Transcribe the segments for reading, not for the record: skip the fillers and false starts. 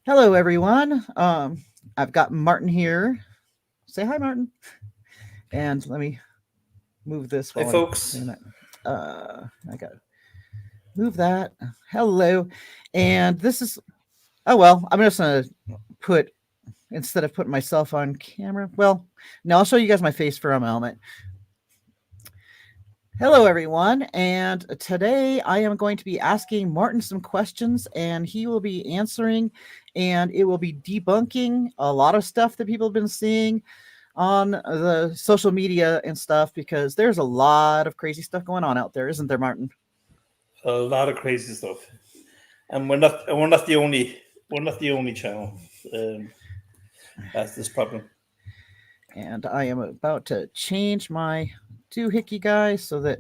Hello, everyone. I've got Martin here. Say hi, Martin. And let me move this Hi, while I'm folks. doing that. I got to move that. Hello. And this is, oh, well, I'm just going to put, instead of putting myself on camera, well, no, I'll show you guys my face for a moment. Hello, everyone. And today I am going to be asking Martin some questions, and he will be answering, and it will be debunking a lot of stuff that people have been seeing on the social media and stuff because there's a lot of crazy stuff going on out there, isn't there, Martin? A lot of crazy stuff, and we're not the only channel has this problem. And I am about to change my doohickey guy so that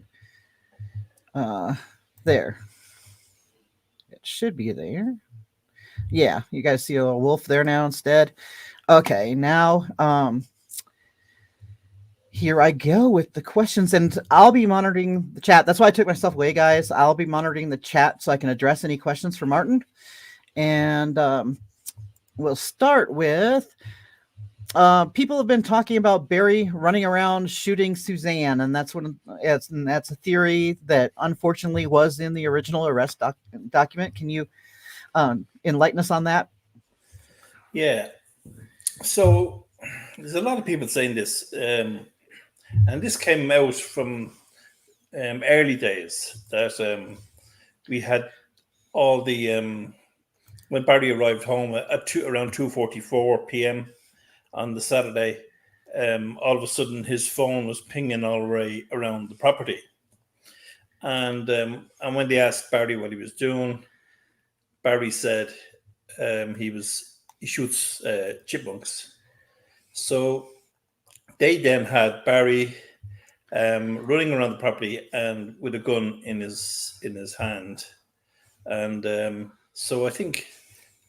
uh there. It should be there. Yeah, you guys see a little wolf there now instead. Okay, now here I go with the questions, and I'll be monitoring the chat. That's why I took myself away, guys. I'll be monitoring the chat so I can address any questions for Martin. And we'll start with people have been talking about Barry running around shooting Suzanne, and that's a theory that unfortunately was in the original arrest document. Can you enlighten us on that? Yeah. So there's a lot of people saying this, and this came out from early days that we had all the when Barry arrived home around 2:44 p.m. on the Saturday. All of a sudden, his phone was pinging all the way around the property. And when they asked Barry what he was doing, Barry said he shoots chipmunks. So they then had Barry running around the property and with a gun in his hand, and so I think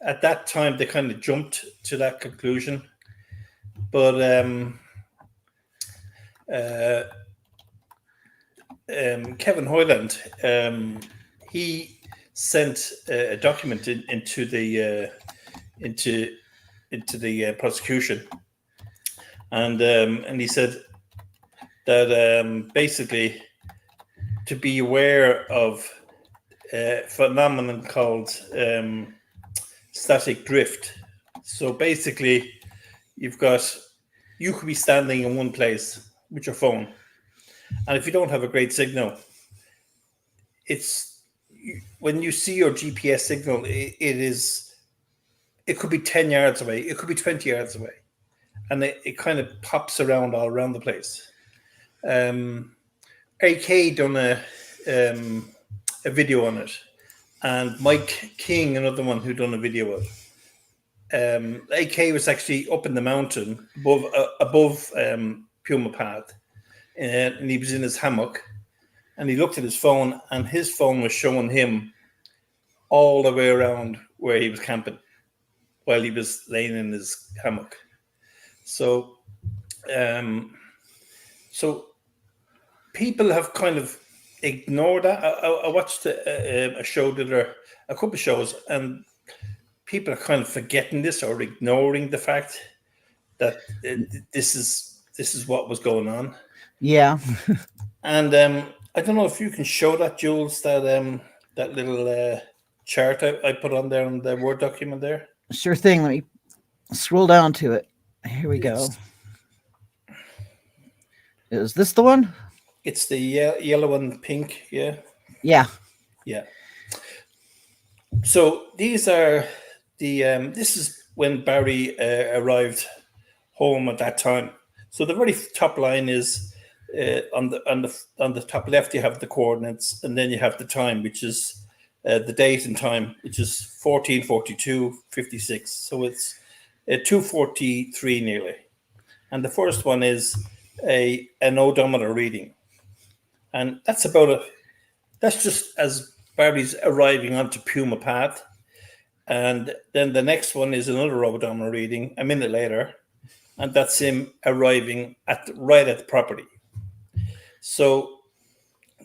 at that time they kind of jumped to that conclusion, but uh, Kevin Hoyland, he sent a document into the into prosecution, and he said that basically to be aware of a phenomenon called static drift. So basically, you've got you could be standing in one place with your phone, and if you don't have a great signal, it's when you see your GPS signal, it could be 10 yards away, it could be 20 yards away, and it kind of pops around all around the place. Um, AK done a video on it, and Mike King, another one who done a video of it. AK was actually up in the mountain above Puma Path, and he was in his hammock, and he looked at his phone, and his phone was showing him all the way around where he was camping while he was laying in his hammock. So, um, so people have kind of ignored that. I watched a show a couple of shows, and people are kind of forgetting this or ignoring the fact that this is what was going on. Yeah. And I don't know if you can show that, Jules, that little chart I put on there in the Word document there. Sure thing. Let me scroll down to it. Here we go. It's Is this the one? it's the yellow and pink, yeah, Yeah. yeah. So these are this is when Barry arrived home at that time. So the very top line is on the top left you have the coordinates, and then you have the time, which is the date and time, which is 14:42:56. So it's 2:43 nearly, and the first one is an odometer reading, and that's just as Barry's arriving onto Puma Path. And then the next one is another odometer reading a minute later, and that's him arriving right at the property. So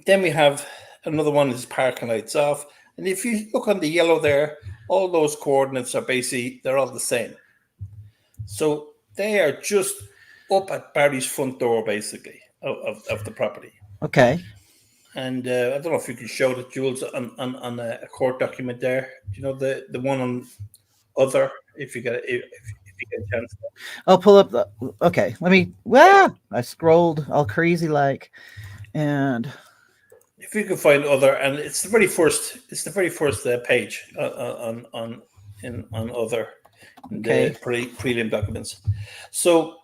then we have another one is parking lights off, and if you look on the yellow there, all those coordinates are basically, they're all the same. So they are just up at Barry's front door, basically, of the property. Okay. And I don't know if you can show the Jules on a court document there. Do you know the one on other? If you get if you get a chance. I'll pull up the. Okay, let me. Well, I scrolled all crazy like, and If you can find other, and it's the very first. It's the very first page on other in okay. the prelim documents. So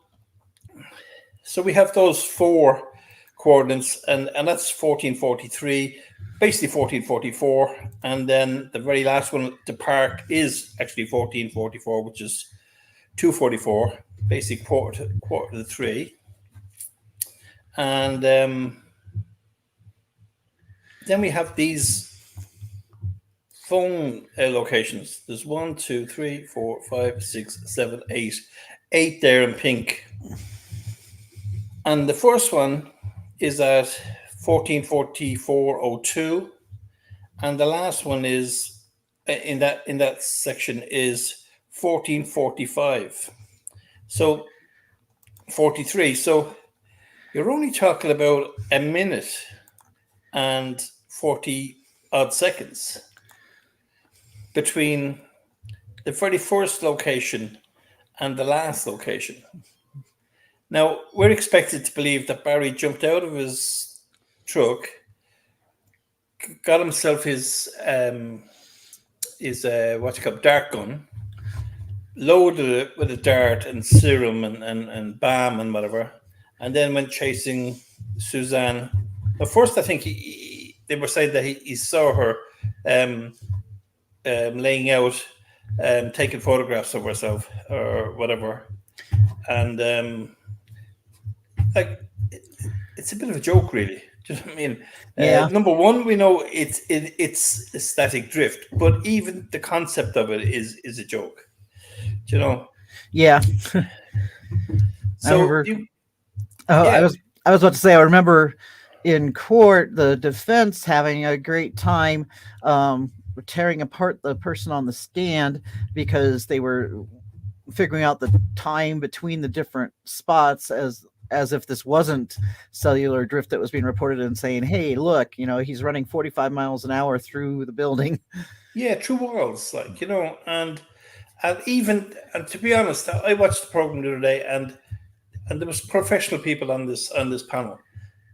we have those four coordinates, and that's 1443, basically 1444, and then the very last one to park is actually 1444, which is 244, basically quarter to 3, and then we have these phone locations. There's 1, 2, 3, 4, 5, 6, 7, 8 there in pink, and the first one is at 1444.02, and the last one is in that section is 1445. So 43. So you're only talking about a minute and 40 odd seconds between the very first location and the last location. Now, we're expected to believe that Barry jumped out of his truck, got himself his what's it called, dart gun, loaded it with a dart and serum and balm and whatever, and then went chasing Suzanne. But first, I think they were saying that he saw her laying out, taking photographs of herself or whatever, and like it's a bit of a joke, really. Do you know what I mean? Yeah. Number one, we know it's a static drift, but even the concept of it is a joke. Do you know? Yeah. So I remember. you, Oh, yeah, I was about to say. I remember in court the defense having a great time tearing apart the person on the stand because they were figuring out the time between the different spots as if this wasn't cellular drift that was being reported and saying, hey, look, he's running 45 miles an hour through the building. yeah, true worlds, like, and even, and to be honest, I watched the program the other day, and there was professional people on this panel,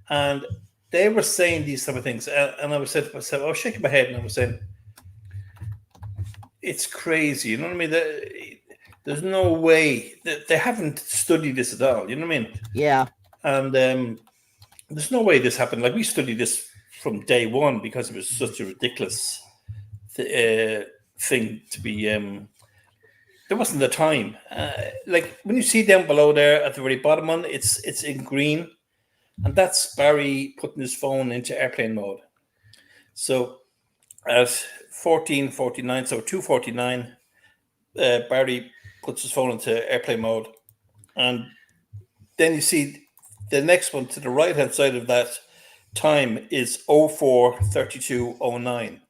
and they were saying these type of things, and I was saying to myself, I was shaking my head, and I was saying, it's crazy, you know what I mean? There's no way that they haven't studied this at all, you know what I mean? Yeah. And there's no way this happened. Like, we studied this from day one because it was such a ridiculous thing to be. There wasn't the time. Like, when you see down below there at the very bottom one, it's in green, and that's Barry putting his phone into airplane mode. So at 14:49, so 2:49, Barry puts his phone into airplane mode, and then you see the next one to the right hand side of that time is 04:32:09.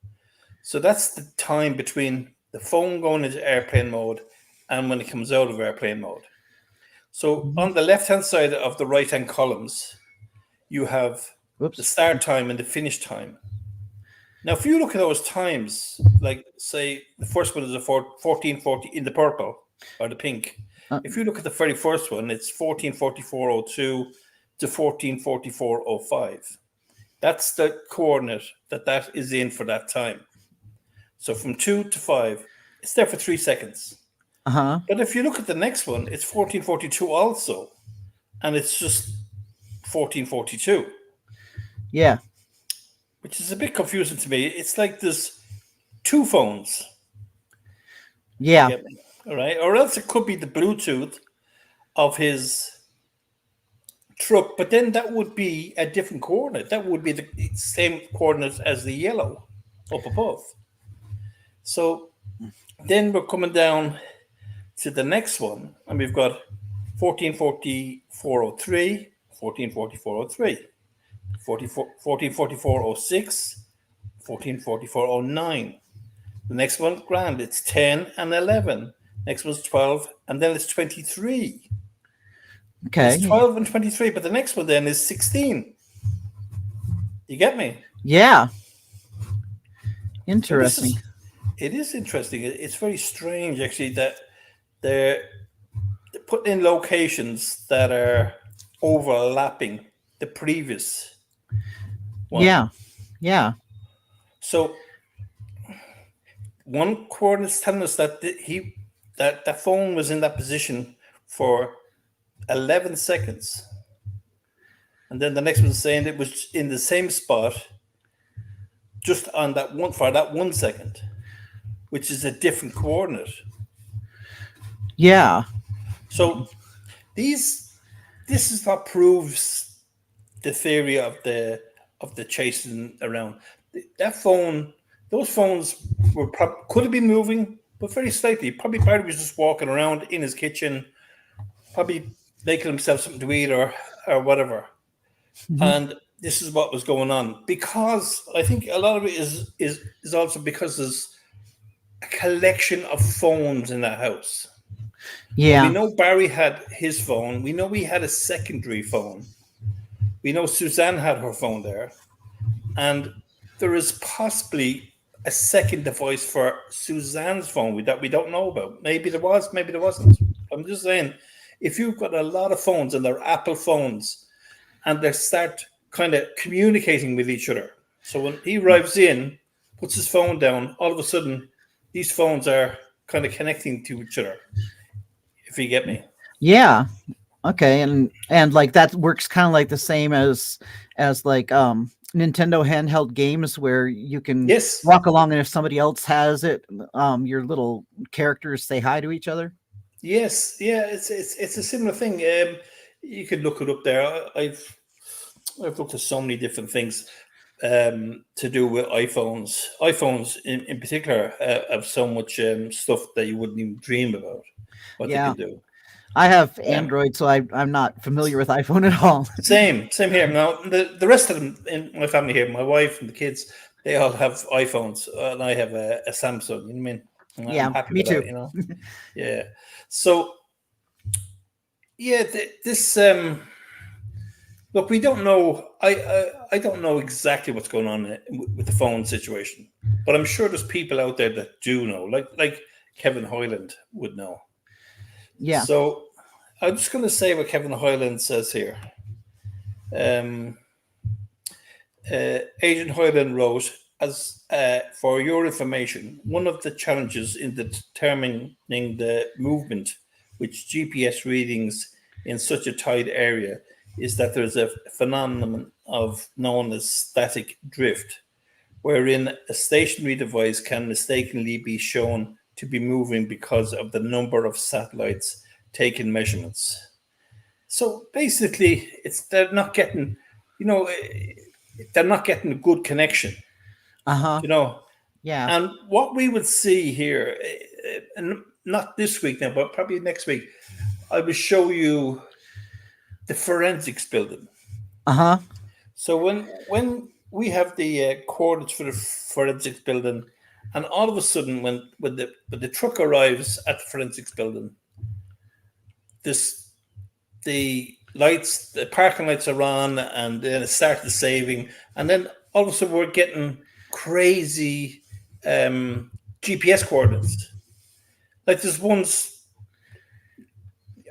So that's the time between the phone going into airplane mode and when it comes out of airplane mode. So on the left hand side of the right hand columns, you have the start time and the finish time. Now, if you look at those times, like, say, the first one is a 14:40 in the purple or the pink. If you look at the very first one, it's 14:44:02 to 14:44:05. That's the coordinate that is in for that time. So from 2 to 5, it's there for 3 seconds. Uh-huh. But if you look at the next one, it's 14:42 also, and it's just 14:42. Yeah. Which is a bit confusing to me. It's like there's two phones. Yeah. All right. Or else it could be the Bluetooth of his truck, but then that would be a different coordinate. That would be the same coordinate as the yellow up above. So then we're coming down to the next one, and we've got 14:44:03, 14:44:03. 14:44:06, 14:44:09. The next one, grand, it's 10 and 11. Next one's 12, and then it's 23. Okay. It's 12 and 23, but the next one then is 16. You get me? Yeah. So Interesting. it is interesting. It's very strange, actually, that they're putting in locations that are overlapping the previous one. Yeah. Yeah. So one coordinate's telling us that that phone was in that position for 11 seconds. And then the next one's saying it was in the same spot just on that one for that 1 second, which is a different coordinate. Yeah. So this is what proves the theory of the chasing around. That phone, those phones could have been moving, but very slightly. Probably Barry was just walking around in his kitchen, probably making himself something to eat or whatever. Mhm. And this is what was going on, because I think a lot of it is also because there's a collection of phones in that house. Yeah. We know Barry had his phone. We know we had a secondary phone. We know Suzanne had her phone there. And there is possibly a second device for Suzanne's phone that we don't know about. Maybe there was, maybe there wasn't. I'm just saying, if you've got a lot of phones and they're Apple phones and they start kind of communicating with each other. So when he arrives in, puts his phone down, all of a sudden, these phones are kind of connecting to each other, if you get me. Yeah. Okay. And like that works kind of like the same as like Nintendo handheld games where you can Yes. walk along and if somebody else has it, your little characters say hi to each other. Yes. Yeah, it's a similar thing. You could look it up there. I've looked at so many different things to do with iPhones. iPhones in particular have so much stuff that you wouldn't even dream about what they Yeah. can do. I have Android, so I'm not familiar with iPhone at all. Same here. Now the rest of them in my family here, my wife and the kids, they all have iPhones, and I have a Samsung. You know what I mean? And I'm Yeah, happy me with that. too. You know? Yeah. So yeah, this look, we don't know. I don't know exactly what's going on with the phone situation, but I'm sure there's people out there that do know, like Kevin Hoyland would know. Yeah. So I'm just going to say what Kevin Hoyland says here. Agent Hoyland wrote, as for your information, one of the challenges in determining the movement with GPS readings in such a tight area is that there's a phenomenon known as static drift, wherein a stationary device can mistakenly be shown to be moving because of the number of satellites taking measurements. So basically, they're not getting, you know, they're not getting a good connection, Uh-huh. you know. Yeah. And what we would see here, and not this week now, but probably next week, I will show you the forensics building. Uh-huh. So when we have the coordinates for the forensics building, and all of a sudden when the truck arrives at the forensics building, the lights, the parking lights are on, and then it started saving, and then all of a sudden we're getting crazy GPS coordinates. Like there's one's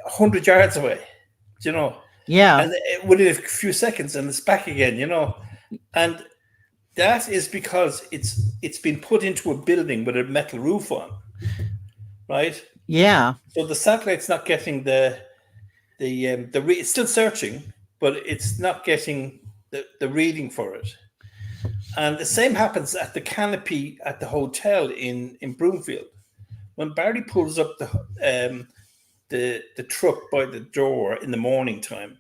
100 yards away, you know, Yeah. and within a few seconds, and it's back again, you know, and that is because it's been put into a building with a metal roof on, right? Yeah. So the satellite's not getting it's still searching, but it's not getting the reading for it. And the same happens at the canopy at the hotel in Broomfield. When Barry pulls up the truck by the door in the morning time,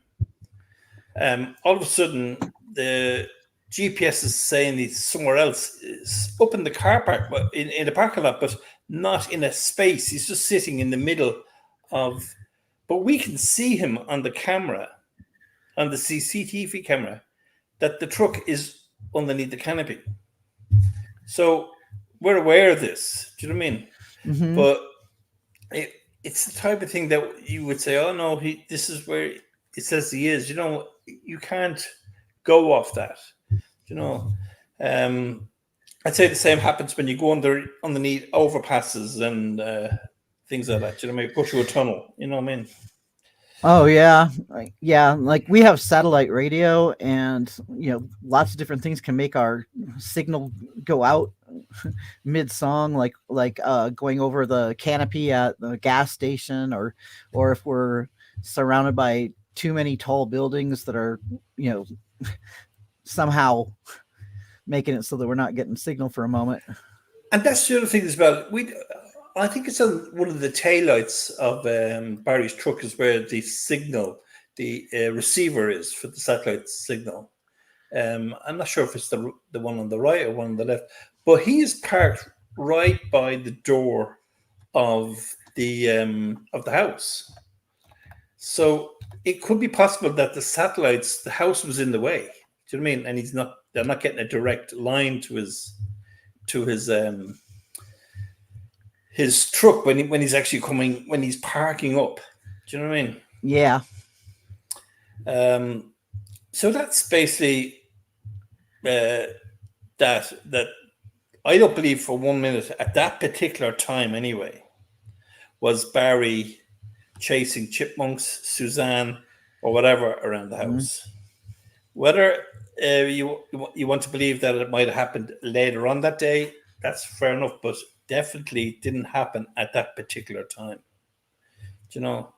all of a sudden the GPS is saying he's somewhere else, it's up in the car park, but in the parking lot, but not in a space. He's just sitting in the middle of, but we can see him on the camera, on the CCTV camera, that the truck is underneath the canopy. So we're aware of this. Do you know what I mean? Hmm. But it's the type of thing that you would say, oh no, this is where it says he is. You know, you can't go off that. You know, I'd say the same happens when you go underneath overpasses and things like that. You know, maybe go through a tunnel. You know what I mean? Oh yeah, yeah. Like we have satellite radio, and lots of different things can make our signal go out mid song, like going over the canopy at the gas station, or if we're surrounded by too many tall buildings that are you know somehow making it so that we're not getting signal for a moment. And that's the other thing as well. I think it's on one of the taillights of Barry's truck is where the signal, the receiver is for the satellite signal. I'm not sure if it's the one on the right or one on the left, but he is parked right by the door of the house. So it could be possible that the house was in the way. Do you know what I mean? And they're not getting a direct line to his truck when he's actually when he's parking up. Do you know what I mean? Yeah. So that's basically that I don't believe for 1 minute at that particular time anyway was Barry chasing chipmunks, Suzanne, or whatever around the house. Whether you want to believe that it might have happened later on that day, that's fair enough, but definitely didn't happen at that particular time. Do you know?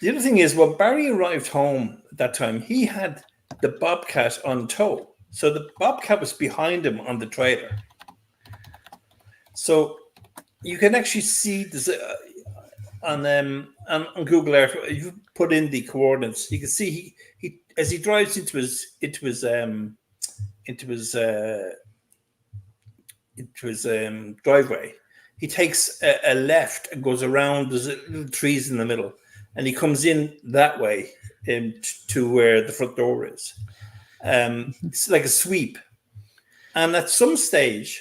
The other thing is, when Barry arrived home at that time, he had the Bobcat on tow. So the Bobcat was behind him on the trailer. So you can actually see this on Google Earth. If you put in the coordinates, you can see he as he drives into his driveway, he takes a left and goes around. There's little trees in the middle, and he comes in that way to where the front door is. It's like a sweep. And at some stage,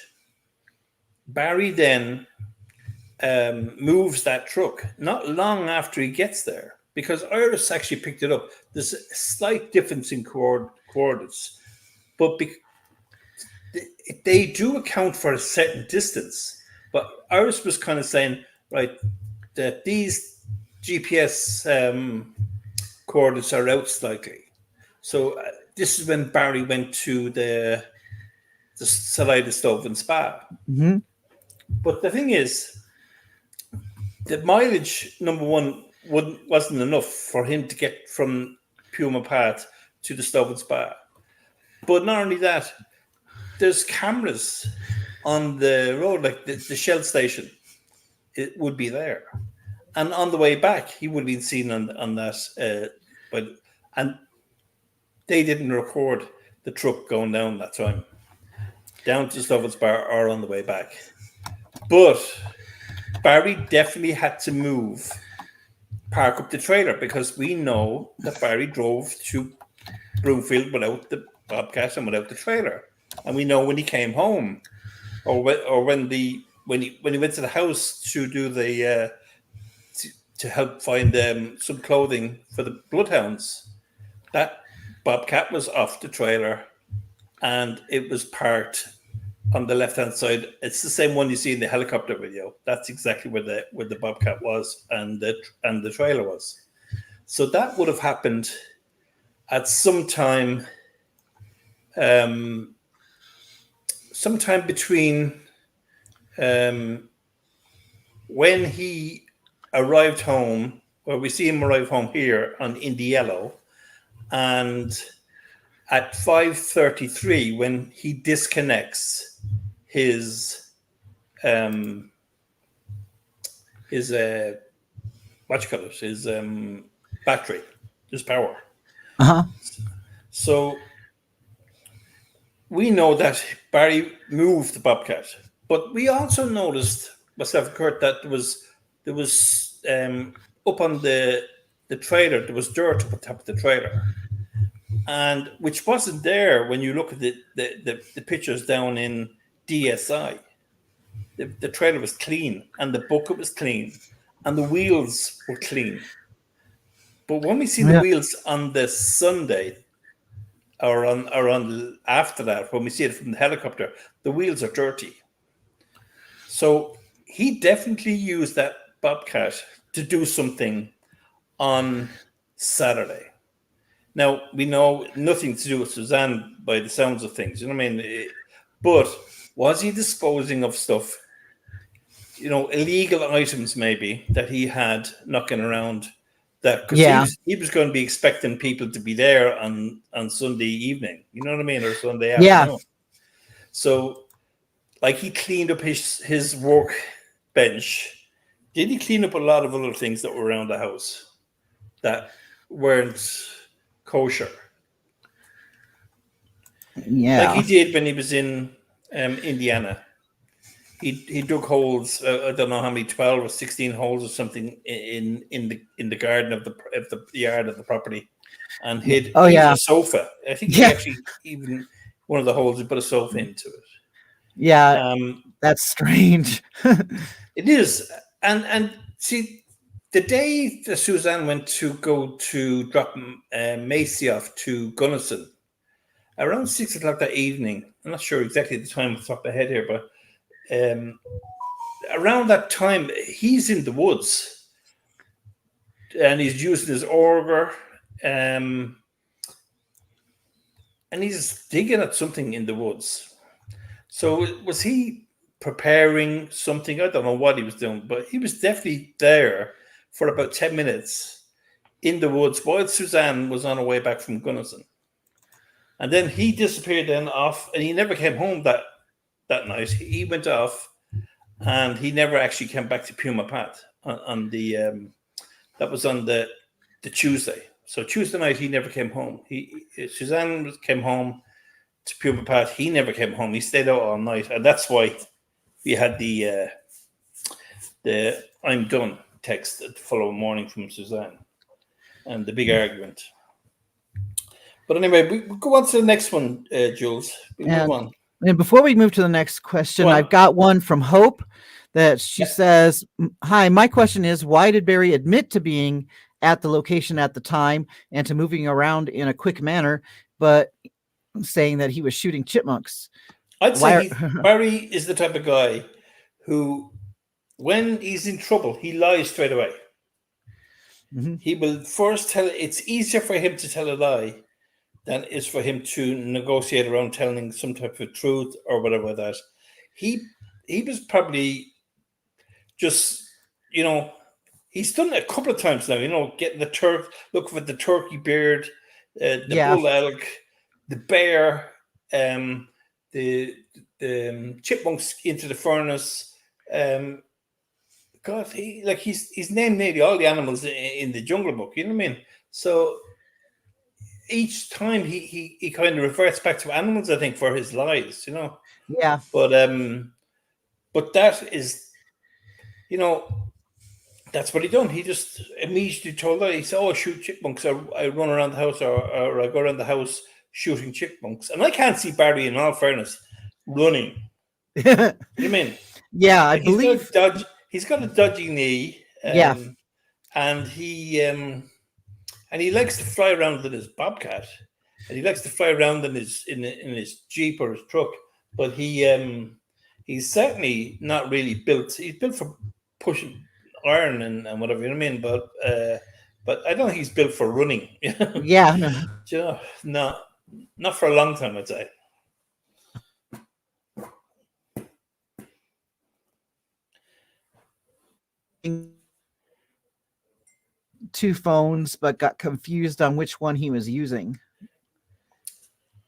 Barry then moves that truck not long after he gets there, because Iris actually picked it up. There's a slight difference in coordinates, but they do account for a certain distance. But Iris was kind of saying, right, that these GPS coordinates are out slightly. So this is when Barry went to the Salida Stove and Spa. Mm-hmm. But the thing is, the mileage, number one, wasn't enough for him to get from Puma Path to the Stove and Spa. But not only that, there's cameras on the road, like the Shell station. It would be there, and on the way back, he would have been seen on that. And they didn't record the truck going down that time, down to Stove and Spa or on the way back. But Barry definitely had to park up the trailer, because we know that Barry drove to Broomfield without the Bobcat and without the trailer. And we know when he came home, or when he went to the house to do the to help find some clothing for the bloodhounds, that Bobcat was off the trailer and it was parked on the left-hand side. It's the same one you see in the helicopter video. That's exactly where the Bobcat was and the trailer was. So that would have happened at sometime between when he arrived home, where we see him arrive home here in the yellow, and at 5:33 when he disconnects his battery, his power. Uh-huh. So we know that Barry moved the Bobcat, but we also noticed, myself and Kurt, that there was up on the trailer, there was dirt up on top of the trailer, and which wasn't there when you look at the pictures down in DSI. the trailer was clean, and the bucket was clean, and the wheels were clean. But when we see the Yeah. wheels on the Sunday, or on after that, when we see it from the helicopter, the wheels are dirty. So he definitely used that bobcat to do something on Saturday. Now, we know nothing to do with Suzanne by the sounds of things, you know what I mean? But was he disposing of stuff, illegal items maybe that he had knocking around, that because Yeah. he was going to be expecting people to be there on Sunday evening, you know what I mean, or Sunday Yeah. afternoon. So, like, he cleaned up his work bench. Did he clean up a lot of other things that were around the house that weren't kosher? Like he Yeah. did when he was in Indiana. He dug holes. I don't know how many, 12 or 16 holes or something in the garden of the yard of the property, and hid Oh even yeah. a sofa. I think he Yeah. actually, even one of the holes, he put a sofa into it. Yeah. Um, That's strange. it is, and see, the day that Suzanne went to go to drop Macy off to Gunnison, around 6 o'clock that evening. I'm not sure exactly the time off the top of my head here, but around that time, he's in the woods and he's using his auger, and he's digging at something in the woods. So was he preparing something? I don't know what he was doing, but he was definitely there for about 10 minutes in the woods while Suzanne was on her way back from Gunnison. And then he disappeared then off, and he never came home that night. He went off, and he never actually came back to Puma Pat on the that was on the Tuesday. So Tuesday night he never came home. Suzanne came home to Puma Pat. He never came home. He stayed out all night, and that's why we had the "I'm done" text the following morning from Suzanne, and the big argument. But anyway, we go on to the next one, Jules. We move on. And before we move to the next question, I've got one from Hope that she says, "Hi, my question is, why did Barry admit to being at the location at the time and to moving around in a quick manner, but saying that he was shooting chipmunks?" I'd say Barry is the type of guy who, when he's in trouble, he lies straight away. Mm-hmm. He will first tell. It's easier for him to tell a lie than it's for him to negotiate around telling some type of truth or whatever that. He was probably just, he's done it a couple of times now, getting the looking for the turkey beard, the bull elk, the bear, the chipmunks into the furnace. God, he's named nearly all the animals in the Jungle Book, you know what I mean? So each time he kind of reverts back to animals, I think, for his lies, Yeah. But that is, that's what he done. He just immediately told her, he said, "Oh, I shoot chipmunks. I run around the house, or I go around the house shooting chipmunks." And I can't see Barry, in all fairness, running. You know what I mean? Yeah, I believe he's got a dodgy knee. And he likes to fly around in his bobcat, and he likes to fly around in his Jeep or his truck. But he's certainly not really built. He's built for pushing iron and whatever, you know what I mean. But I don't think he's built for running. Yeah, no, not for a long time, I'd say. Two phones, but got confused on which one he was using.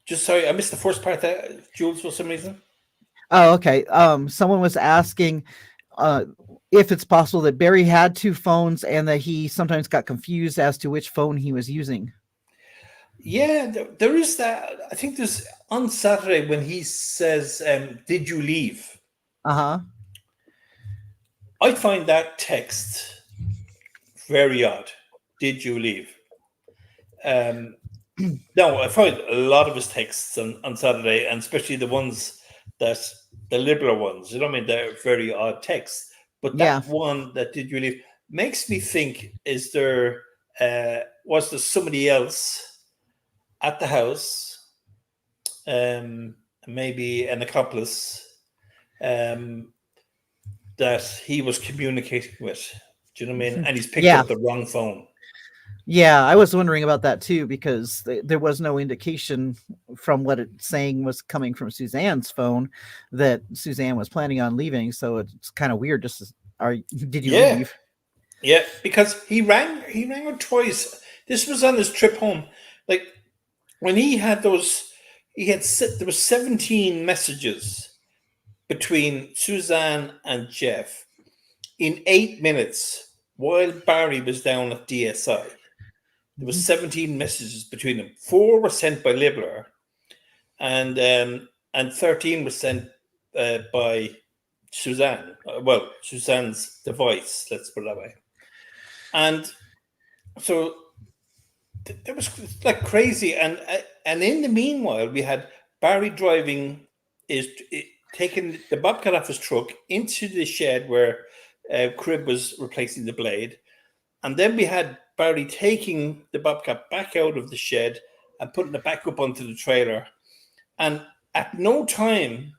Just sorry, I missed the first part there, Jules, for some reason. Oh, okay. Someone was asking if it's possible that Barry had two phones and that he sometimes got confused as to which phone he was using. Yeah, there is that. I think there's on Saturday when he says, "Did you leave?" I find that text very odd. Did you leave? No, I find a lot of his texts on Saturday, and especially the ones that the liberal ones. You know what I mean? They're very odd texts. But that one that did really makes me think: was there somebody else at the house, maybe an accomplice, that he was communicating with? Do you know what I mean? And he's picked up the wrong phone. Yeah, I was wondering about that too, because there was no indication from what it's saying was coming from Suzanne's phone that Suzanne was planning on leaving. So it's kind of weird. Did you leave? Yeah, because he rang her twice. This was on his trip home. Like when he had there was 17 messages between Suzanne and Jeff in 8 minutes while Barry was down at DSI. There was 17 messages between them. 4 were sent by Libler, and 13 were sent by Suzanne. Well, Suzanne's device. Let's put it that way. And so that was like crazy. And in the meanwhile, we had Barry taking the bobcat off his truck into the shed where Crib was replacing the blade, and then we had Barry taking the bobcat back out of the shed and putting it back up onto the trailer. And at no time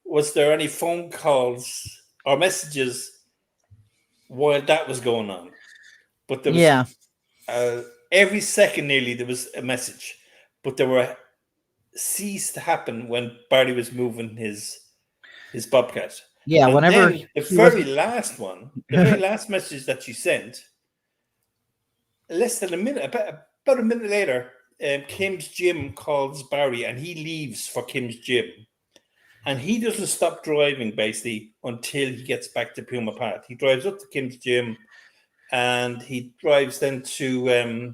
was there any phone calls or messages while that was going on. But there was every second nearly there was a message, but they were ceased to happen when Barry was moving his bobcat. Yeah, and whenever then the very last message that she sent, less than a minute, about a minute later, Kim's gym calls Barry, and he leaves for Kim's gym, and he doesn't stop driving basically until he gets back to Puma Path. He drives up to Kim's gym, and he drives then to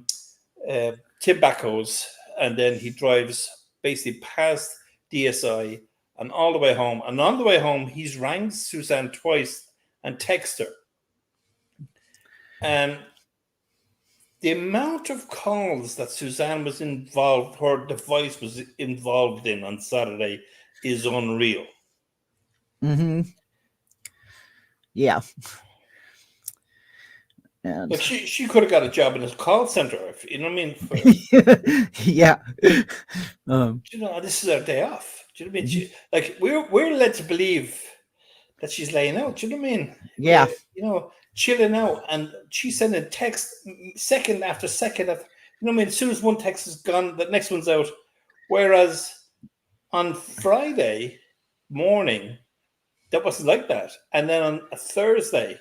Tobacco's, and then he drives basically past DSI and all the way home. And on the way home, he's rang Suzanne twice and texted her. And the amount of calls that Suzanne was involved, her device was involved in on Saturday, is unreal. Mm-hmm. Yeah. And like she could have got a job in a call center, you know what I mean? Yeah. This is her day off. Do you know what I mean? We're led to believe that she's laying out. Do you know what I mean? Yeah. Chilling out, and she's sending text second after second. You know what I mean? As soon as one text is gone, the next one's out. Whereas on Friday morning, that wasn't like that. And then on a Thursday,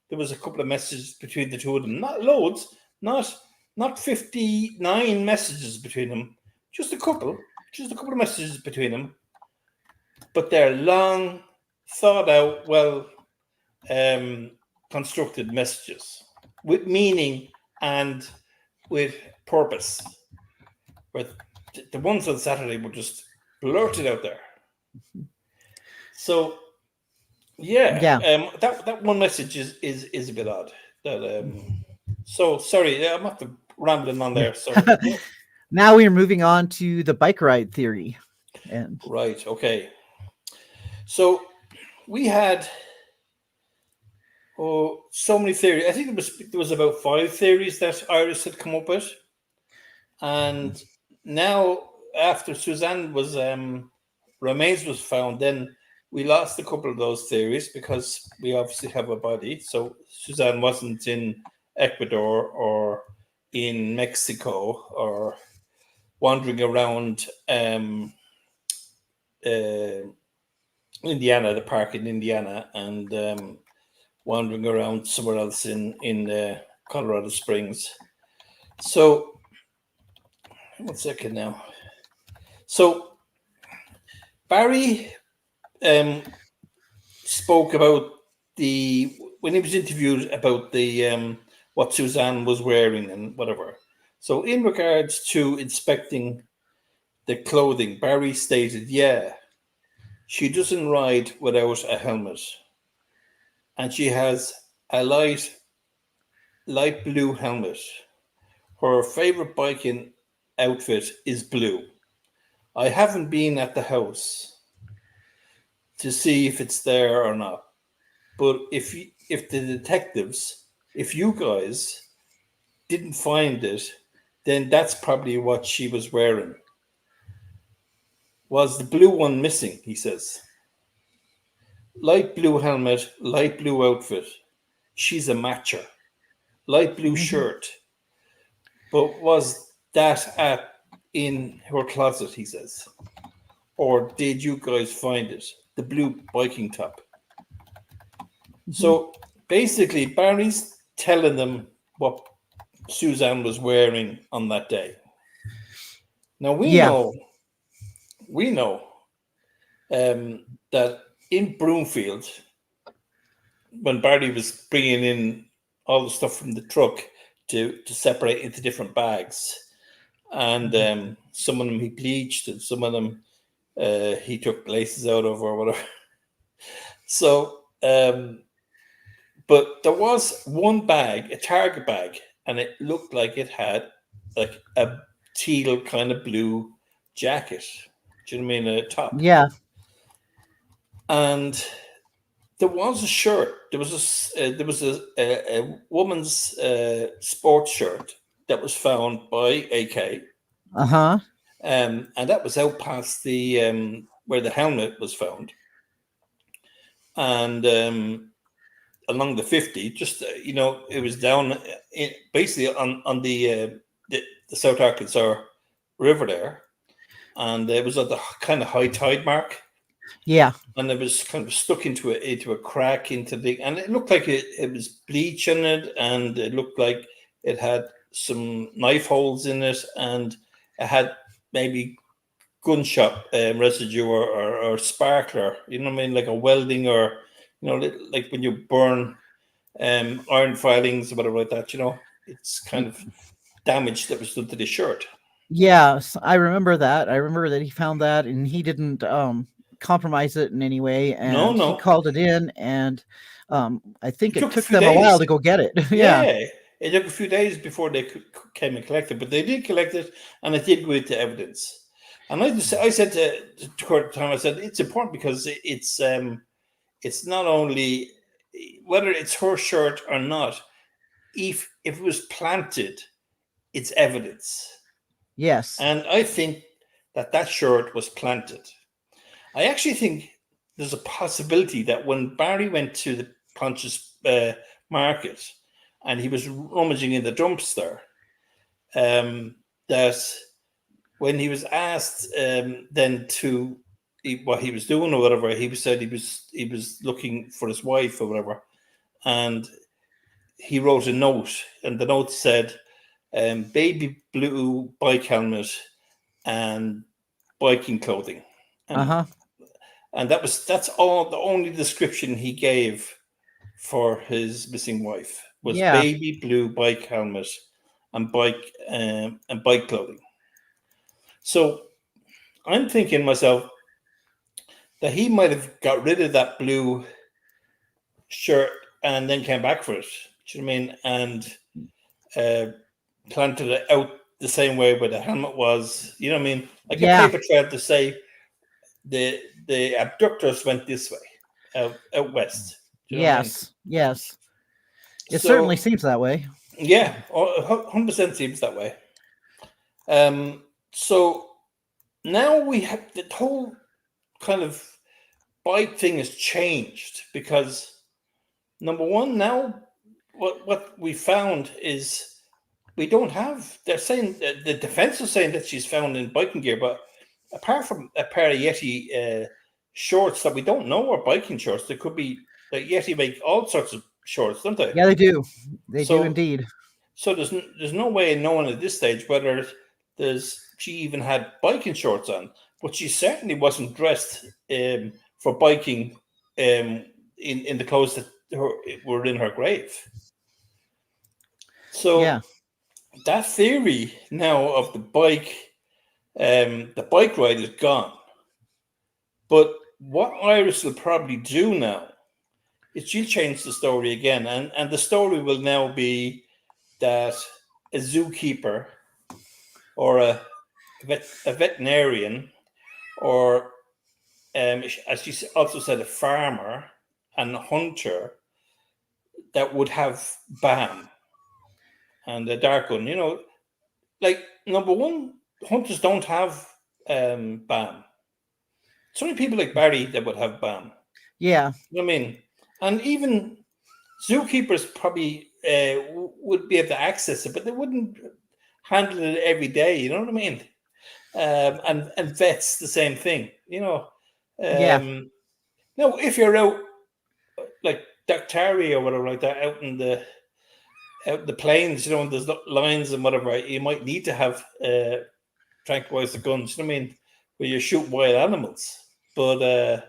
there was a couple of messages between the two of them. Not loads, not 59 messages between them. Just a couple of messages between them. But they're long, thought out, well constructed messages with meaning and with purpose. But the ones on Saturday were just blurted out there. So that one message is a bit odd. So sorry, I'm not rambling on there. Sorry. Now we are moving on to the bike ride theory. Right. Okay. So we had so many theories. I think there was about 5 theories that Iris had come up with, and now after Suzanne was remains was found, then we lost a couple of those theories because we obviously have a body. So Suzanne wasn't in Ecuador or in Mexico or wandering around Indiana, the park in Indiana, and wandering around somewhere else in Colorado Springs. So 1 second now. So Barry spoke about when he was interviewed about the what Suzanne was wearing and whatever. So in regards to inspecting the clothing, Barry stated, she doesn't ride without a helmet. And she has a light blue helmet. Her favorite biking outfit is blue. I haven't been at the house. to see if it's there or not. But if the detectives, if you guys didn't find it, then that's probably what she was wearing. Was the blue one missing? He says. Light blue helmet, light blue outfit. She's a matcher. Light blue shirt. But was that in her closet? He says. Or did you guys find it? The blue biking top. So basically, Barry's telling them what Suzanne was wearing on that day. Now we know that in Broomfield, when Barry was bringing in all the stuff from the truck to separate into different bags, and some of them he bleached, and some of them he took laces out of or whatever. So, but there was one bag, a Target bag, and it looked like it had like a teal kind of blue jacket. Do you know what I mean? A top. Yeah. And there was a shirt. There was a woman's sports shirt that was found by AK. And that was out past the where the helmet was found, and along the 50, just it was down basically on the South Arkansas River there, and it was at the kind of high tide mark. Yeah. And it was kind of stuck into a crack and it looked like it was bleach in it, and it looked like it had some knife holes in it, and it had maybe gunshot residue or sparkler, you know what I mean, like a welding, or like when you burn iron filings or whatever like that, it's kind of damage that was done to the shirt. Yes, I remember that. I remember that he found that, and he didn't compromise it in any way, and he No. called it in, and I think it took a took few them a while days. to go get it. Yeah, it took a few days before they came and collect it, but they did collect it, and it did go into evidence. And I said to Kurt Tom, I said it's important because it's not only whether it's her shirt or not. If it was planted, it's evidence. Yes. And I think that shirt was planted. I actually think there's a possibility that when Barry went to the Pontius market and he was rummaging in the dumpster, that when he was asked then to what he was doing or whatever, he said he was looking for his wife or whatever, and he wrote a note, and the note said, "Baby blue bike helmet and biking clothing." And that's all the only description he gave for his missing wife was baby blue bike helmet and bike clothing. So I'm thinking myself that he might have got rid of that blue shirt and then came back for it. Do you know what I mean? And planted it out the same way where the helmet was. You know what I mean? Like a paper trail to say the abductors went this way, out west. Do you know what I mean? Yes. It certainly seems that way. Yeah, 100% seems that way. So now we have the whole kind of bike thing has changed because number one, now what we found is we don't have. They're saying the defense is saying that she's found in biking gear, but apart from a pair of Yeti shorts that we don't know are biking shorts, there could be like Yeti make all sorts of shorts, don't they? Yeah, they do. They do indeed. So there's no way of knowing at this stage whether she even had biking shorts on, but she certainly wasn't dressed for biking in the clothes that were in her grave. So that theory now of the bike ride is gone. But what Iris will probably do now is she'll change the story again, and the story will now be that a zookeeper or a veterinarian or as you also said, a farmer and a hunter that would have BAM and a dark gun. Like, number one, hunters don't have BAM. It's only people like Barry that would have BAM. Yeah. You know what I mean? And even zookeepers probably would be able to access it, but they wouldn't handle it every day. You know what I mean? And vets, the same thing. Yeah. Now, if you're out like Daktari or whatever like that, out in the plains, and there's lines and whatever, you might need to have tranquilizer guns. You know what I mean? Where you shoot wild animals, but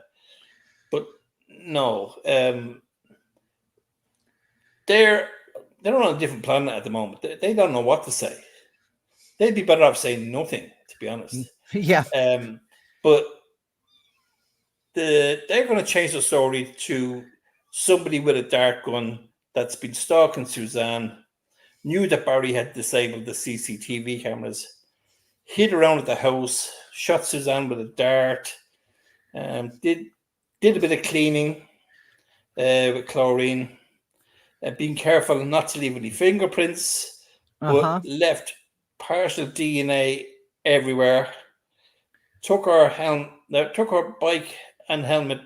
no, they're on a different planet at the moment. They don't know what to say. They'd be better off saying nothing, to be honest. Yeah. But they're going to change the story to somebody with a dark gun that's been stalking Suzanne, knew that Barry had disabled the CCTV cameras, hid around at the house, shot Suzanne with a dart, did a bit of cleaning with chlorine, being careful not to leave any fingerprints, but left partial DNA everywhere. Took her bike and helmet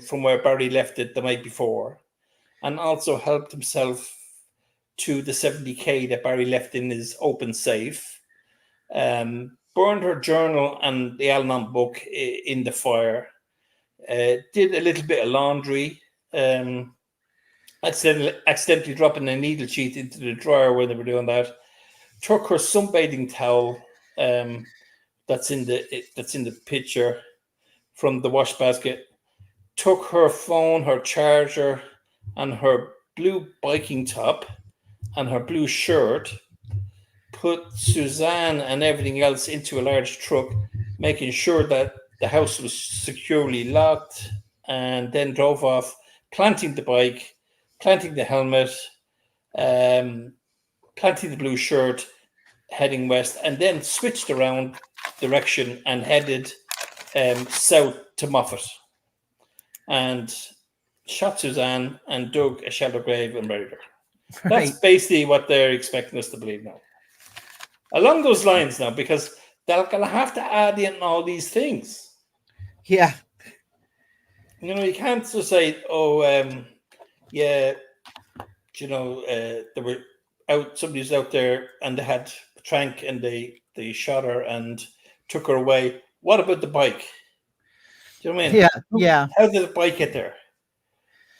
from where Barry left it the night before, and also helped himself to the 70k that Barry left in his open safe. Burned her journal and the Al-Anon book in the fire. Did a little bit of laundry. Accidentally dropping a needle sheet into the dryer when they were doing that. Took her sunbathing towel that's in the picture from the wash basket. Took her phone, her charger, and her blue biking top and her blue shirt. Put Suzanne and everything else into a large truck, making sure that the house was securely locked, and then drove off, planting the bike, planting the helmet, planting the blue shirt, heading west, and then switched around direction and headed south to Moffat, and shot Suzanne and dug a shallow grave and buried her. Right. That's basically what they're expecting us to believe now. Along those lines now, because they're going to have to add in all these things. Yeah. You can't just say, there were somebody's out there and they had a trank and they shot her and took her away. What about the bike? Do you know what I mean? Yeah. How did the bike get there?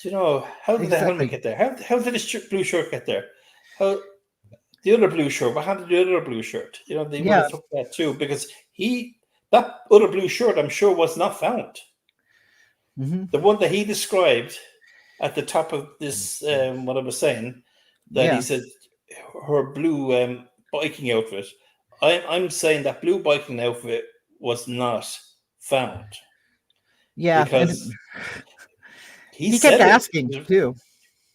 How did the helmet get there? How did the blue shirt get there? How the other blue shirt? What happened to the other blue shirt? They would have took that too, because that other blue shirt, I'm sure, was not found. Mm-hmm. The one that he described at the top of this, what I was saying, that he said her blue biking outfit. I'm saying that blue biking outfit was not found. Yeah, because he kept asking too.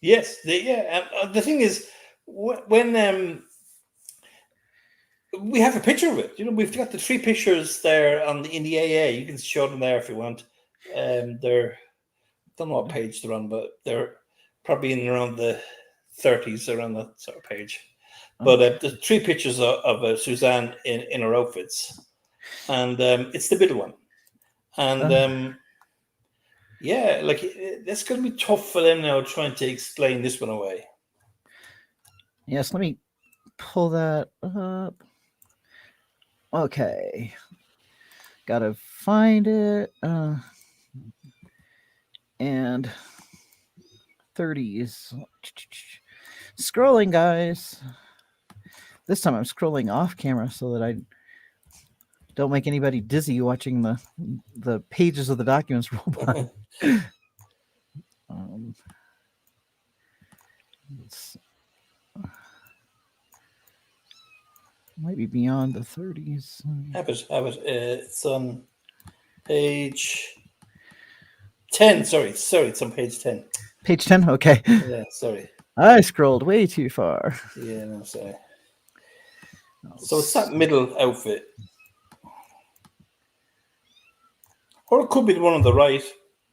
Yes, the thing is, when we have a picture of it, we've got the 3 pictures there in the AA. You can show them there if you want. They're, I don't know what page they're on, but they're probably in around the 30s, around that sort of page. But the 3 pictures of Suzanne in her outfits, and it's the middle one, and that's going to be tough for them now trying to explain this one away. Yes, let me pull that up. Okay, gotta find it. And 30s. Scrolling, guys. This time I'm scrolling off camera so that I don't make anybody dizzy watching the pages of the documents roll by. Might be beyond the 30s. Have it. It's on page 10. Sorry, it's on page 10. Page 10? Okay. Yeah, sorry. I scrolled way too far. Yeah, no, sorry. So it's that middle outfit. Or it could be the one on the right.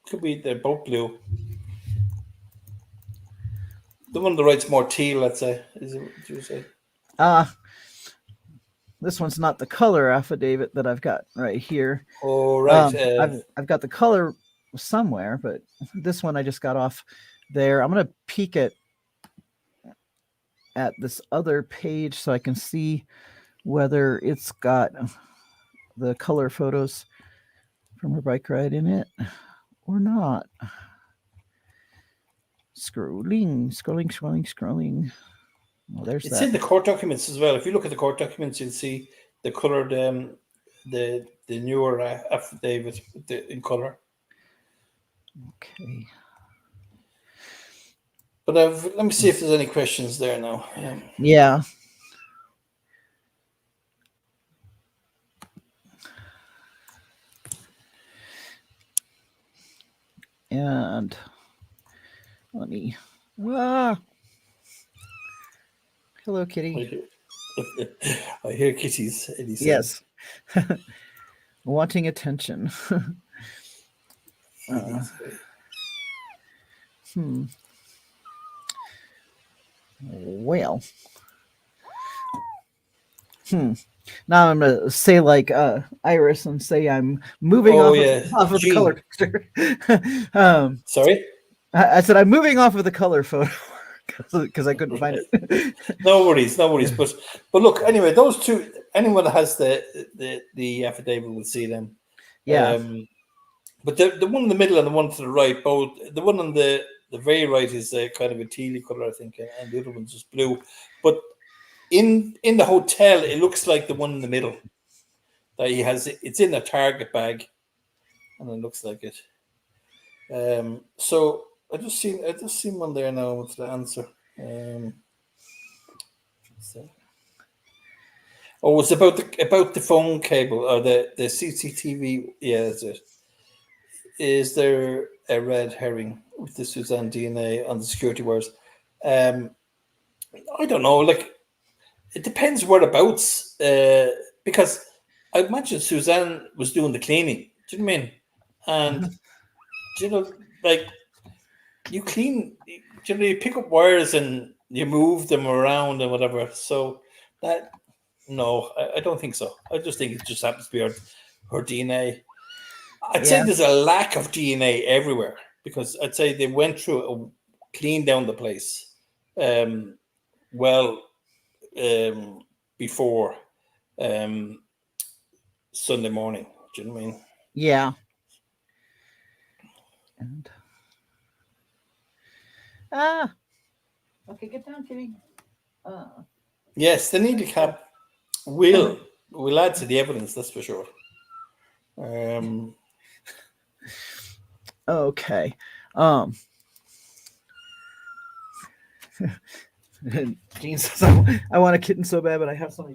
Could be they're both blue. The one on the right's more teal, let's say. Is it what you say? This one's not the color affidavit that I've got right here. Oh, right. I've got the color somewhere, but this one I just got off there. I'm gonna peek at this other page so I can see whether it's got the color photos from her bike ride in it or not. Scrolling. Well, there's it's that. in the court documents as well. If you look at the court documents, you'll see the coloured, the newer affidavit in colour. Okay. But let me see if there's any questions there now. Yeah. And let me. Hello, kitty. I hear kitties. Yes. Wanting attention. Well. Now I'm gonna say like Iris and say I'm moving off of the color picture. Sorry? I said I'm moving off of the color photo because I couldn't find it. No worries. But look, anyway, those two. Anyone that has the affidavit will see them. Yeah. But the one in the middle and the one to the right, both the one on the very right is kind of a tealy color, I think, and the other one's just blue. But in the hotel, it looks like the one in the middle that he has. It's in a Target bag, and it looks like it. So I just seen one there now with the answer. It's about the phone cable or the CCTV. Yeah, that's it. Is there a red herring with the Suzanne DNA on the security wires? I don't know. Like, it depends whereabouts. Because I imagine Suzanne was doing the cleaning. Do you know what I mean? And like you clean. You pick up wires and you move them around and whatever. So that no, I don't think so. I just think it just happens to be her DNA. I'd say there's a lack of DNA everywhere because I'd say they went through clean down the place before Sunday morning. Do you know what I mean? Yeah. And okay, get down, kitty. Yes, the needle cap will add to the evidence, that's for sure. Okay. Jean says, I want a kitten so bad, but I have so many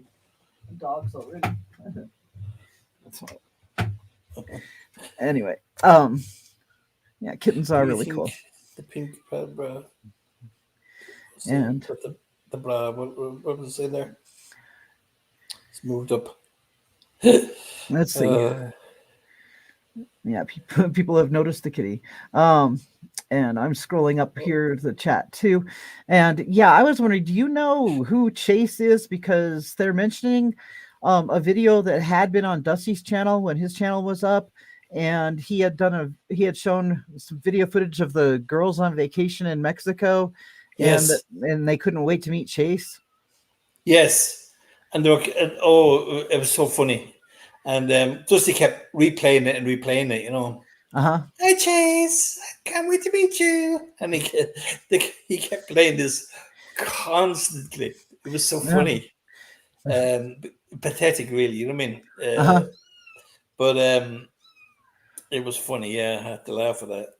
dogs already. That's all. Anyway, yeah, kittens are really cool. The pink bra. And the bra, what was it there? It's moved up. Let's see. Yeah, people have noticed the kitty. And I'm scrolling up here to the chat too. And yeah, I was wondering, do you know who Chase is? Because they're mentioning a video that had been on Dusty's channel when his channel was up. And he had shown some video footage of the girls on vacation in Mexico. Yes. And they couldn't wait to meet Chase. Yes. And it was so funny. And Dusty kept replaying it, you know. Hi, Chase. Can't wait to meet you. And he kept playing this constantly. It was so funny. Pathetic, really. You know what I mean? But it was funny. Yeah, I had to laugh at that.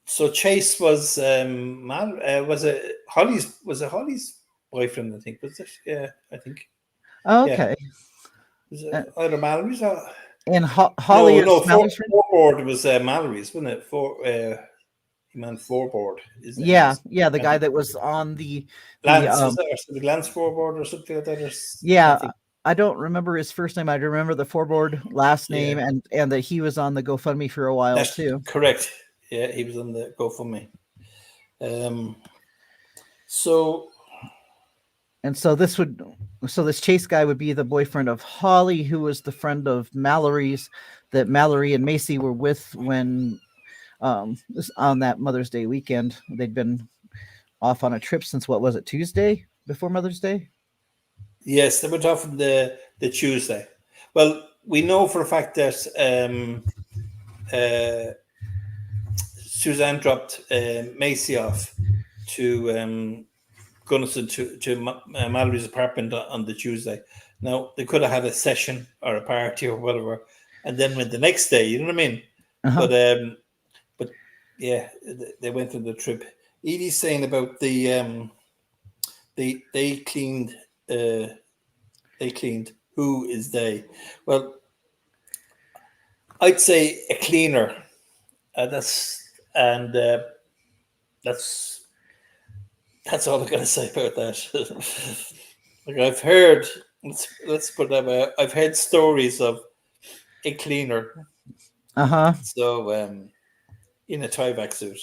So Chase was it Holly's boyfriend? I think was it? Yeah, I think. Okay. Yeah. Was it either Mallory's or? And Holly is Mallory's friend? Forboard was Mallory's, wasn't it? He meant Forboard. Yeah, the guy that was on the Lance, was it Lance Forboard or something like that? Yeah, I don't remember his first name. I remember the forward last name, Yeah, and that he was on the GoFundMe for a while that's too. correct. Yeah, he was on the GoFundMe. So And so this Chase guy would be the boyfriend of Holly, who was the friend of Mallory's that Mallory and Macy were with when on that Mother's Day weekend. They'd been off on a trip since what was it, Tuesday before Mother's Day? yes, they went off on the Tuesday. Well, we know for a fact that Suzanne dropped Macy off to Gunnison to Mallory's apartment on the Tuesday. Now they could have had a session or a party or whatever, and then went the next day. You know what I mean? Uh-huh. But yeah, they went on the trip. Edie's saying about the they cleaned. They cleaned. Who is they? Well, I'd say a cleaner. That's all I'm going to say about that. Like I've heard, let's put that way. I've heard stories of a cleaner, Uh-huh. so in a tie-back suit.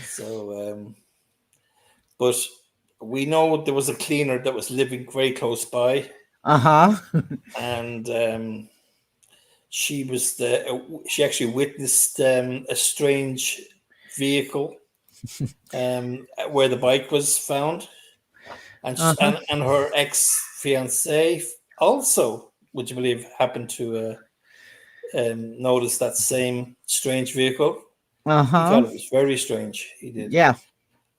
So, but we know there was a cleaner that was living very close by, Uh-huh. and she actually witnessed a strange vehicle where the bike was found. And, Uh-huh. and her ex-fiance also, would you believe, happened to notice that same strange vehicle. He Uh-huh. thought it was very strange. He did. Yeah.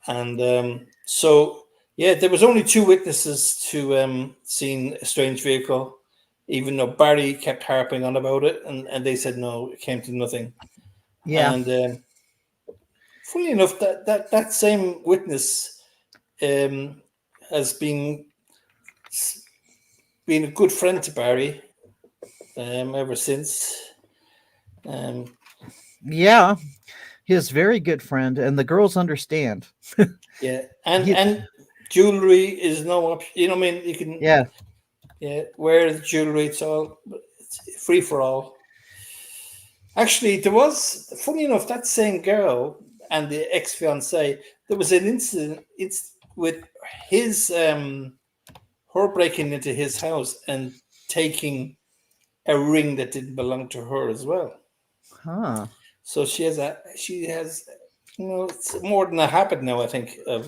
And so, yeah, there was only two witnesses to seeing a strange vehicle, even though Barry kept harping on about it, and they said no, it came to nothing. Yeah. And funny enough, that same witness has been a good friend to Barry ever since. Yeah. His very good friend, and the girls understand. Yeah, He- and jewelry is no option. You know what I mean? You can yeah. wear the jewelry. It's free for all. Actually, there was, funny enough, that same girl and the ex fiance. There was an incident. It's with his her breaking into his house and taking a ring that didn't belong to her as well. Huh. So she has it's more than a habit now, I think, of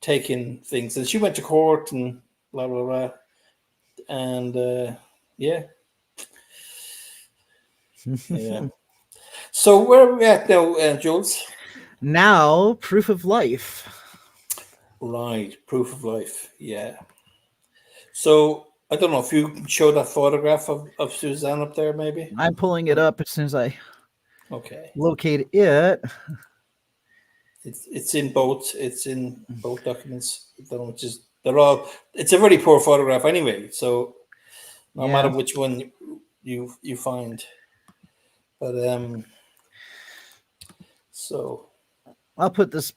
taking things. And she went to court and blah blah blah, and yeah. So where are we at now, Jules? Now, proof of life. Right, proof of life. Yeah. So I don't know if you can show that photograph of Suzanne up there, maybe. I'm pulling it up as soon as I Okay. locate it. It's in both. It's in both documents. I don't know, they're all. It's a very poor photograph anyway. So no matter which one you find, but so I'll put this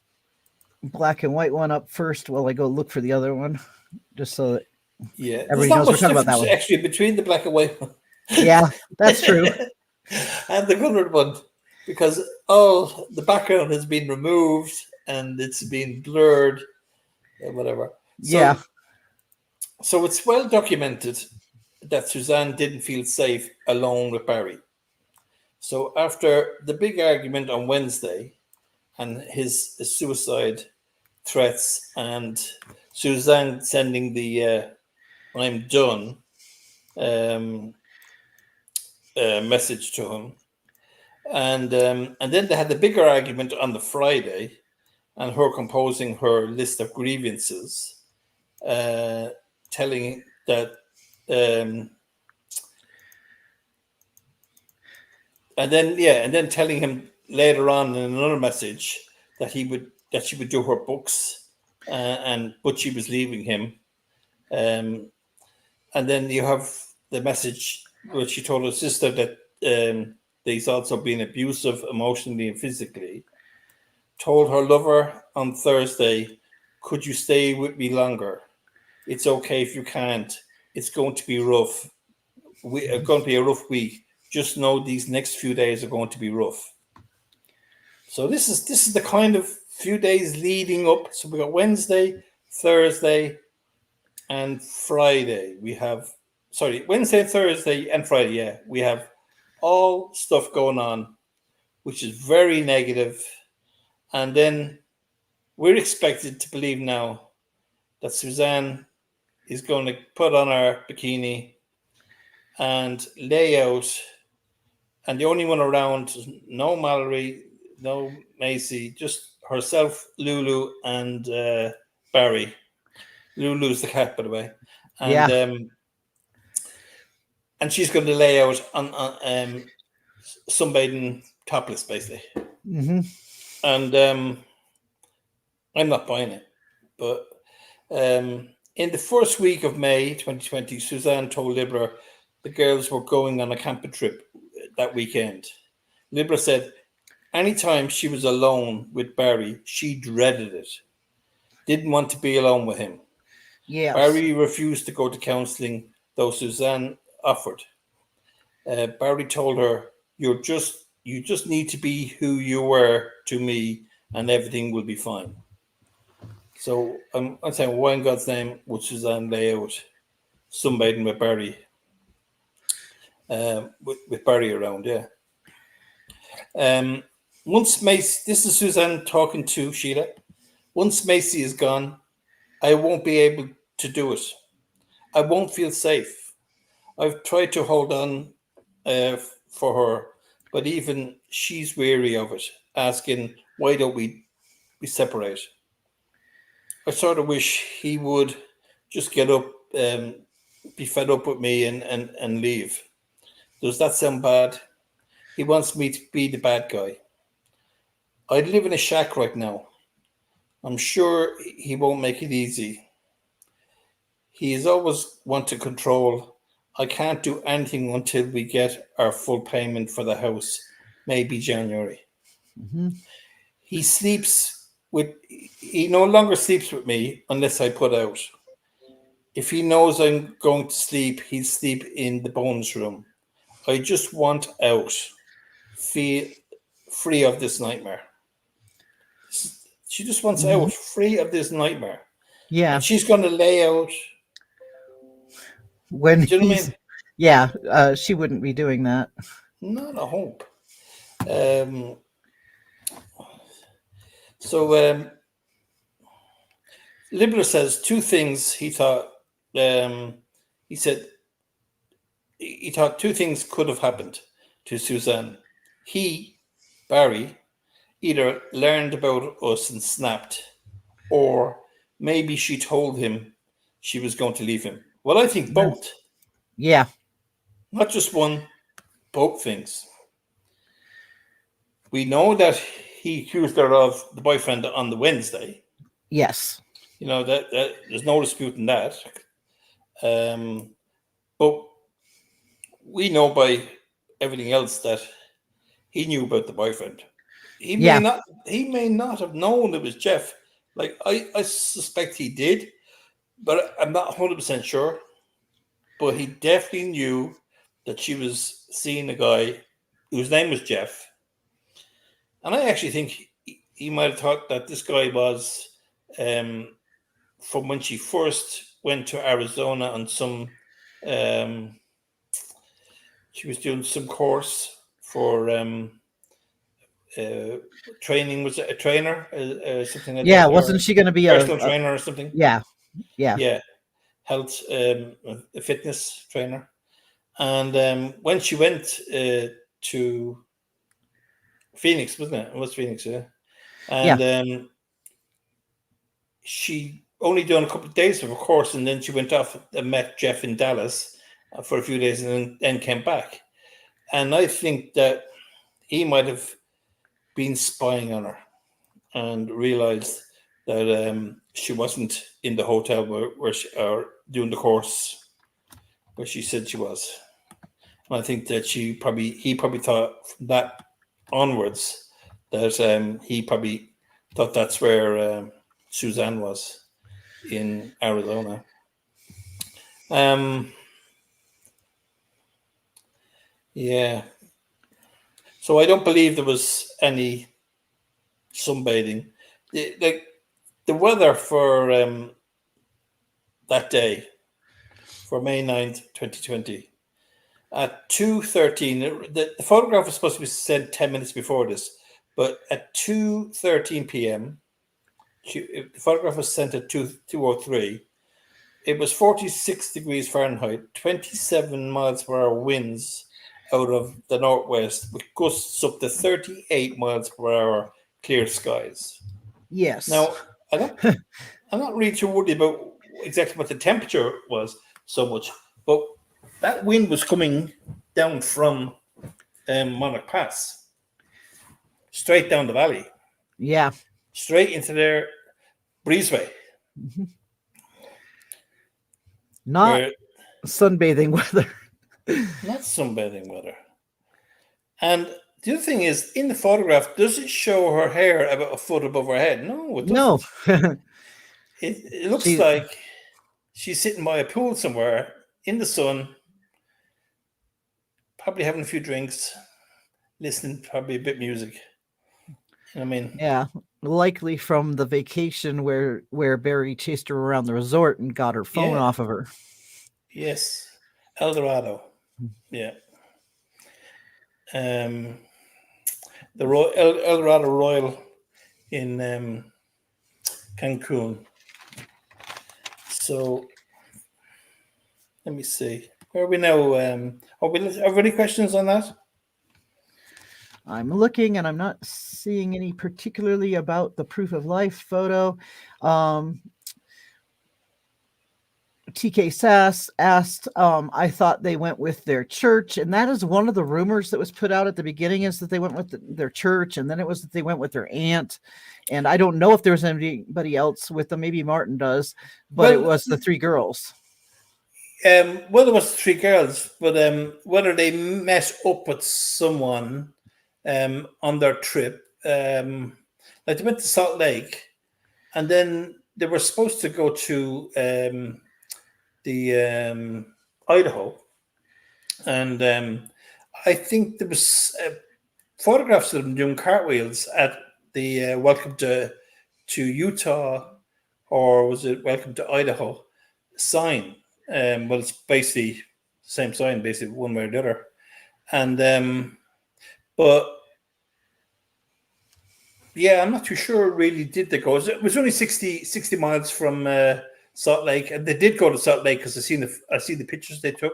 black and white one up first while I go look for the other one, just so that yeah, everybody there's not knows we're much talking about that difference one. actually between the black and white one. Yeah, that's true. And the colored one, because all the background has been removed and it's been blurred and whatever. Yeah. So it's well documented that Suzanne didn't feel safe alone with Barry. So after the big argument on Wednesday and his suicide threats and Suzanne sending the "I'm done" message to him, and then they had the bigger argument on the Friday, and her composing her list of grievances, telling that. And then telling him later on in another message that she would do her books, but she was leaving him, and then you have the message where she told her sister that he's also been abusive emotionally and physically. Told her lover on Thursday, "Could you stay with me longer? It's okay if you can't. it's going to be rough. It's going to be a rough week. Just know these next few days are going to be rough. So this is the kind of few days leading up. So we got Wednesday, Thursday, and Friday. Wednesday, Thursday, and Friday. Yeah, we have all stuff going on, which is very negative. And then we're expected to believe now that Suzanne is going to put on her bikini and lay out. And the only one around is no Mallory, no Macy, just herself, Lulu, and Barry. Lulu's the cat, by the way. And and she's going to lay out on sunbathing topless, basically. Mm-hmm. And I'm not buying it. But in the first week of May 2020, Suzanne told Libra the girls were going on a camping trip that weekend. Libra said anytime she was alone with Barry, she dreaded it. Didn't want to be alone with him. Yes. Barry refused to go to counselling, though Suzanne offered. Barry told her, you just need to be who you were to me and everything will be fine. So I'm saying, why in God's name would Suzanne lay out sunbathing with Barry? With Barry around, yeah. Once Macy, this is Suzanne talking to Sheila. Once Macy is gone, I won't be able to do it. I won't feel safe. I've tried to hold on for her, but even she's weary of it, asking, why don't we separate? I sort of wish he would just get up, be fed up with me and leave. Does that sound bad? He wants me to be the bad guy. I'd live in a shack right now. I'm sure he won't make it easy. He is always want to control. I can't do anything until we get our full payment for the house, maybe January. Mm-hmm. He no longer sleeps with me unless I put out. If he knows I'm going to sleep, he'll sleep in the bonus room. I just want out, feel free of this nightmare. She just wants out, free of this nightmare. Yeah. And she's going to lay out. When do you know what I mean? Yeah, she wouldn't be doing that. Not a hope. So Libra says two things he thought. He said he thought two things could have happened to Suzanne. He, Barry, either learned about us and snapped, or maybe she told him she was going to leave him. Well, I think both. Yeah. Not just one, both things. We know that he accused her of the boyfriend on the Wednesday. Yes. You know, that there's no disputing that. But we know by everything else that he knew about the boyfriend. He may not have known it was Jeff. Like I suspect he did, but I'm not 100% sure. But he definitely knew that she was seeing a guy whose name was Jeff. And I actually think he might have thought that this guy was from when she first went to Arizona on some she was doing some course for training. Was it a trainer, something like that? Yeah, wasn't she going to be a personal trainer or something? Yeah, health, a fitness trainer. And when she went to Phoenix, wasn't it? It was Phoenix, yeah. And she only done a couple of days of a course, and then she went off and met Jeff in Dallas for a few days, and then came back. And I think that he might have been spying on her and realized that she wasn't in the hotel where she, or doing the course where she said she was. And I think that he probably thought from that onwards that he probably thought that's where Suzanne was, in Arizona. Yeah. So I don't believe there was any sunbathing. The weather for that day, for May 9th, 2020, at 2:13, the photograph was supposed to be sent 10 minutes before this, but at 2:13 p.m., the photograph was sent at 2:03. It was 46 degrees Fahrenheit, 27 miles per hour winds out of the northwest, with gusts up to 38 miles per hour, clear skies. Yes. Now, I'm not really too worried about exactly what the temperature was so much, but that wind was coming down from Monarch Pass, straight down the valley, Yeah. straight into their breezeway, Mhm. Not where sunbathing weather. not sunbathing weather. And the other thing is, in the photograph, does it show her hair about a foot above her head? No, it No. doesn't. It looks She like she's sitting by a pool somewhere in the sun, probably having a few drinks, listening probably a bit of music. I mean, Yeah, likely from the vacation where Barry chased her around the resort and got her phone yeah, off of her. yes, El Dorado, yeah. Um, the El Dorado Royal in Cancun. So let me see. Where are we now? Have any questions on that? I'm looking and I'm not seeing any particularly about the proof of life photo. Um, TK Sass asked, I thought they went with their church, and that is one of the rumors that was put out at the beginning, is that they went with their church, and then it was that they went with their aunt. And I don't know if there was anybody else with them. Maybe Martin does, but it Well, was the three girls. well, there was three girls, but whether they met up with someone on their trip, like they went to Salt Lake, and then they were supposed to go to the Idaho, and I think there was photographs of them doing cartwheels at the Welcome to Utah, or was it Welcome to Idaho sign? Well, it's basically the same sign, basically one way or the other. And but yeah, I'm not too sure. Really, did they go? It was only 60 miles from Salt Lake, and they did go to Salt Lake because I see the pictures they took,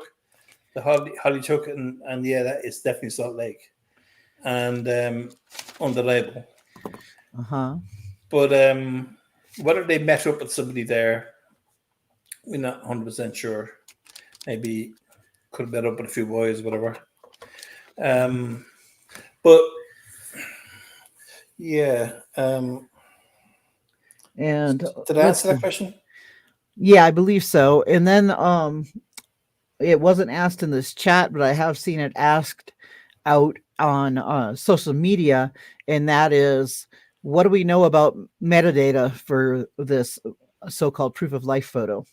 the Holly took, and yeah, that is definitely Salt Lake, and on the label. Uh-huh. But whether they met up with somebody there, we're not 100% sure. Maybe could have met up with a few boys, whatever. But yeah, And did I answer that question? yeah, I believe so. And then it wasn't asked in this chat, but I have seen it asked out on social media, and that is, what do we know about metadata for this so-called proof of life photo?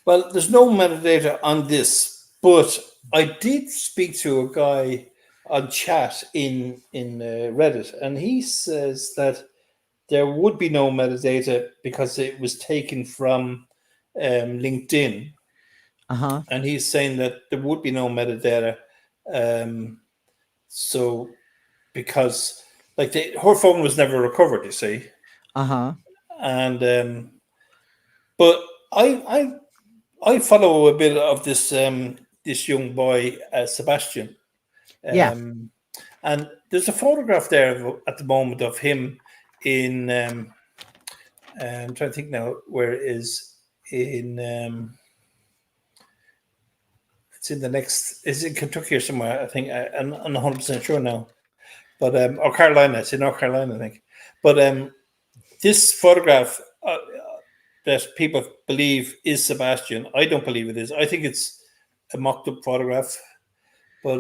Well, there's no metadata on this, but I did speak to a guy on chat in Reddit, and he says that there would be no metadata because it was taken from LinkedIn, Uh-huh. and he's saying that there would be no metadata. So because like her phone was never recovered, you see, Uh-huh. and but I follow a bit of this young boy Sebastian, Yeah. and there's a photograph there at the moment of him in I'm trying to think now where it is in it's in the next, is it in Kentucky or somewhere, I think. I'm not 100% sure now, but or Carolina, it's in North Carolina, I think. But this photograph that people believe is Sebastian, I don't believe it is. I think it's a mocked up photograph, but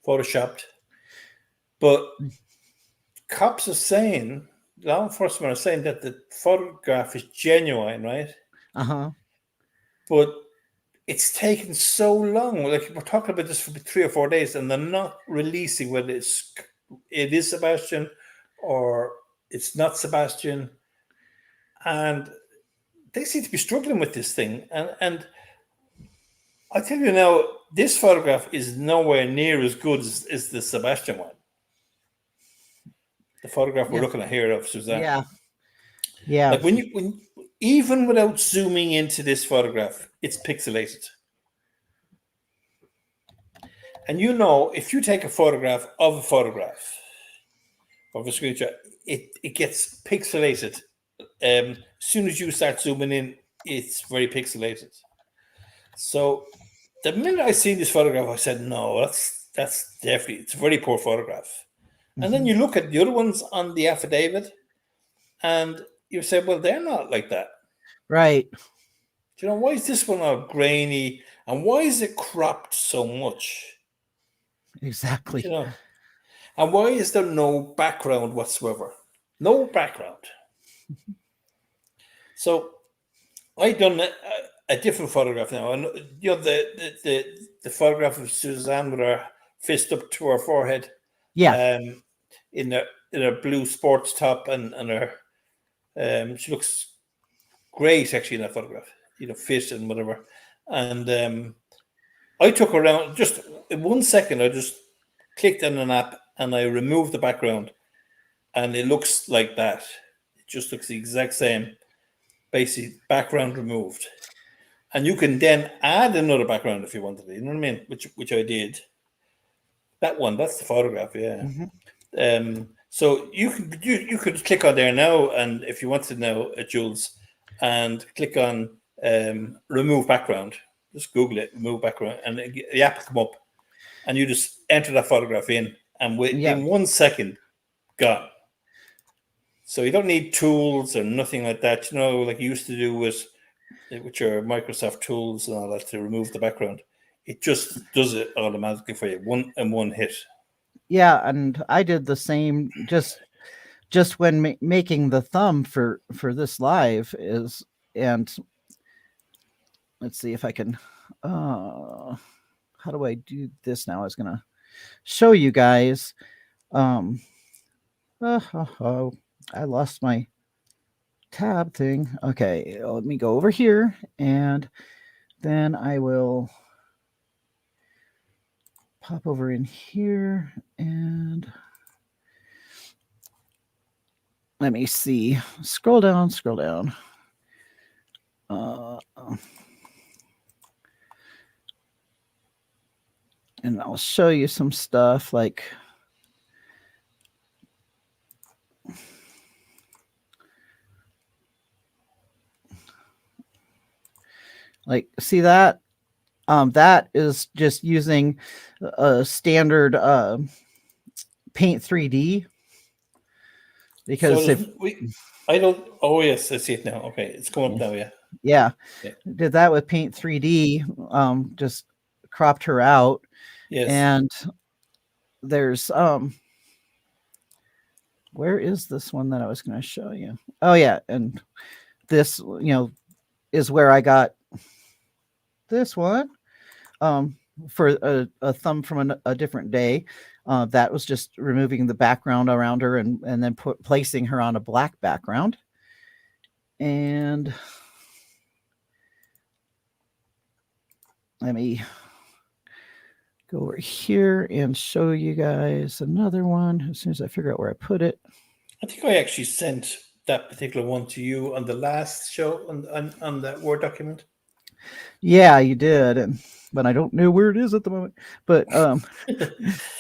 photoshopped. But cops are saying, law enforcement are saying that the photograph is genuine, right? Uh-huh. But it's taken so long. Like we're talking about this for 3 or 4 days, and they're not releasing whether it is Sebastian or it's not Sebastian, and they seem to be struggling with this thing. And I tell you now, this photograph is nowhere near as good as the Sebastian one. The photograph we're looking at here of Suzanne. Yeah. Like when even without zooming into this photograph, it's pixelated. And if you take a photograph of a screenshot, it gets pixelated. As soon as you start zooming in, it's very pixelated. So the minute I seen this photograph, I said, no, that's definitely, it's a very poor photograph. And then you look at the other ones on the affidavit, and you say, well, they're not like that. Right. Why is this one all grainy, and why is it cropped so much? Exactly. And why is there no background whatsoever? No background. So I've done a different photograph now, and the photograph of Suzanne with her fist up to her forehead, in her blue sports top, and her she looks great actually in that photograph, fit and whatever. And I took her around just in 1 second. I just clicked on an app and I removed the background, and it looks like that. It just looks the exact same, basically background removed. And you can then add another background if you wanted to, you know what I mean? Which I did. That one, that's the photograph, yeah. So you could click on there now, and if you want to know, Jules, and click on remove background. Just Google it, remove background, and the app will come up, and you just enter that photograph in, and in 1 second, gone. So you don't need tools or nothing like that. Like you used to do with your Microsoft tools and all that to remove the background. It just does it automatically for you, one hit. Yeah, and I did the same just when making the thumb for this live and let's see if I can how do I do this now? I was gonna show you guys. I lost my tab thing. Okay, let me go over here, and then I will pop over in here, and let me see. Scroll down. And I'll show you some stuff like see that that is just using a standard Paint 3D, because I don't. Oh yes, I see it now. Okay, it's coming up now. Yeah. Did that with Paint 3D. Just cropped her out. Yes. And there's where is this one that I was going to show you? Oh yeah, and this is where I got this one for a thumb from a different day. That was just removing the background around her and then placing her on a black background. And let me go over here and show you guys another one as soon as I figure out where I put it. I think I actually sent that particular one to you on the last show on that Word document. Yeah, you did, but I don't know where it is at the moment. But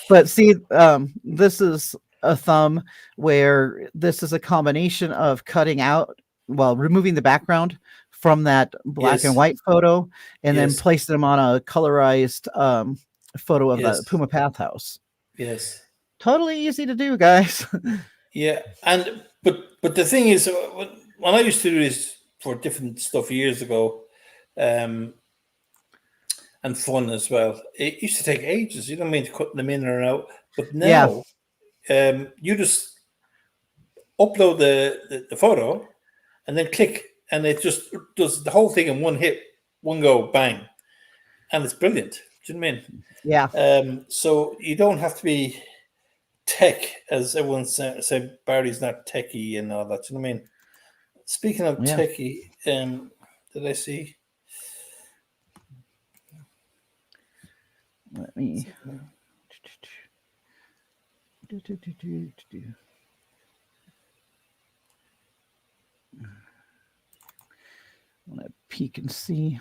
but see, this is a thumb where this is a combination of cutting out, removing the background from that black and white photo, and then placing them on a colorized photo of the Puma Path House. Yes, totally easy to do, guys. Yeah, but the thing is, when I used to do this for different stuff years ago, and fun as well, it used to take ages. You don't mean to cut them in or out, but now, you just upload the photo, and then click, and it just does the whole thing in one hit, one go, bang. and it's brilliant. Do you know what I mean? Yeah. So you don't have to be tech, as everyone said. Barry's not techie and all that. Do you know what I mean? Speaking of Yeah. techie, did I see? Let me. I'm gonna peek and see.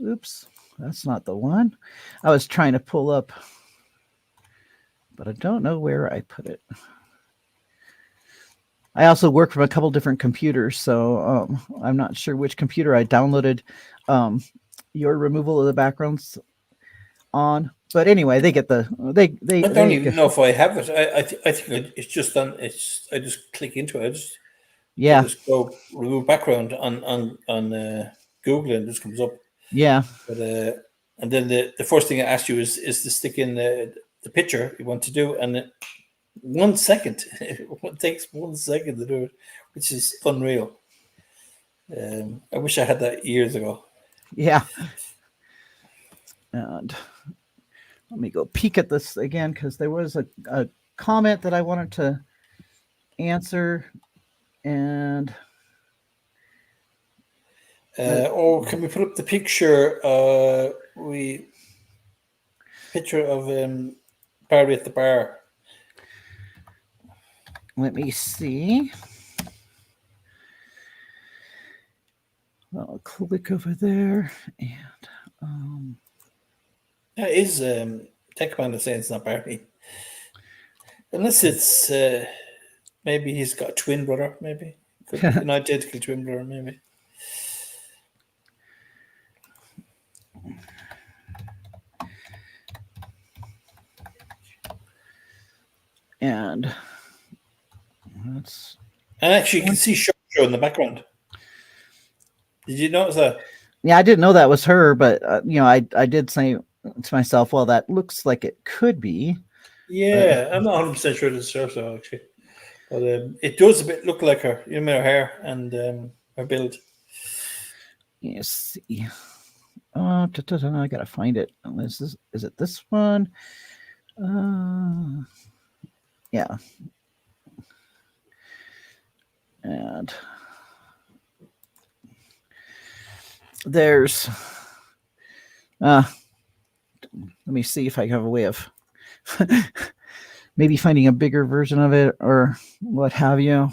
Oops, that's not the one. I was trying to pull up, but I don't know where I put it. I also work from a couple different computers, so I'm not sure which computer I downloaded your removal of the backgrounds on. But anyway, they get the I don't even know if I have it. I think it's just on. I just click into it. I just go remove background on Google and it just comes up. Yeah. But and then the first thing I ask you is to stick in the picture you want to do, and 1 second. It takes 1 second to do it, which is unreal. I wish I had that years ago. Yeah. And let me go peek at this again because there was a comment that I wanted to answer, and or can we put up the picture? Picture of Barry at the bar. Let me see. I'll click over there, and that is Tech Panda saying it's not Barry, unless it's maybe he's got a twin brother. Maybe could be an identical twin brother. Maybe. And that's. And actually, you can see Show in the background. Did you notice that? Yeah, I didn't know that was her, but I did say to myself, well, that looks like it could be. Yeah, I'm not 100% sure it's her, so actually, but it does a bit look like her. You know, her hair and her build. Let's see. I gotta find it. Is it this one? Yeah. And there's let me see if I have a way of maybe finding a bigger version of it or what have you.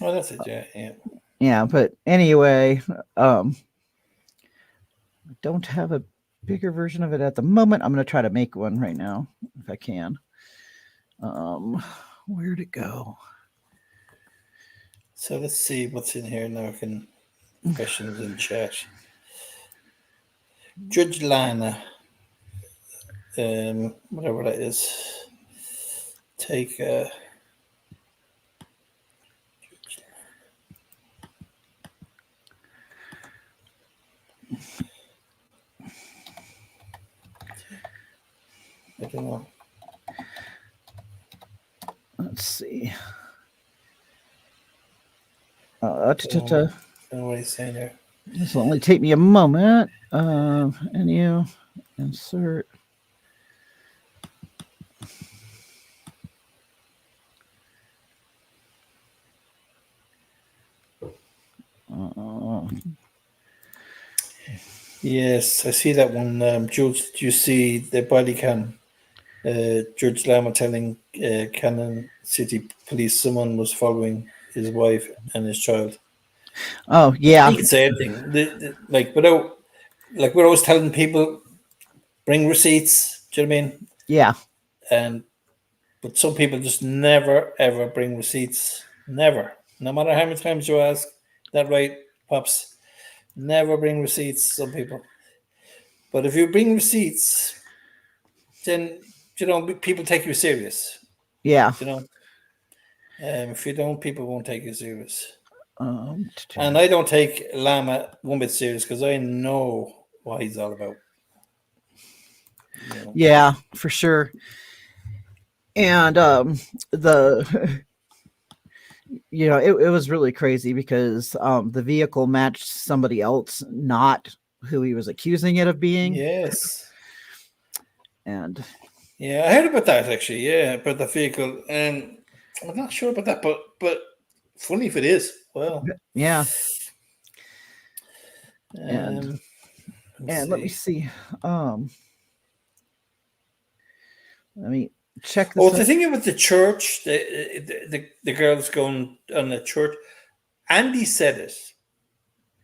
Oh, that's it. Yeah. Yeah, but anyway, I don't have a bigger version of it at the moment. I'm going to try to make one right now if I can. Where'd it go? So let's see what's in here now. Questions in chat. Judge Lana, whatever that is, take I don't know. Let's see. I don't know what he's saying there. This will only take me a moment. And you insert. Yes, I see that one. Jules, do you see the body cam? Judge Lama telling Cannon City Police someone was following his wife and his child. Oh yeah, He could say anything. We're always telling people, bring receipts. Do you know what I mean? Yeah. But some people just never ever bring receipts. Never. No matter how many times you ask. That right, Pops? Never bring receipts, some people. But if you bring receipts, then, people take you serious. Yeah. If you don't, people won't take you serious. And I don't take Lama one bit serious because I know what he's all about. Yeah, for sure. And it was really crazy because the vehicle matched somebody else, not who he was accusing it of being. Yes. And Yeah, I heard about that actually. Yeah, about the vehicle, and I'm not sure about that, but funny if it is. Well, yeah, and um, let's and let me see. see. Um, let me check Oh, this the out. thing about the church, the girls going on the church. Andy said it.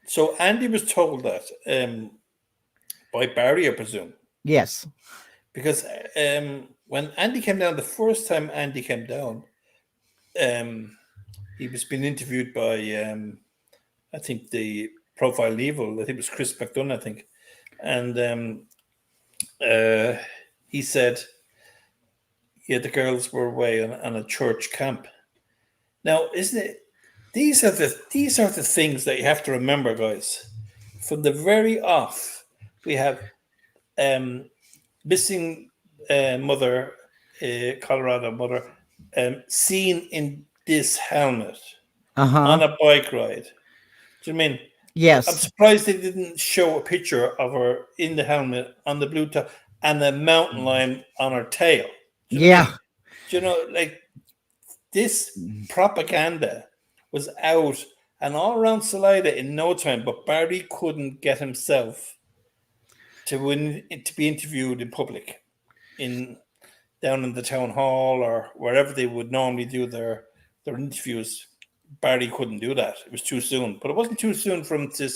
So Andy was told that by Barry, I presume, Yes. because when Andy came down, the first time Andy came down, um, he was being interviewed by I think the Profile Evil. I think it was Chris McDonough, I think, and uh, he said, "Yeah, the girls were away on a church camp." Now, isn't it? These are the things that you have to remember, guys. From the very off, we have um, missing mother, Colorado mother, seen in this helmet Uh-huh. on a bike ride. Do you mean? I'm Yes. surprised they didn't show a picture of her in the helmet on the blue top and the mountain lion on her tail. Do you know what I Yeah. mean? Do you know, like this propaganda was out and all around Salida in no time, but Barry couldn't get himself to be interviewed in public in down in the town hall or wherever they would normally do their interviews. Barry couldn't do that. It was too soon. But it wasn't too soon for him to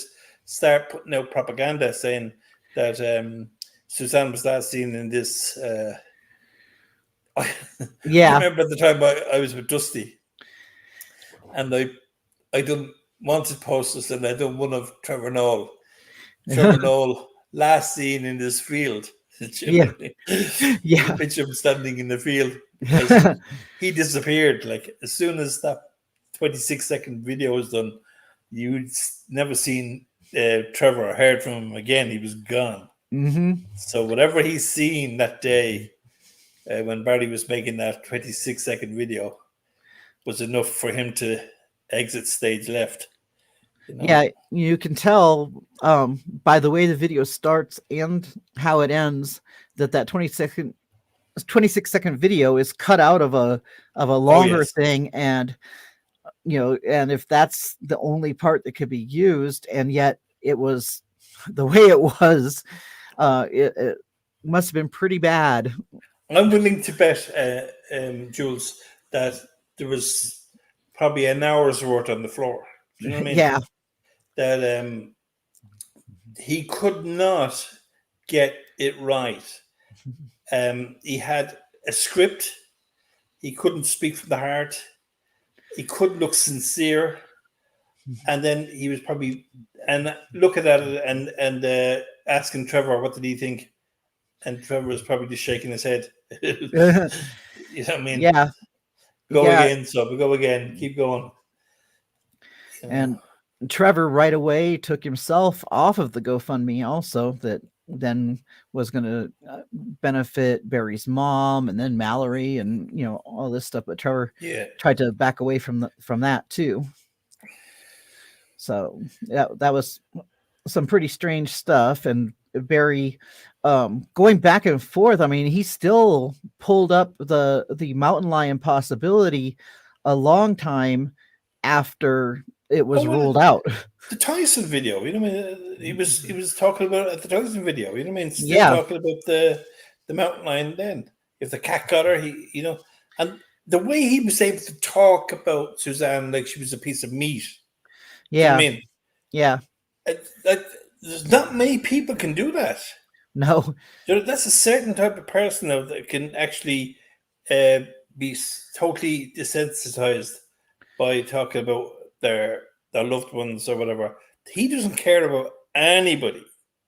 start putting out propaganda saying that Suzanne was last seen in this. I Yeah. remember the time I was with Dusty and I done wanted posters and I done one of Trevor Noel. Trevor Noel last seen in this field. Yeah. The Yeah. picture of him standing in the field because he disappeared. Like as soon as that 26-second video was done, you'd never seen Trevor or heard from him again. He was gone. Mm-hmm. So whatever he's seen that day when Barry was making that 26-second video was enough for him to exit stage left. You know? Yeah, you can tell by the way the video starts and how it ends that 26-second video is cut out of a Oh longer yes. thing, and and if that's the only part that could be used, and yet it was the way it was, it must have been pretty bad. I'm willing to bet, Jules, that there was probably an hour's worth on the floor. Do you know what I mean? Yeah. That he could not get it right. He had a script. He couldn't speak from the heart. He couldn't look sincere. And then he was probably and looking at it and asking Trevor what did he think, and Trevor was probably just shaking his head. You know what I mean? Yeah. Go Yeah. again, so we go again. Keep going. You know. And Trevor right away took himself off of the GoFundMe also, that then was going to benefit Barry's mom and then Mallory and all this stuff, but Trevor tried to back away from that too. So that was some pretty strange stuff. And Barry going back and forth, I mean, he still pulled up the mountain lion possibility a long time after it was ruled out. The Tyson video, you know what I mean? He was talking about it at the Tyson video, you know what I mean? Still Yeah. talking about the mountain lion then. If the cat got her, and the way he was able to talk about Suzanne like she was a piece of meat. Yeah. Do you know what I mean? Yeah. There's not many people can do that. No. That's a certain type of person that can actually be totally desensitized by talking about their loved ones or whatever. He doesn't care about anybody,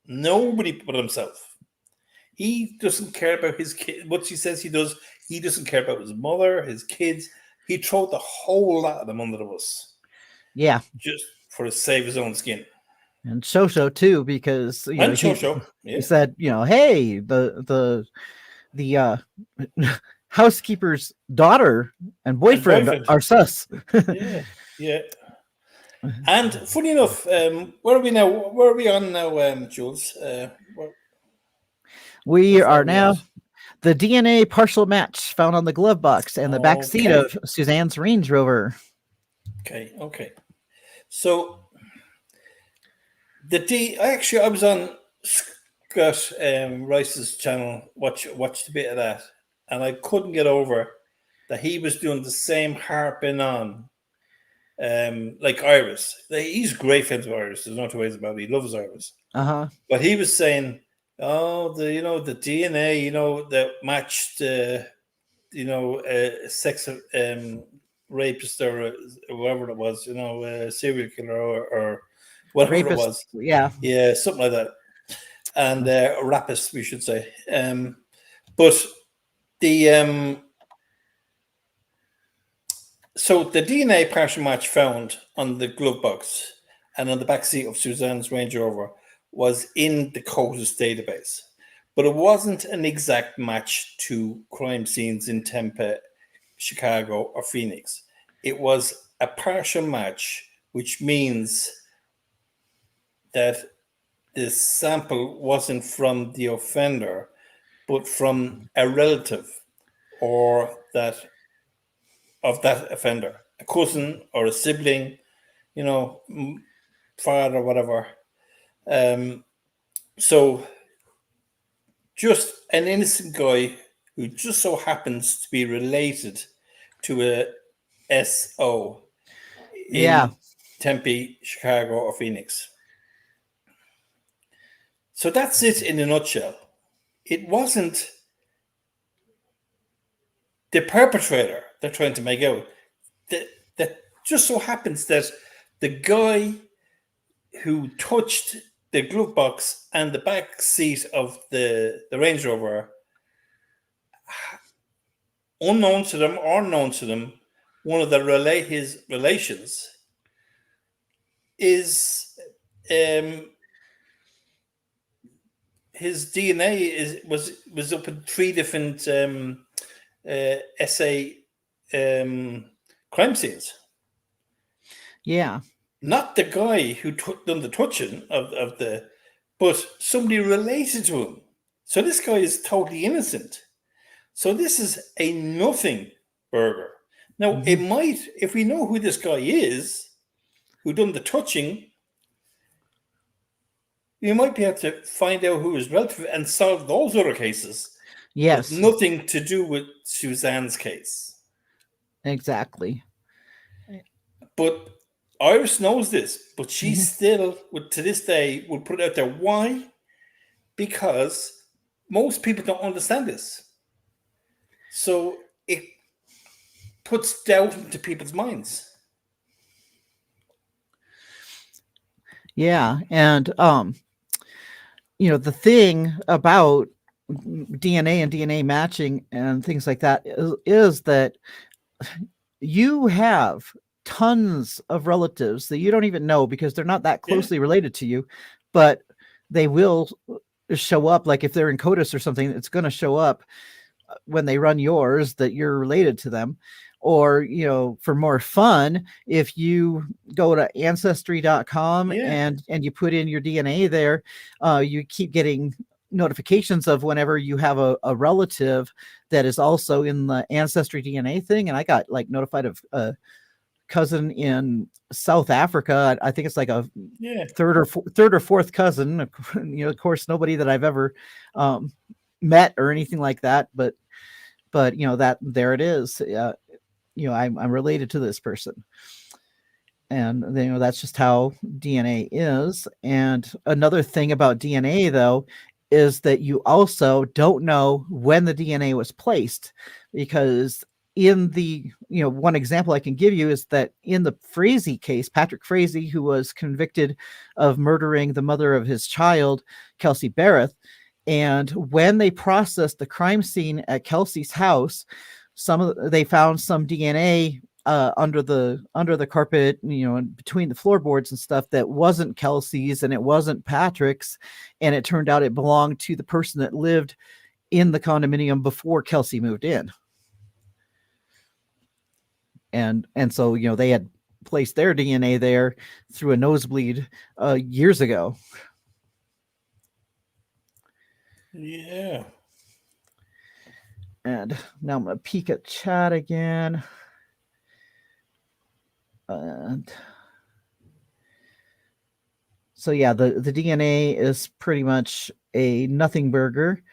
nobody but himself. He doesn't care about his kid. What she says he does, he doesn't care about his mother, his kids. He threw the whole lot of them under the bus. Yeah. Just for to save his own skin. And Shosho too, because Shosho, he said, hey, the housekeeper's daughter and And boyfriend boyfriend. are sus. Yeah, yeah. And funny enough, where are we now? Where are we on now, Jules? We How far are are we at? now the DNA partial match found on the glove box and the back seat Okay, of Suzanne's Range Rover. okay. So I was on Scott Rice's channel, watched a bit of that, and I couldn't get over that he was doing the same harping on, like Iris. He's great friends with Iris. There's no two ways about it. He loves Iris, but he was saying, "Oh, the DNA, that matched sex rapist or whoever it was, serial killer or whatever it Rapist. was." Yeah. Yeah, something like that. And rapist, we should say. But the so the DNA partial match found on the glove box and on the backseat of Suzanne's Range Rover was in the CODIS database, but it wasn't an exact match to crime scenes in Tempe, Chicago, or Phoenix. It was a partial match, which means that the sample wasn't from the offender, but from a relative or that of that offender, a cousin or a sibling, father or whatever. So just an innocent guy who just so happens to be related to a SO Yeah. in Tempe, Chicago, or Phoenix. So that's it in a nutshell. It wasn't the perpetrator they're trying to make out. That just so happens that the guy who touched the glove box and the back seat of the Range Rover, unknown to them or known to them, one of his relations is his DNA was up in 3 different SA crime scenes. Yeah. Not the guy who done the touching of the, but somebody related to him. So this guy is totally innocent. So this is a nothing burger. Now, it might, if we know who this guy is, who done the touching, you might be able to find out who is relative and solve those other cases. Yes. But nothing to do with Suzanne's case. Exactly. But Iris knows this, but she still, to this day, would put it out there. Why? Because most people don't understand this. So it puts doubt into people's minds. Yeah. And, the thing about DNA and DNA matching and things like that is that you have tons of relatives that you don't even know because they're not that closely related to you, but they will show up. Like if they're in CODIS or something, it's going to show up when they run yours that you're related to them. Or, for more fun, if you go to ancestry.com and you put in your DNA there, you keep getting notifications of whenever you have a relative that is also in the ancestry DNA thing. And I got notified of a cousin in South Africa. I think it's like a third or fourth cousin. Of course, nobody that I've ever met or anything like that, but that there it is. I'm related to this person. And that's just how DNA is. And another thing about DNA, though, is that you also don't know when the DNA was placed, because in the, one example I can give you is that in the Frazee case, Patrick Frazee, who was convicted of murdering the mother of his child, Kelsey Barrett, and when they processed the crime scene at Kelsey's house, they found some DNA under the carpet, and between the floorboards and stuff that wasn't Kelsey's and it wasn't Patrick's, and it turned out it belonged to the person that lived in the condominium before Kelsey moved in. and so they had placed their DNA there through a nosebleed years ago. Yeah. And now I'm gonna peek at chat again. And so yeah, the DNA is pretty much a nothing burger.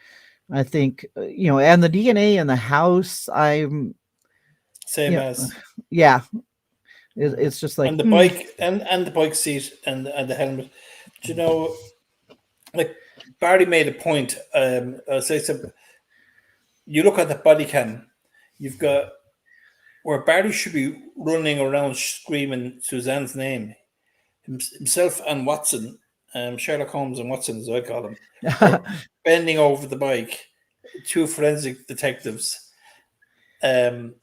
I think and the DNA in the house, I'm Same as. yeah, it's just like And the bike and the bike seat and the helmet. Do you know, like Barry made a point. Say some. You look at the body cam. You've got where Barry should be running around screaming Suzanne's name. Himself and Watson, Sherlock Holmes and Watson, as I call them, are bending over the bike. Two forensic detectives, trying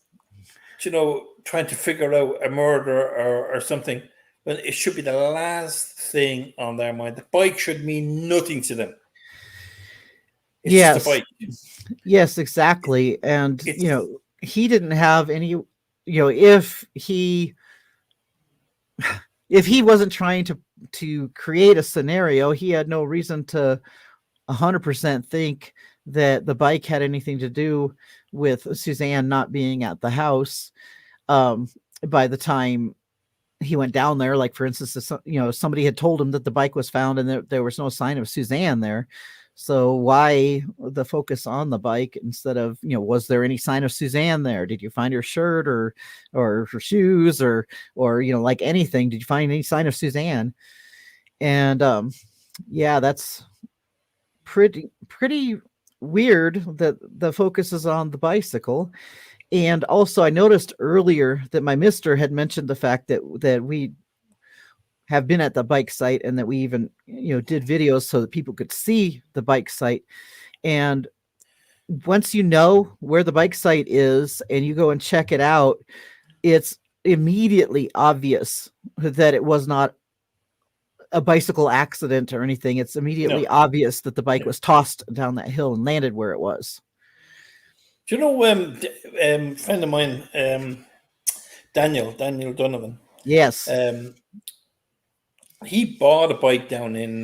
to figure out a murder or something. But it should be the last thing on their mind. The bike should mean nothing to them. It's just a bike. Yes, exactly. And he didn't have any. If he wasn't trying to create a scenario, he had no reason to 100% think that the bike had anything to do with Suzanne not being at the house by the time he went down there. Like, for instance, somebody had told him that the bike was found and there was no sign of Suzanne there. So why the focus on the bike instead of, was there any sign of Suzanne there? Did you find her shirt or her shoes or like anything? Did you find any sign of Suzanne? And yeah, that's pretty weird that the focus is on the bicycle. And also I noticed earlier that my mister had mentioned the fact that we have been at the bike site and that we even did videos so that people could see the bike site. And once you know where the bike site is and you go and check it out, it's immediately obvious that it was not a bicycle accident or anything. It's immediately obvious that the bike was tossed down that hill and landed where it was. Do you know friend of mine, Daniel Donovan? Yes. He bought a bike down in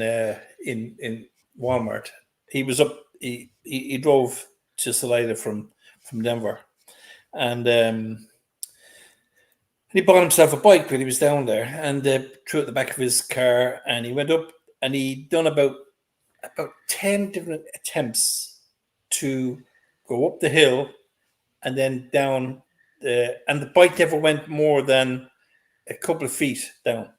Walmart. He was up. He drove to Salida from Denver, and he bought himself a bike when he was down there, and threw it at the back of his car. And he went up, and he done about 10 different attempts to go up the hill, and then down. And the bike never went more than a couple of feet down.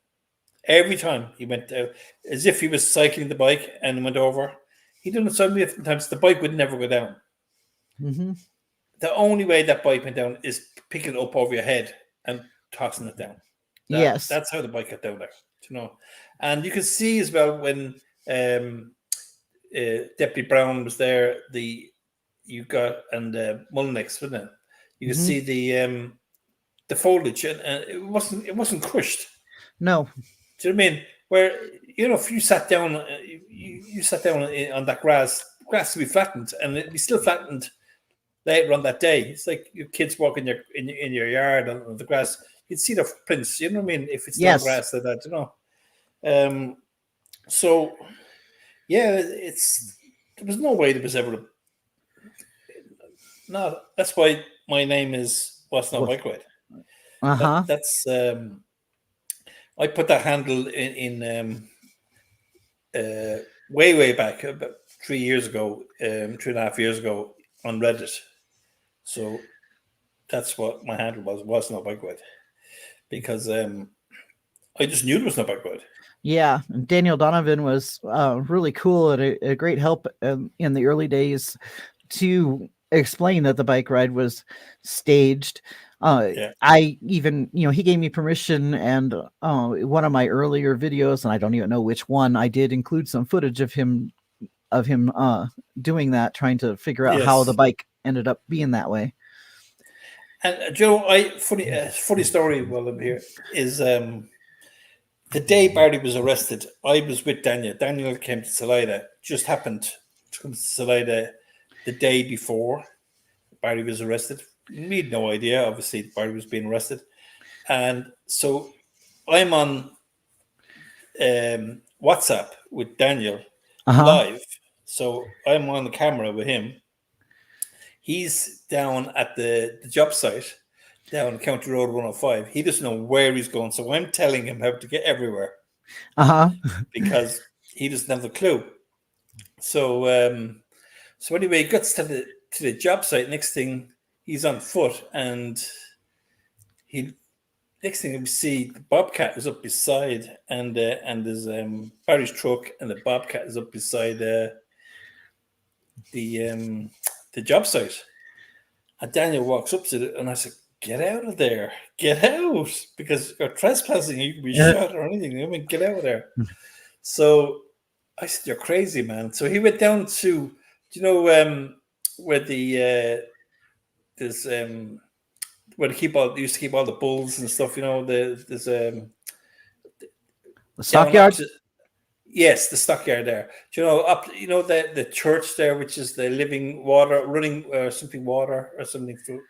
Every time he went as if he was cycling the bike and went over. He done it so many different times. The bike would never go down. Mm-hmm. The only way that bike went down is picking it up over your head and tossing it down. Yes, that's how the bike got down there. And you can see as well when Deputy Brown was there. You got and Mullenix, wasn't it? You can see the foliage, and it wasn't crushed. No. Do you know what I mean? Where if you sat down, you sat down on that grass would be flattened, and it'd be still flattened later on that day. It's like your kids walking in your yard on the grass. You'd see the prints. You know what I mean? If it's not grass like that, So yeah, there was no way there was ever. No, that's why my name is What's Not Bike Ride. That's. I put that handle in way back about 3 years ago, 3.5 years ago on Reddit. So that's what my handle was not bike ride, because I just knew there was no bike ride. Yeah, Daniel Donovan was really cool and a great help in the early days to explain that the bike ride was staged. I even, he gave me permission, and one of my earlier videos, and I don't even know which one, I did include some footage of him doing that, trying to figure out how the bike ended up being that way. And Joe, funny story while I'm here is the day Barry was arrested, I was with Daniel. Daniel came to Salida, just happened to come to Salida the day before Barry was arrested We had no idea. Obviously, Barry was being arrested. And so I'm on WhatsApp with Daniel live. So I'm on the camera with him. He's down at the job site down County Road 105. He doesn't know where he's going. So I'm telling him how to get everywhere because he doesn't have the clue. So so anyway, he gets to the job site. Next thing, he's on foot, and next thing we see, the Bobcat is up beside, and there's Barry's truck, and the Bobcat is up beside the job site. And Daniel walks up to it, and I said, "Get out of there! Get out! Because you're trespassing. You can be shot or anything. I mean, get out of there." So I said, "You're crazy, man." So he went down to, do you know, where the there's where they used to keep all the bulls and stuff. You know, there's the stockyard. Yes, the stockyard there. Do you know the church there, which is the living water, running something water or something for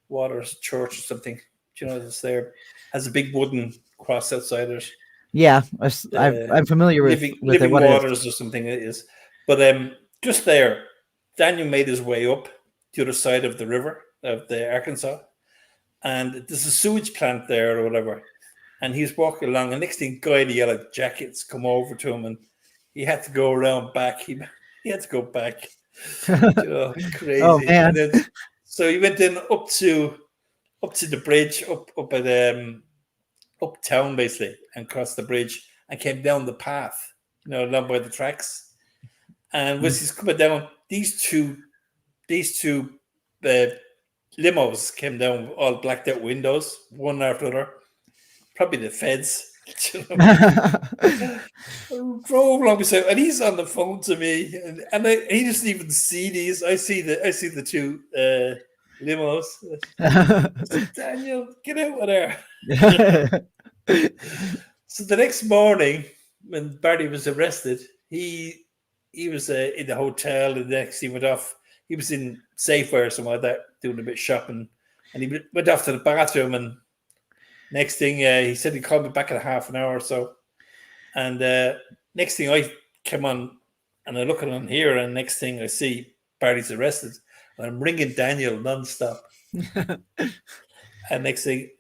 water church or something. Do you know this there has a big wooden cross outside it. Yeah, I'm familiar with living waters or something it is. But just there, Daniel made his way up the other side of the river of the Arkansas, and there's a sewage plant there or whatever. And he's walking along, and next thing, guy in the yellow jackets come over to him, and he had to go around back. He had to go back. Crazy. Oh man! And then, so he went in up to the bridge, up at uptown basically, and crossed the bridge and came down the path, down by the tracks. And as he's coming down, these two limos came down, all blacked out windows, one after another. Probably the feds. Drove along beside, and he's on the phone to me, and he doesn't even see these. I see the two limos. I said, "Daniel, get out of there." So the next morning, when Barry was arrested, he was in the hotel, and the next he went off. He was in Safeway or something like that, doing a bit of shopping, and he went off to the bathroom, and next thing, he said he'd call me back in a half an hour or so. And next thing, I came on, and I look on here, and next thing I see Barry's arrested. And I'm ringing Daniel nonstop. And next thing,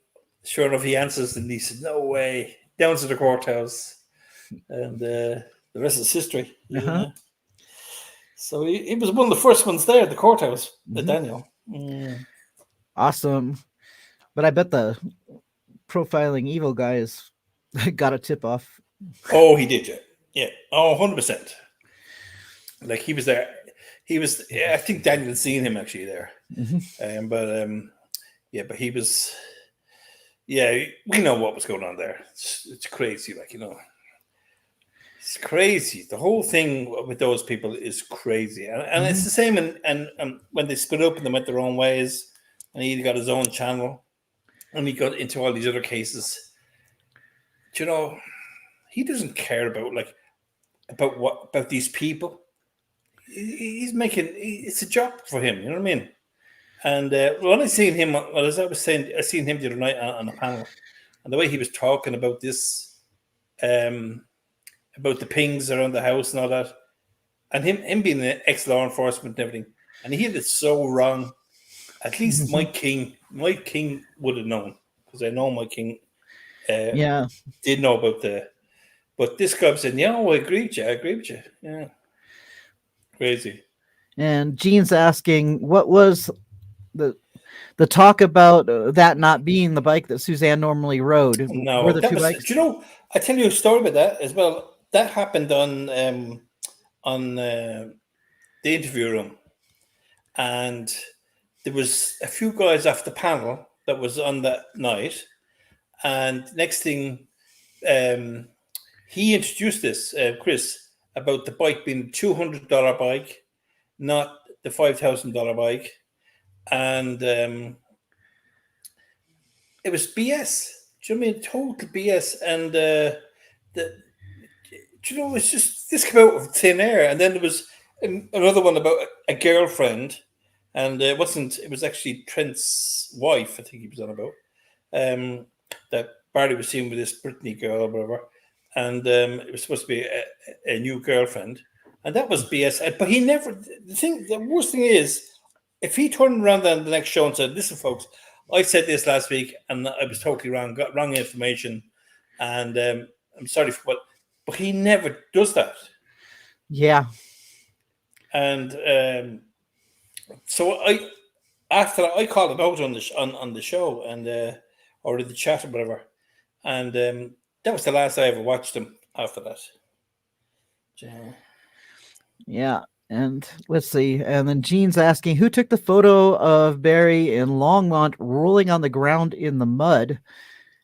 sure enough, he answers, and he said, "No way." Down to the courthouse. And the rest is history. So he was one of the first ones there at the courthouse, Daniel. Awesome. But I bet the profiling evil guys got a tip off. Oh, he did, yeah. Oh, 100%. Like he was there. I think Daniel had seen him actually there. But he was, we know what was going on there. It's crazy, it's crazy. The whole thing with those people is crazy. And it's the same and when they split up and they went their own ways, and he got his own channel, and he got into all these other cases. He doesn't care about these people. He's making it's a job for him. You know what I mean? And when I seen him, as I was saying, I seen him the other night on a panel, and the way he was talking about this, about the pings around the house and all that, and him being an ex-law enforcement and everything, and he had it so wrong. At least Mike King would have known, because I know Mike King did know about but this guy said, "Yeah, I agree with you. Yeah, crazy." And Gene's asking, what was the talk about that not being the bike that Suzanne normally rode? No, were the two bikes? Do you know? I tell you a story about that as well. That happened on the interview room, and there was a few guys off the panel that was on that night, and next thing, he introduced this, Chris, about the bike being $200 bike, not the $5,000 bike, and it was BS. Do you know what I mean? Total BS, and it's just this came out of thin air, and then there was another one about a girlfriend And it was actually Trent's wife, I think he was on about, that Barry was seeing with this Brittany girl or whatever. And it was supposed to be a new girlfriend. And that was BS. But he never, the worst thing is, if he turned around on the next show and said, listen, folks, I said this last week and I was totally wrong, got wrong information. And I'm sorry for what, but he never does that. Yeah. And so after I called it out on the show and or in the chat or whatever, and that was the last I ever watched him after that. Yeah. And let's see. And then Gene's asking, who took the photo of Barry in Longmont rolling on the ground in the mud?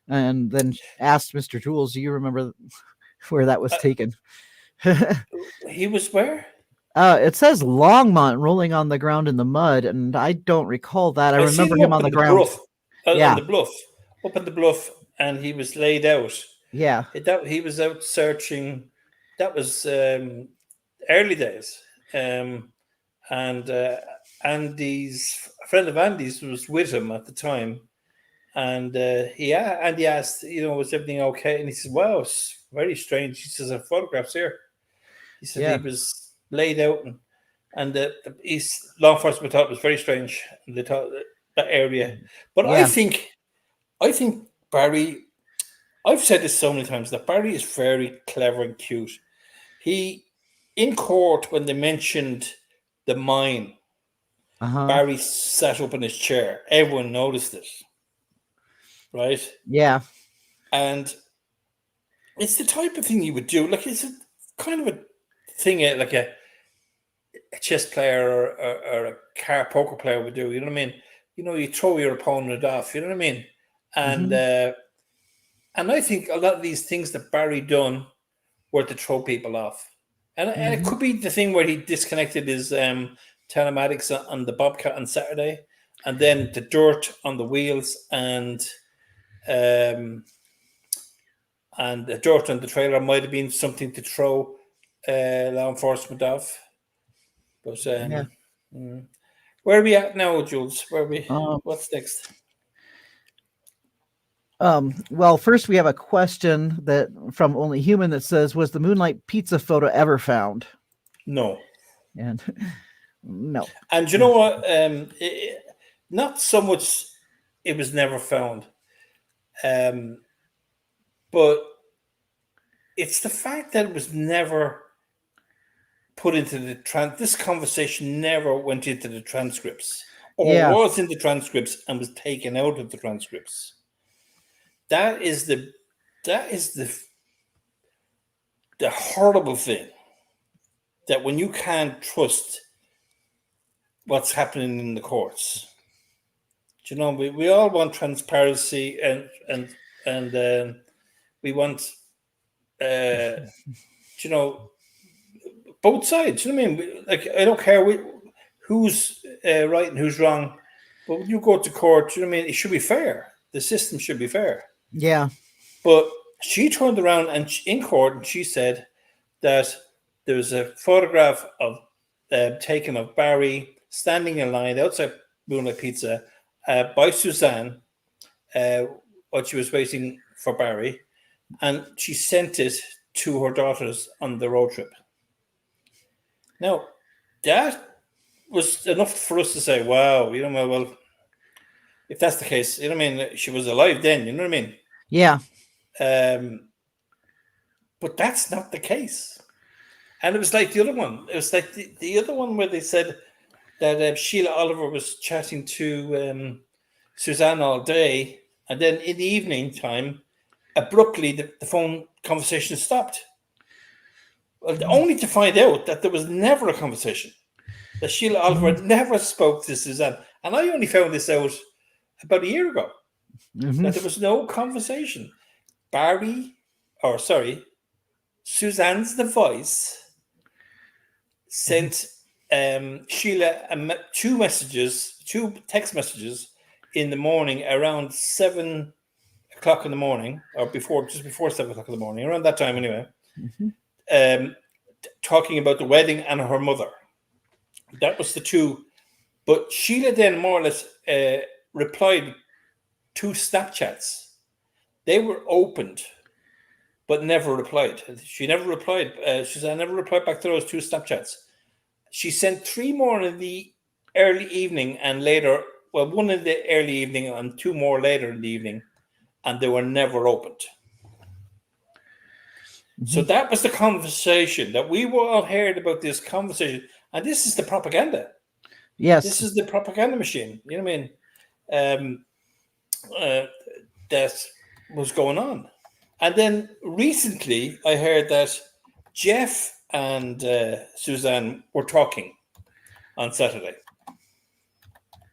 And then asked Mr. Jules, do you remember where that was taken? He was where? It says Longmont rolling on the ground in the mud, and I don't recall that. I remember him on the ground. Bluff, on the bluff, up on the bluff, and he was laid out. Yeah. He was out searching. That was early days. And Andy's, a friend of Andy's was with him at the time. And Andy asked, was everything okay? And he said, wow, it's very strange. He says, I have photographs here. He said he was laid out, and the East law enforcement thought it was very strange. They thought that area. But I think Barry, I've said this so many times, that Barry is very clever and cute. He, in court, when they mentioned the mine, Barry sat up in his chair. Everyone noticed it. Right? Yeah. And it's the type of thing you would do. Like, it's a kind of a thing like a chess player or a poker player would do. You know what I mean? You throw your opponent off. You know what I mean? And and I think a lot of these things that Barry done were to throw people off. And it could be the thing where he disconnected his telematics on the Bobcat on Saturday, and then the dirt on the wheels and the dirt on the trailer might have been something to throw law enforcement off. But where are we at now, Jules? Where are we? What's next? Well, first we have a question that from Only Human that says, was the Moonlight Pizza photo ever found? No. And no. And you know what? Not so much it was never found. But it's the fact that it was never put into the this conversation never went into the transcripts, or was in the transcripts and was taken out of the transcripts. That is the horrible thing, that when you can't trust what's happening in the courts. We all want transparency and we want both sides. You know what I mean? Like, I don't care who's right and who's wrong, but when you go to court, you know what I mean? It should be fair. The system should be fair. Yeah. But she turned around and in court and she said that there was a photograph of taken of Barry standing in line outside Moonlight Pizza by Suzanne while she was waiting for Barry, and she sent it to her daughters on the road trip. Now, that was enough for us to say, wow, well, if that's the case, you know what I mean? She was alive then, you know what I mean? Yeah. But that's not the case. And it was like the other one. It was like the other one where they said that Sheila Oliver was chatting to Suzanne all day, and then in the evening time, abruptly, the phone conversation stopped. Well, only to find out that there was never a conversation. That Sheila Oliver never spoke to Suzanne. And I only found this out about a year ago. That there was no conversation. Suzanne's device sent Sheila two text messages in the morning around 7 o'clock in the morning, or just before 7 o'clock in the morning, around that time anyway, talking about the wedding and her mother. That was the two. But Sheila then more or less replied 2 Snapchats. They were opened, but never replied. She never replied. Suzanne never replied back to those 2 Snapchats. She sent 3 more in the early evening and later. Well, 1 in the early evening and 2 more later in the evening, and they were never opened. So that was the conversation that we all heard about. This conversation, and this is the propaganda. Yes, This is the propaganda machine. You know what I mean? That was going on. And then recently, I heard that Jeff and Suzanne were talking on Saturday.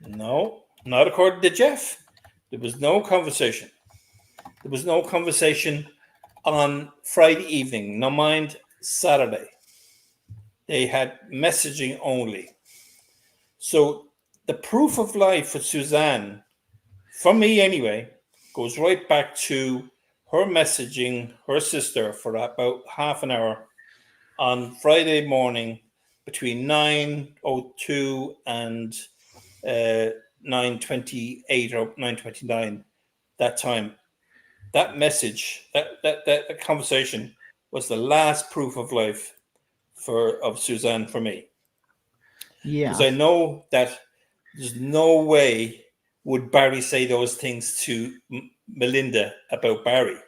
No, not according to Jeff. There was no conversation. There was no conversation on Friday evening. No mind Saturday. They had messaging only. So the proof of life for Suzanne, for me anyway, goes right back to her messaging her sister for about half an hour on Friday morning between 9:02 and 9:28 or 9:29. That time, that message, that conversation was the last proof of life of Suzanne for me. yeah, Because I know that there's no way would Barry say those things to Melinda about Barry. Do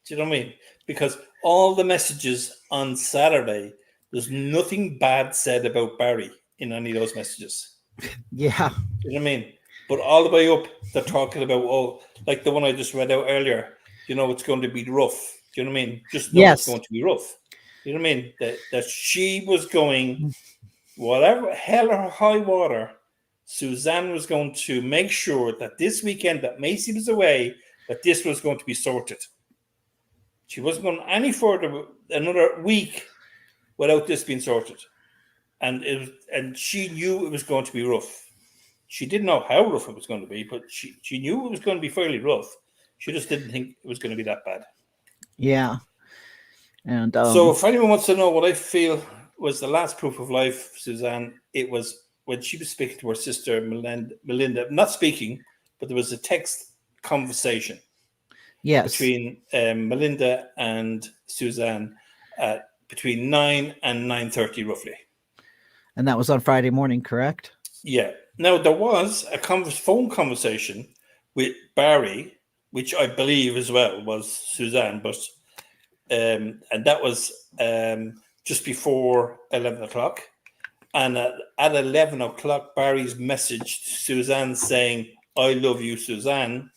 you know what I mean? Because all the messages on Saturday, there's nothing bad said about Barry in any of those messages. yeah, Do you know what I mean? But all the way up, they're talking about, like the one I just read out earlier, it's going to be rough. Do you know what I mean? Just know it's going to be rough. You know what I mean? That she was going, whatever, hell or high water, Suzanne was going to make sure that this weekend that Macy was away, that this was going to be sorted. She wasn't going any further another week without this being sorted. And she knew it was going to be rough. She didn't know how rough it was going to be, but she knew it was going to be fairly rough. She just didn't think it was going to be that bad. yeah. And so if anyone wants to know what I feel was the last proof of life, Suzanne, it was when she was speaking to her sister, Melinda, not speaking, but there was a text conversation between Melinda and Suzanne between 9 and 9:30 roughly. And that was on Friday morning, correct? Yeah. Now, there was a phone conversation with Barry, which I believe as well was Suzanne, but and that was just before 11 o'clock. And at 11 o'clock, Barry's messaged Suzanne saying, "I love you, Suzanne."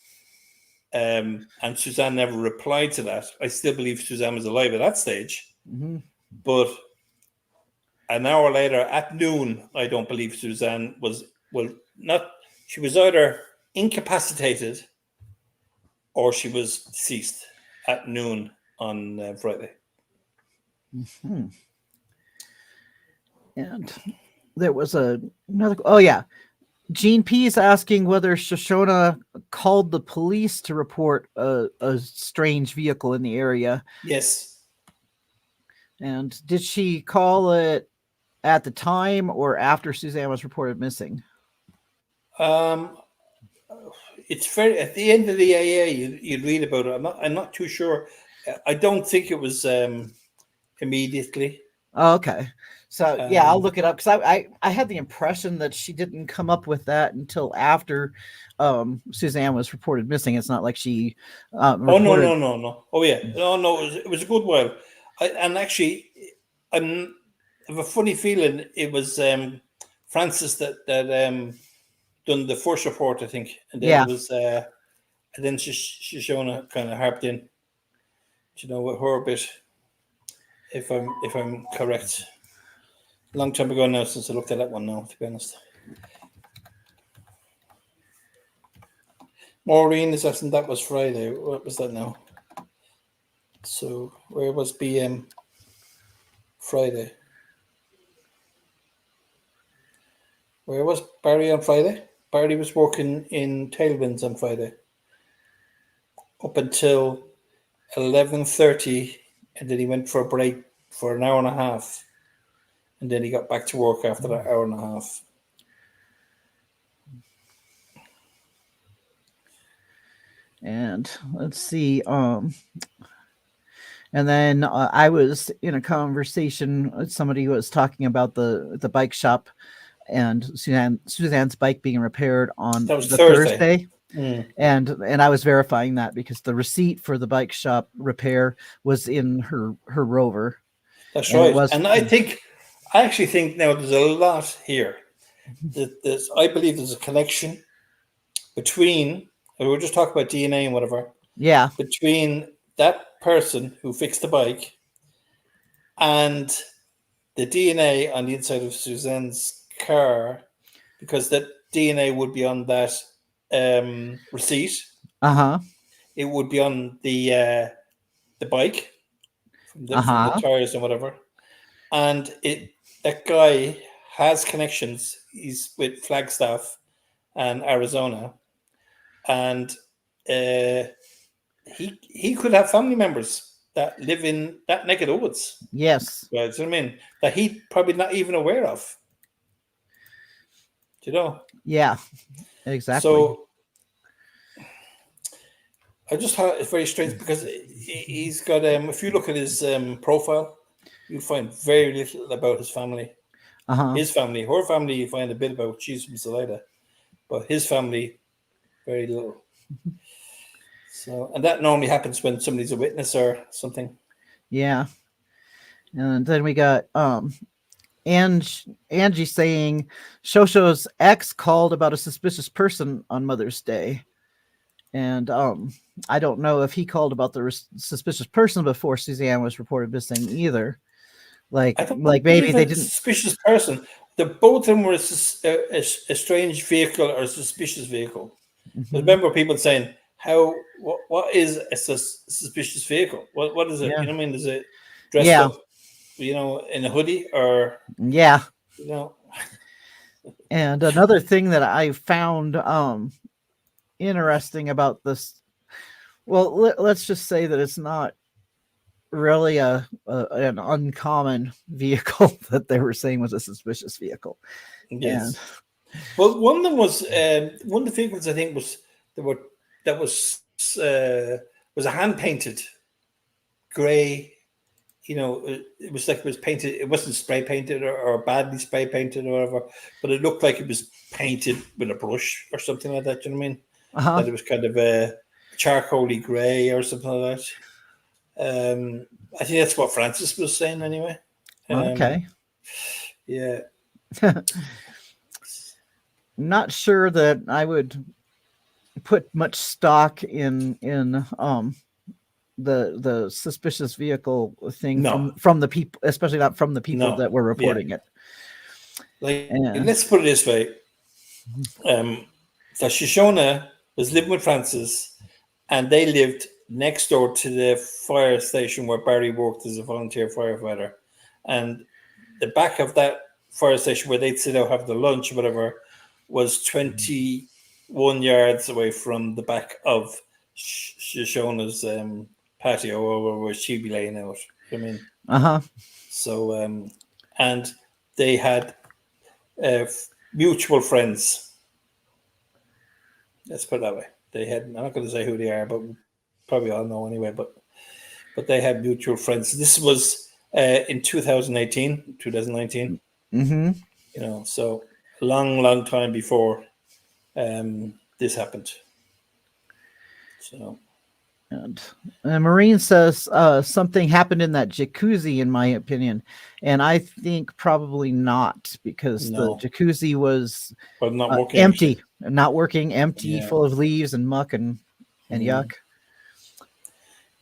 And Suzanne never replied to that. I still believe Suzanne was alive at that stage. Mm-hmm. But an hour later, at noon, I don't believe Suzanne was, she was either incapacitated or she was deceased at noon on Friday. Mm-hmm. And there was another. Gene P is asking whether Shoshona called the police to report a strange vehicle in the area. Yes. And did she call it at the time or after Suzanne was reported missing? It's very at the end of the AA. You'd read about it. I'm not too sure. I don't think it was immediately. Oh, okay. So I'll look it up because I had the impression that she didn't come up with that until after Suzanne was reported missing. It's not like she. No. Oh yeah, no. It was a good while. I have a funny feeling it was Francis that done the first report, I think, and then it was and then Shoshona kind of harped in, with her a bit. If I'm correct, a long time ago now since I looked at that one now, to be honest. Maureen is asking that was Friday. What was that now? So where was BM Friday? Where was Barry on Friday? Barry was working in Tailwinds on Friday up until 11:30, and then he went for a break for an hour and a half, and then he got back to work after that hour and a half. And let's see. And then I was in a conversation with somebody who was talking about the bike shop and Suzanne's bike being repaired on That was the Thursday. Thursday. And I was verifying that because the receipt for the bike shop repair was in her Rover. That's And it right. was, And I actually think now there's a lot here. I believe there's a connection between, we were just talking about DNA and whatever, yeah, between that person who fixed the bike and the DNA on the inside of Suzanne's car, because that DNA would be on that receipt. It would be on the bike from the tires and whatever. And that guy has connections. He's with Flagstaff and Arizona, and he could have family members that live in that neck of the woods. Yes. Right, so I mean that he probably not even aware of. Do you know? Yeah. Exactly. So I just thought it's very strange because he's got. If you look at his profile, you'll find very little about his family. His family, her family, you find a bit about. She's from Salida, but his family, very little. So, and that normally happens when somebody's a witness or something. Yeah. And then we got Angie saying Shosho's ex called about a suspicious person on Mother's Day. And I don't know if he called about the suspicious person before Suzanne was reported missing either. Like maybe they didn't. Suspicious person. Both of them were a strange vehicle or a suspicious vehicle. Remember people saying, what is a suspicious vehicle? What is it? Yeah. You know what I mean? Is it dressed up, in a hoodie or And another thing that I found interesting about this, well, let's just say that it's not really an uncommon vehicle that they were saying was a suspicious vehicle. Yes. Well, one of them was one of the vehicles I think was a hand painted gray. It was like it was painted. It wasn't spray painted or badly spray painted or whatever, but it looked like it was painted with a brush or something like that. Do you know what I mean? That it was kind of a charcoaly gray or something like that. I think that's what Francis was saying anyway. Okay. Yeah. I'm not sure that I would put much stock in the suspicious vehicle thing from the people, especially not from the people that were reporting it. Let's put it this way: that Shoshona was living with Francis, and they lived next door to the fire station where Barry worked as a volunteer firefighter, and the back of that fire station where they'd sit out, have the lunch or whatever, was 21 yards away from the back of Shoshona's patio, or where she'd be laying out. I mean, So, and they had mutual friends. Let's put it that way. They had. I'm not going to say who they are, but probably all know anyway. But they had mutual friends. This was in 2019. So a long time before this happened. So. And Maureen says something happened in that jacuzzi, in my opinion, and I think probably not, because the jacuzzi was not working, empty, full of leaves and muck and yuck.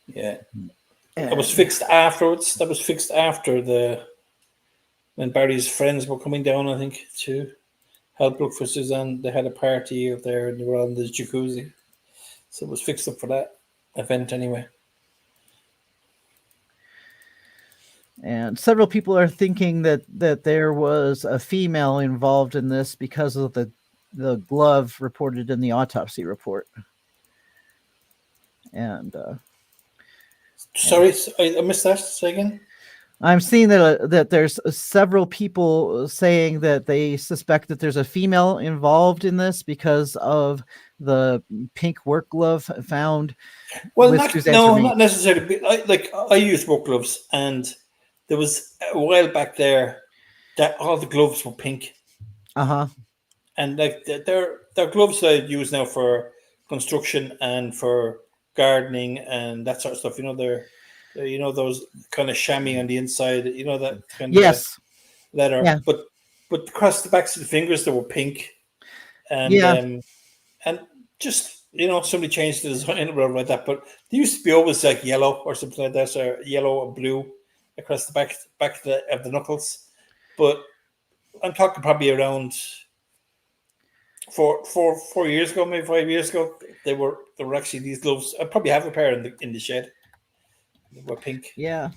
Yeah, that was fixed afterwards. That was fixed after when Barry's friends were coming down, I think, to help look for Suzanne. They had a party out there, and they were on the jacuzzi, so it was fixed up for that event anyway. And several people are thinking that there was a female involved in this because of the glove reported in the autopsy report. And sorry, I missed that. Say again. I'm seeing that there's several people saying that they suspect that there's a female involved in this because of the pink work glove found Well, with Suzanne's remains. not necessarily. I use work gloves, and there was a while back there that all the gloves were pink, Uh-huh. and like they're gloves that I use now for construction and for gardening and that sort of stuff. They're those kind of chamois on the inside. That kind of Yes. leather, Yeah. but across the backs of the fingers they were pink, and Yeah. and just somebody changed the design or whatever like that. But they used to be always like yellow or something like that, or yellow or blue across the back of the knuckles. But I'm talking probably around 4 years ago, maybe 5 years ago. They were actually these gloves. I probably have a pair in the shed. They were pink. Yeah.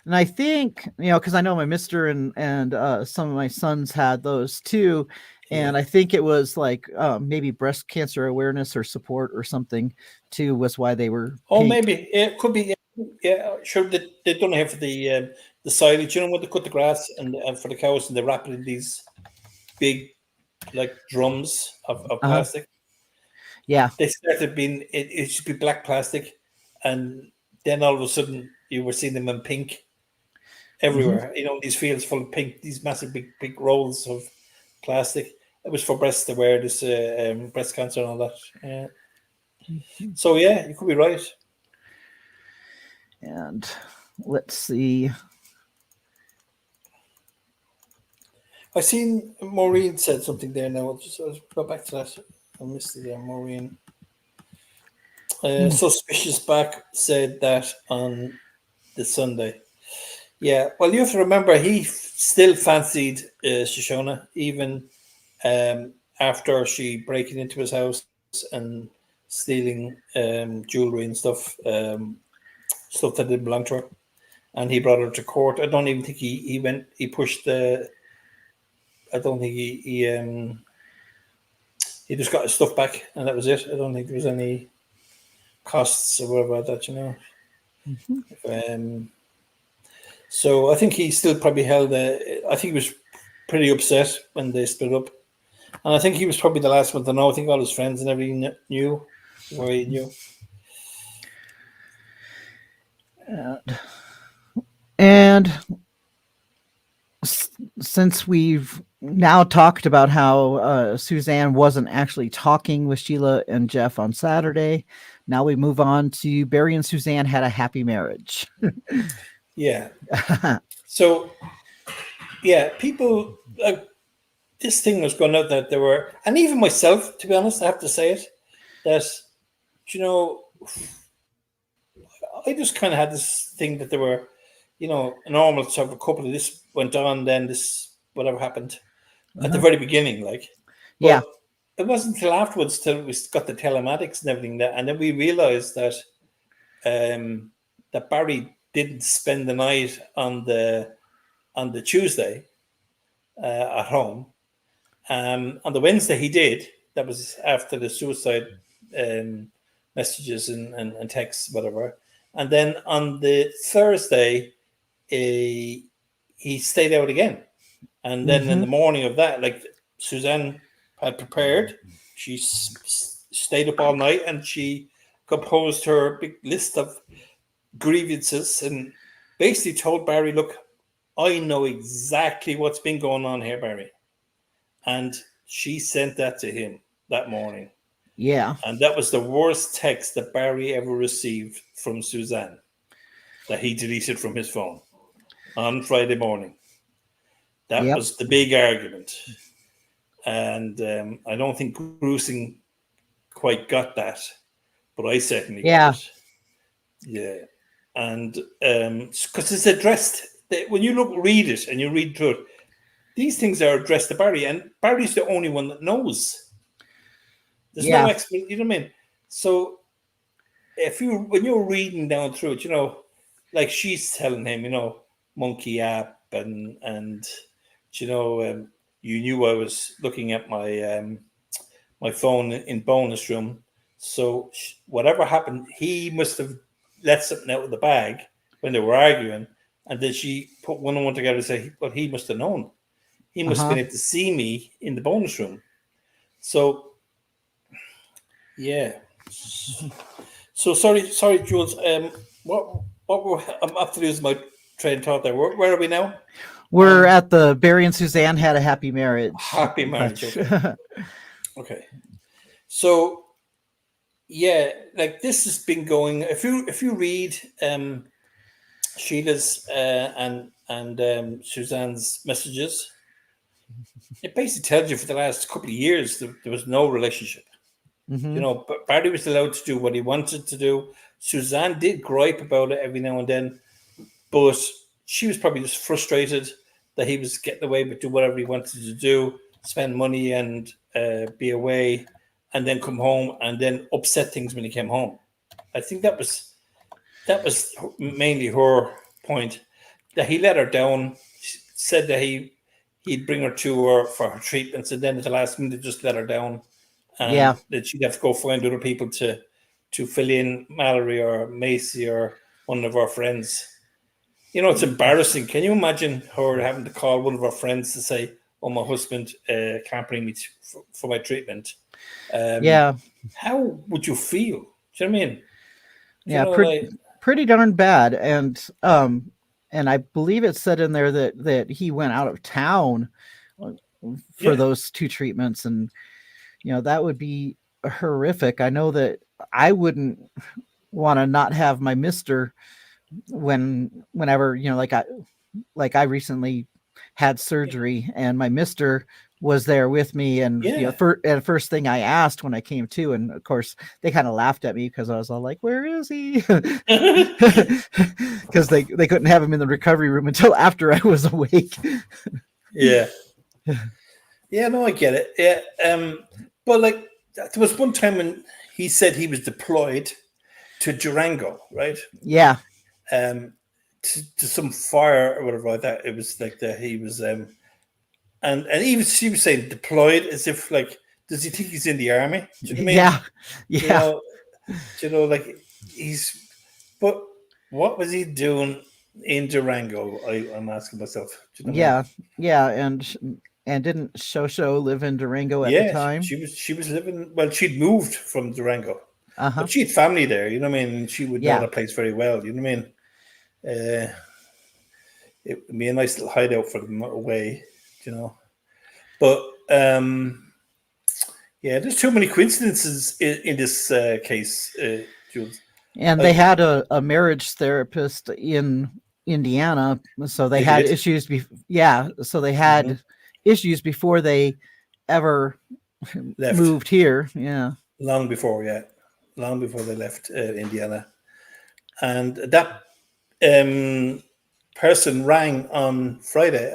And I think, because I know my mister and some of my sons had those too. Yeah. And I think it was like maybe breast cancer awareness or support or something too was why they were Oh, pink. maybe it could be. Yeah, sure. They don't have the silage. When they cut the grass and for the cows, and they wrap it in these big like drums of Uh-huh. plastic. Yeah. They started being it should be black plastic, and then all of a sudden you were seeing them in pink Hmm. everywhere. These fields full of pink, these massive big rolls of plastic. It was for breast awareness, breast cancer and all that. Yeah. So yeah, you could be right. And let's see. I seen Maureen said something there. Now I'll go back to that. I missed it there. Maureen. Suspicious back said that on the Sunday. Yeah, well, you have to remember he still fancied Shoshona even after she breaking into his house and stealing jewelry and stuff that didn't belong to her, and he brought her to court. I don't even think he went. He pushed the. I don't think he just got his stuff back, and that was it. I don't think there was any costs or whatever like that. Mhm. Um, so I think he still probably held. I think he was pretty upset when they split up, and I think he was probably the last one to know. I think all his friends and everything knew where he knew. And since we've now talked about how Suzanne wasn't actually talking with Sheila and Jeff on Saturday, now we move on to Barry and Suzanne had a happy marriage. Yeah. So yeah, people. This thing was going out that there were, and even myself, to be honest, I have to say it, that you know, I just kind of had this thing that there were, a normal sort of a couple of this went on, then this whatever happened at the Uh-huh. very beginning, like, Yeah. but it wasn't until afterwards till we got the telematics and everything that, and then we realized um, that Barry didn't spend the night on the Tuesday at home. On the Wednesday he did. That was after the suicide um, messages and texts, whatever. And then on the Thursday, he stayed out again. And then in Mm-hmm. the morning of that, like Suzanne had prepared, she stayed up all night and she composed her big list of grievances and basically told Barry, "Look, I know exactly what's been going on here, Barry." And she sent that to him that morning. Yeah. And that was the worst text that Barry ever received from Suzanne that he deleted from his phone on Friday morning. That Yep. was the big argument. And I don't think Gruesing quite got that, but I certainly got Yeah. it. Yeah. And because it's addressed, when you read it and you read through it, these things are addressed to Barry, and Barry's the only one that knows. There's no Yeah. expert, you know what I mean? So when you're reading down through it, like she's telling him, monkey app and you knew I was looking at my phone in bonus room. So whatever happened, he must have let something out of the bag when they were arguing And then she put one and one together and say, well, he must have known. He must have Uh-huh. been able to see me in the bonus room. So, yeah. So sorry, Jules. I'm up to lose my train of thought there. Where are we now? We're at the Barry and Suzanne had a happy marriage. Happy marriage. Okay. So yeah, like this has been going. If you read Sheila's and Suzanne's messages, it basically tells you for the last couple of years there was no relationship. Mm-hmm. You know, but Barry was allowed to do what he wanted to do. Suzanne did gripe about it every now and then, but she was probably just frustrated that he was getting away with do whatever he wanted to do, spend money and be away, and then come home and then upset things when he came home. I think that was mainly her point, that he let her down. She said that he'd bring her to her for her treatments, and then at the last minute just let her down, Yeah. and that she'd have to go find other people to fill in Mallory or Macy or one of our friends. You know, it's embarrassing. Can you imagine her having to call one of her friends to say, "Oh, my husband can't bring me for my treatment"? Yeah. How would you feel? Do you know what I mean? Do you Yeah. know, like, Pretty darn bad. And I believe it said in there that he went out of town for yeah, those two treatments, and that would be horrific. I know that I wouldn't want to not have my mister whenever like I recently had surgery, and my mister was there with me, and yeah. first thing I asked when I came to, and of course they kind of laughed at me because I was all like, where is he? Because they couldn't have him in the recovery room until after I was awake. Yeah. Yeah, no, I get it. Yeah. But like there was one time when he said he was deployed to Durango, right? Yeah. To some fire or whatever like that. It was like that he was and even she was saying deployed as if like, does he think he's in the army? Do you know what I mean? Yeah. You Yeah. know, like but what was he doing in Durango? I'm asking myself. Do you know what I mean? Yeah. Yeah. And didn't Shosho live in Durango at the Yeah, time? she was living. Well, she'd moved from Durango, Uh-huh. but she had family there. You know what I mean? And she would know Yeah. that place very well. You know what I mean? It would be a nice little hideout for them away. You know, but yeah, there's too many coincidences in this case, Jules. And they Like had a marriage therapist in Indiana, so they they had did. issues. Yeah, so they had issues before they ever Left moved here. Yeah. long before, yeah, long before they left Indiana, and that person rang on Friday.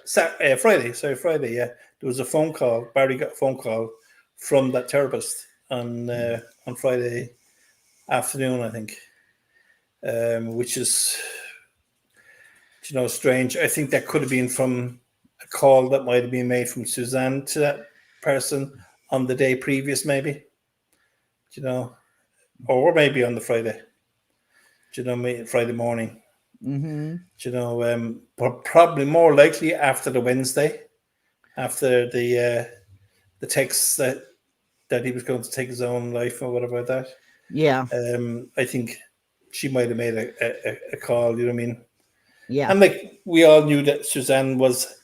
Friday. Yeah, there was a phone call. Barry got a phone call from that therapist on Friday afternoon, I think, which is strange. I think that could have been from a call that might have been made from Suzanne to that person on the day previous, maybe. Or maybe on the Friday. Friday morning. Mm-hmm. But probably more likely after the Wednesday, after the text that he was going to take his own life or whatever like that. Yeah. I think she might have made a call. You know what I mean? Yeah. And like we all knew that Suzanne was.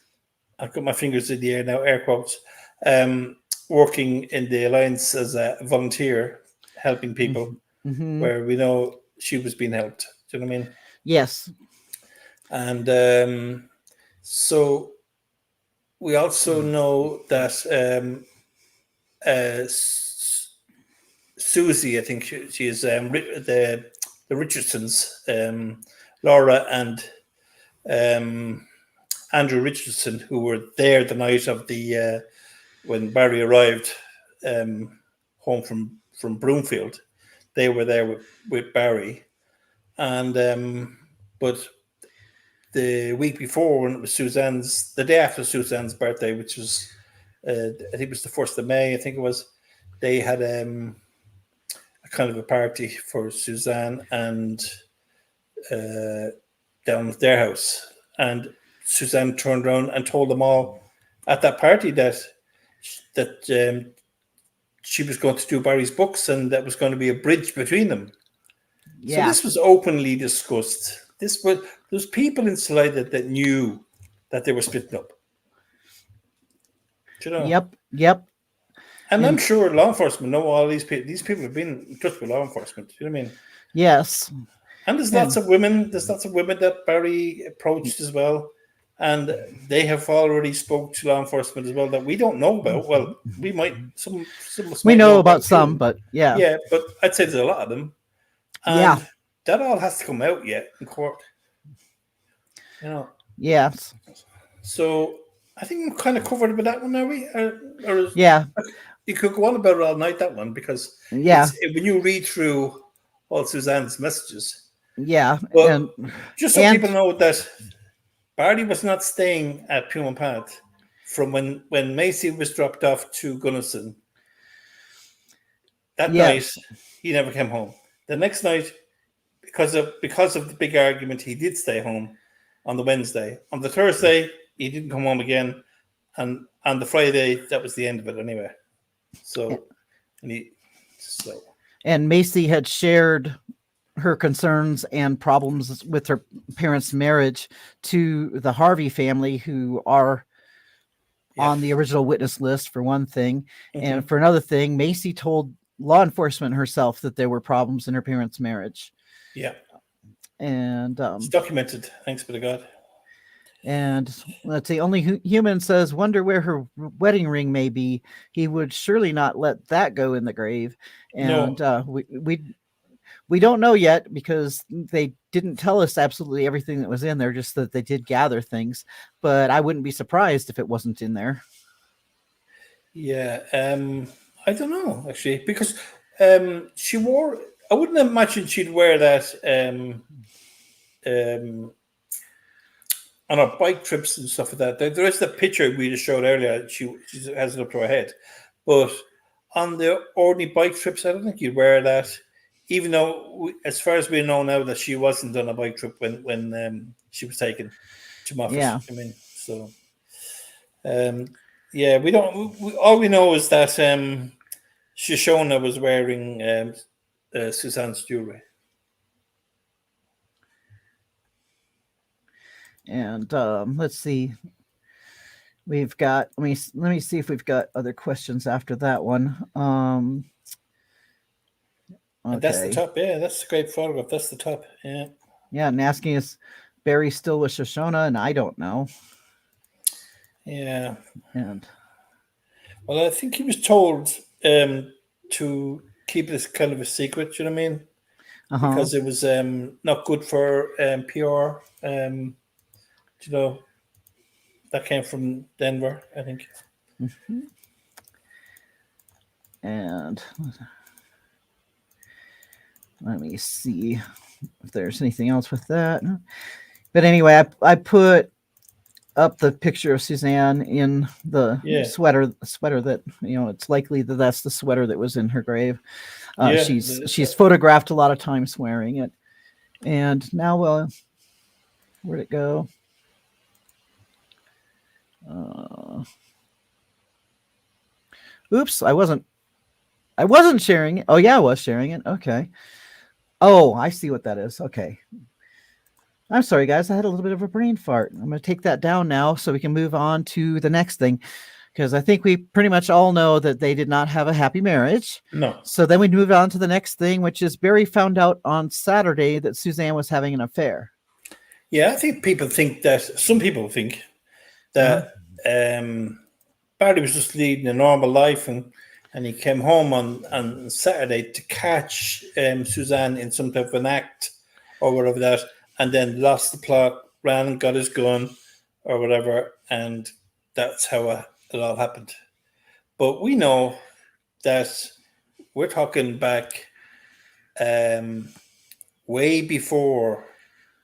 I've got my fingers in the air now, air quotes. Working in the Alliance as a volunteer, helping people, Mm-hmm. where we know she was being helped. Do you know what I mean? Yes. And so we also know that Susie, I think she is the Richardsons, Laura and Andrew Richardson, who were there the night of the when Barry arrived home from Broomfield. They were there with Barry, and but the week before, when it was the day after Suzanne's birthday, which was I think it was the 1st of May, I think it was, they had a kind of a party for Suzanne, and they down at their house, and Suzanne turned around and told them all at that party that she was going to do Barry's books, and that was going to be a bridge between them. Yeah. So this was openly discussed. There's people inside that knew that they were splitting up. Do you know? Yep. And I'm sure law enforcement know all these people. These people have been in touch with law enforcement. You know what I mean? Yes. And there's lots of women. There's lots of women that Barry approached as well, and they have already spoke to law enforcement as well that we don't know about. Well, we might. Some of us We might know about some, but yeah. Yeah, but I'd say there's a lot of them. And that all has to come out yet in court. You know. Yes. So I think we're kind of covered with that one, are we? Or yeah. You could go on about it all night, that one, because when you read through all Suzanne's messages. Yeah. But and just so people know that Barry was not staying at Puma Path from when Macy was dropped off to Gunnison. That night, he never came home. The next night, because of the big argument, he did stay home on the Wednesday. On the Thursday, he didn't come home again. And on the Friday, that was the end of it anyway. So, and Macy had shared her concerns and problems with her parents' marriage to the Harvey family, who are on the original witness list, for one thing. Mm-hmm. And for another thing, Macy told law enforcement herself that there were problems in her parents' marriage. Yeah. And it's documented, thanks be to God. And let's see, only human says, wonder where her wedding ring may be. He would surely not let that go in the grave. And we don't know yet, because they didn't tell us absolutely everything that was in there, just that they did gather things. But I wouldn't be surprised if it wasn't in there. Yeah, I don't know, actually, because she wore, I wouldn't imagine she'd wear that on her bike trips and stuff like that. There is the picture we just showed earlier. She has it up to her head. But on the ordinary bike trips, I don't think you'd wear that, even though, as far as we know now, that she wasn't on a bike trip when she was taken to Moffat. Yeah. I mean, so, we don't, all we know is that Shoshona was wearing Suzanne's jewelry. And let's see. We've got, let me see if we've got other questions after that one. Okay. And that's the top. Yeah, that's a great photograph. That's the top. Yeah. Yeah, and asking is Barry still with Shoshona, and I don't know. Yeah. And well, I think he was told to keep this kind of a secret. You know what I mean? Because it was not good for PR. You know, that came from Denver, I think. Mm-hmm. And let me see if there's anything else with that. But anyway, I put up the picture of Suzanne in the sweater that, it's likely that that's the sweater that was in her grave. She's photographed a lot of times wearing it. And now, where'd it go? Oops, I wasn't sharing it. Oh yeah, I was sharing it. Okay. Oh, I see what that is. Okay. I'm sorry, guys. I had a little bit of a brain fart. I'm going to take that down now so we can move on to the next thing, because I think we pretty much all know that they did not have a happy marriage. No. So then we move on to the next thing, which is Barry found out on Saturday that Suzanne was having an affair. Yeah, I think some people think that Barry was just leading a normal life, and he came home on Saturday to catch Suzanne in some type of an act or whatever that, and then lost the plot, ran and got his gun or whatever, and that's how it all happened. But we know that we're talking back way before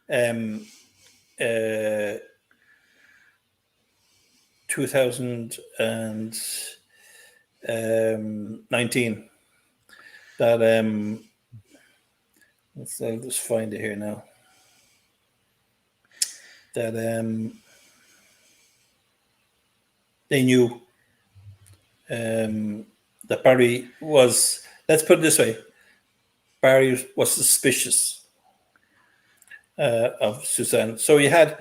2019 that I'll just find it here now. that they knew that Barry was. Let's put it this way: Barry was suspicious of Suzanne. So you had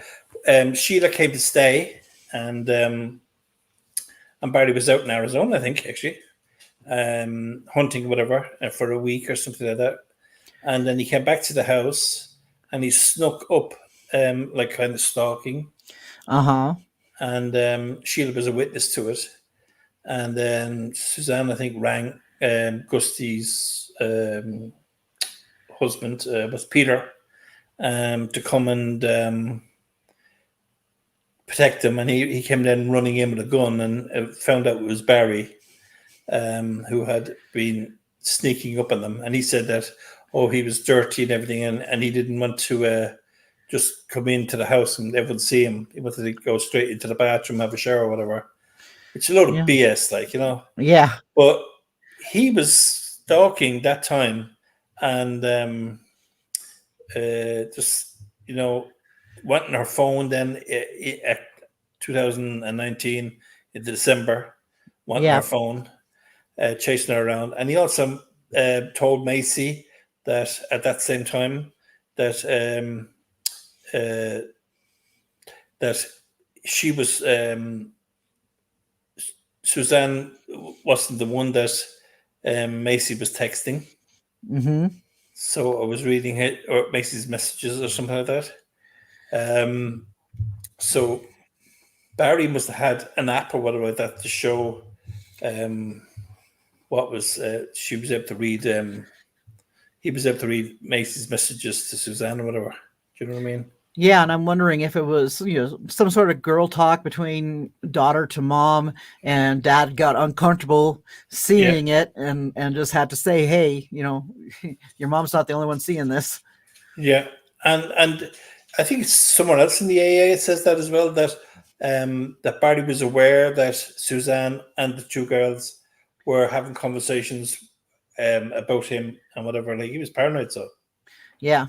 Sheila came to stay, and Barry was out in Arizona, I think, actually, hunting, whatever, for a week or something like that. And then he came back to the house, and he snuck up, like kind of stalking. And Sheila was a witness to it. And then Suzanne, I think, rang Gusty's husband, was Peter, to come and protect him. And he came then running in with a gun and found out it was Barry, who had been sneaking up on them. And he said that, he was dirty and everything, and he didn't want to just come into the house and everyone see him. He wanted to go straight into the bathroom, have a shower or whatever. It's a load of BS, like, Yeah. But he was stalking that time, and just, wanting her phone then at 2019 in December, wanting her phone, chasing her around. And he also told Macy that at that same time that that she was Suzanne wasn't the one that Macy was texting. Mm-hmm. So I was reading it, or Macy's messages or something like that. So Barry must have had an app or whatever like that to show what was she was able to read. He was able to read Macy's messages to Suzanne or whatever. Do you know what I mean? Yeah, and I'm wondering if it was, some sort of girl talk between daughter to mom, and dad got uncomfortable seeing it and just had to say, hey, your mom's not the only one seeing this. Yeah. And I think it's somewhere else in the AA it says that as well, that that Barry was aware that Suzanne and the two girls were having conversations about him and whatever. Like, he was paranoid, so. Yeah.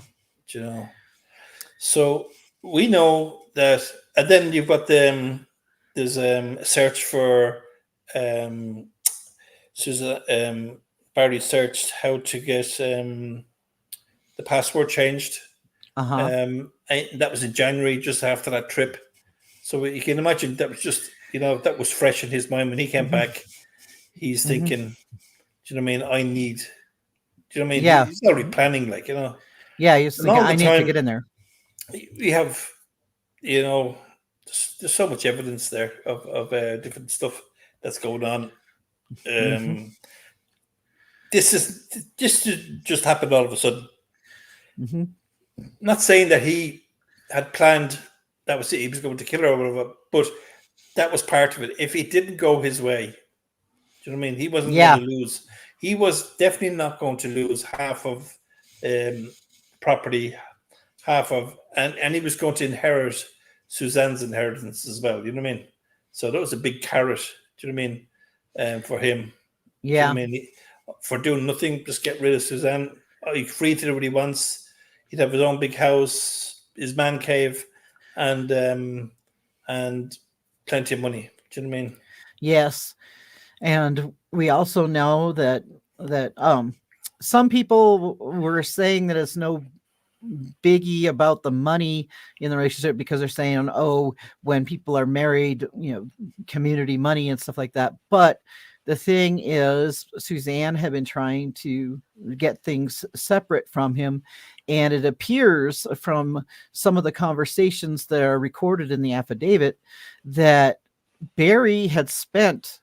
So we know that, and then you've got there's a search for Suzanne. Barry searched how to get the password changed. And that was in January, just after that trip. So you can imagine that was just, that was fresh in his mind when he came back. He's thinking, do you know what I mean? I need, do you know what I mean? Yeah. He's already planning, like, Yeah, he's thinking, I need to get in there. We have, there's so much evidence there of different stuff that's going on. This just happened all of a sudden. Not saying that he had planned that was it, he was going to kill her or whatever, but that was part of it. If it didn't go his way, do you know what I mean? He wasn't going to lose. He was definitely not going to lose half of property, and he was going to inherit Suzanne's inheritance as well. You know what I mean? So that was a big carrot. Do you know what I mean? For him. Yeah. Do you know what I mean? For doing nothing, just get rid of Suzanne. He's free to do what he wants. He'd have his own big house, his man cave, and plenty of money. Do you know what I mean? Yes. And we also know that some people were saying that it's no biggie about the money in the relationship, because they're saying, when people are married, community money and stuff like that. But the thing is, Suzanne had been trying to get things separate from him. And it appears from some of the conversations that are recorded in the affidavit that Barry had spent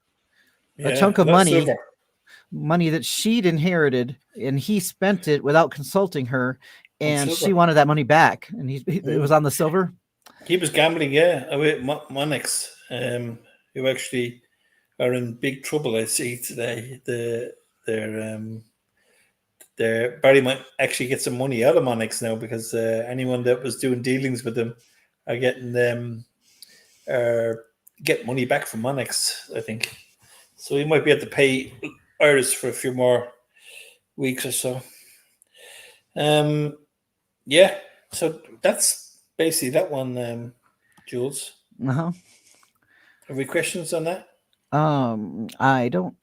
a chunk of money that she'd inherited, and he spent it without consulting her, and she wanted that money back, and it was on the silver. He was gambling, with Monex, who actually are in big trouble, I see today. Barry might actually get some money out of Monex now, because anyone that was doing dealings with them are getting get money back from Monex, I think. So he might be able to pay Iris for a few more weeks or so. So that's basically that one, Jules. Uh-huh. Have we questions on that? I don't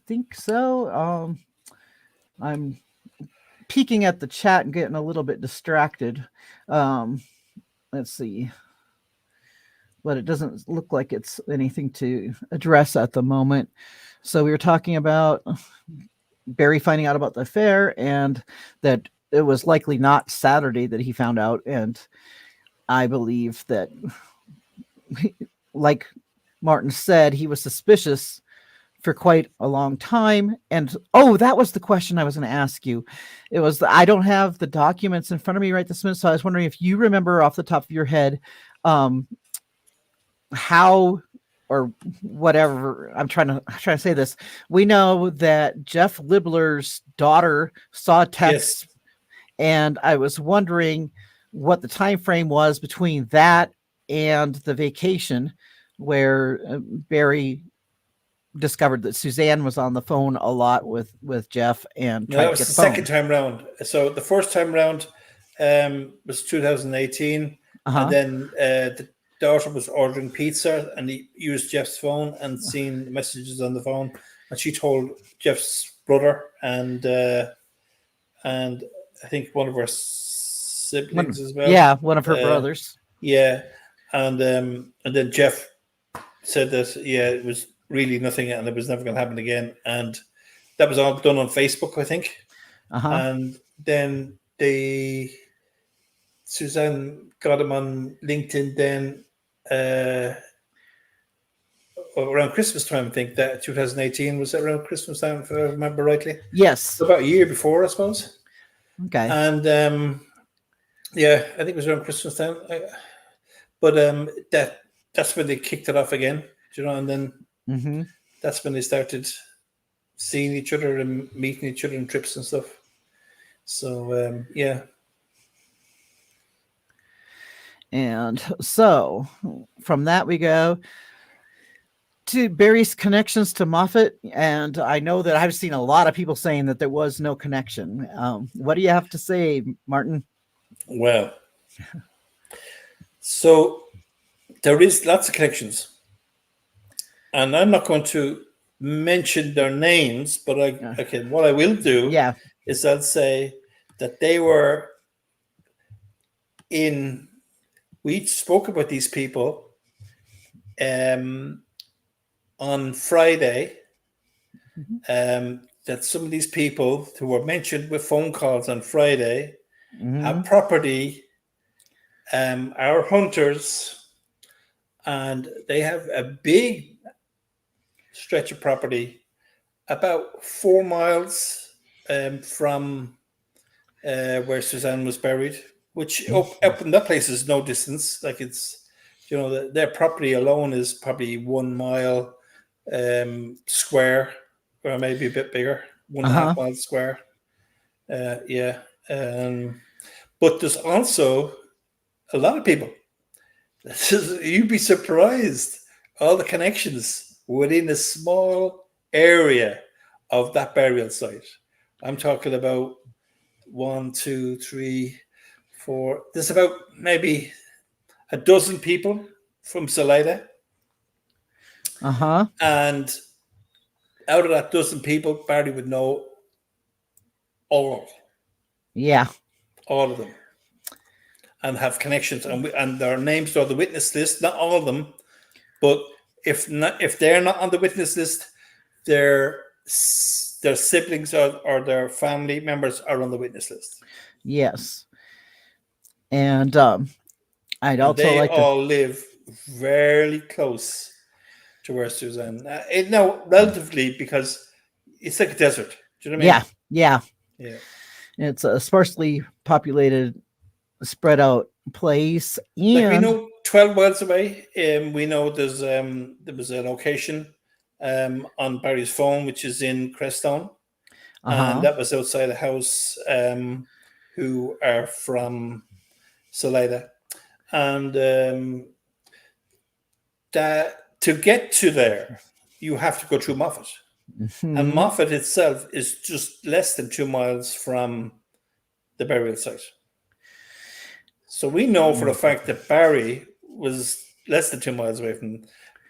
think so. I'm peeking at the chat and getting a little bit distracted. Let's see. But it doesn't look like it's anything to address at the moment. So we were talking about Barry finding out about the affair and that it was likely not Saturday that he found out. And I believe that, like Martin said, he was suspicious for quite a long time. And that was the question I was going to ask you. It was, I don't have the documents in front of me right this minute, so I was wondering if you remember off the top of your head how or whatever. I'm trying to say this. We know that Jeff Libler's daughter saw a text, Yes. and I was wondering what the time frame was between that and the vacation where Barry discovered that Suzanne was on the phone a lot with Jeff and No, tried that to was get the the phone. second time round. So the first time round was 2018, and then the daughter was ordering pizza, and he used Jeff's phone and seen messages on the phone, and she told Jeff's brother and I think one of her siblings as well. Yeah, one of her brothers. Yeah, and then Jeff said that it was really nothing, and it was never going to happen again, and that was all done on Facebook, I think. And then Suzanne got him on LinkedIn then around Christmas time, I think. That 2018 was around Christmas time, if I remember rightly. Yes. So about a year before, I suppose. Okay. And I think it was around Christmas time. But that's when they kicked it off again, and then that's when they started seeing each other and meeting each other in trips and stuff. So And so from that we go to Barry's connections to Moffat, and I know that I've seen a lot of people saying that there was no connection. What do you have to say, Martin? Well, so there is lots of connections, and I'm not going to mention their names, but what I will do is I'll say that they were in. We spoke about these people on Friday. That some of these people who were mentioned with phone calls on Friday have property, are hunters, and they have a big stretch of property about 4 miles from where Suzanne was buried, which up in that place is no distance. Like it's, their property alone is probably 1 mile square, or maybe a bit bigger, 1.5 miles square. But there's also a lot of people. You'd be surprised all the connections within a small area of that burial site. I'm talking about 1, 2, 3, 4. There's about maybe a dozen people from Salida. And out of that dozen people, Barry would know all. Yeah. All of them. And have connections. And their names are on the witness list. Not all of them. But if they're not on the witness list, their siblings or their family members are on the witness list. Yes. And I'd also they like all live very close to where Suzanne. Relatively, because it's like a desert. Do you know what I mean? Yeah. It's a sparsely populated, spread out place. And like we know 12 miles away. We know there was a location on Barry's phone, which is in Crestone, and that was outside a house who are from Salida, and that to get to there, you have to go through Moffat. And Moffat itself is just less than 2 miles from the burial site. So we know for a fact that Barry was less than 2 miles away from them,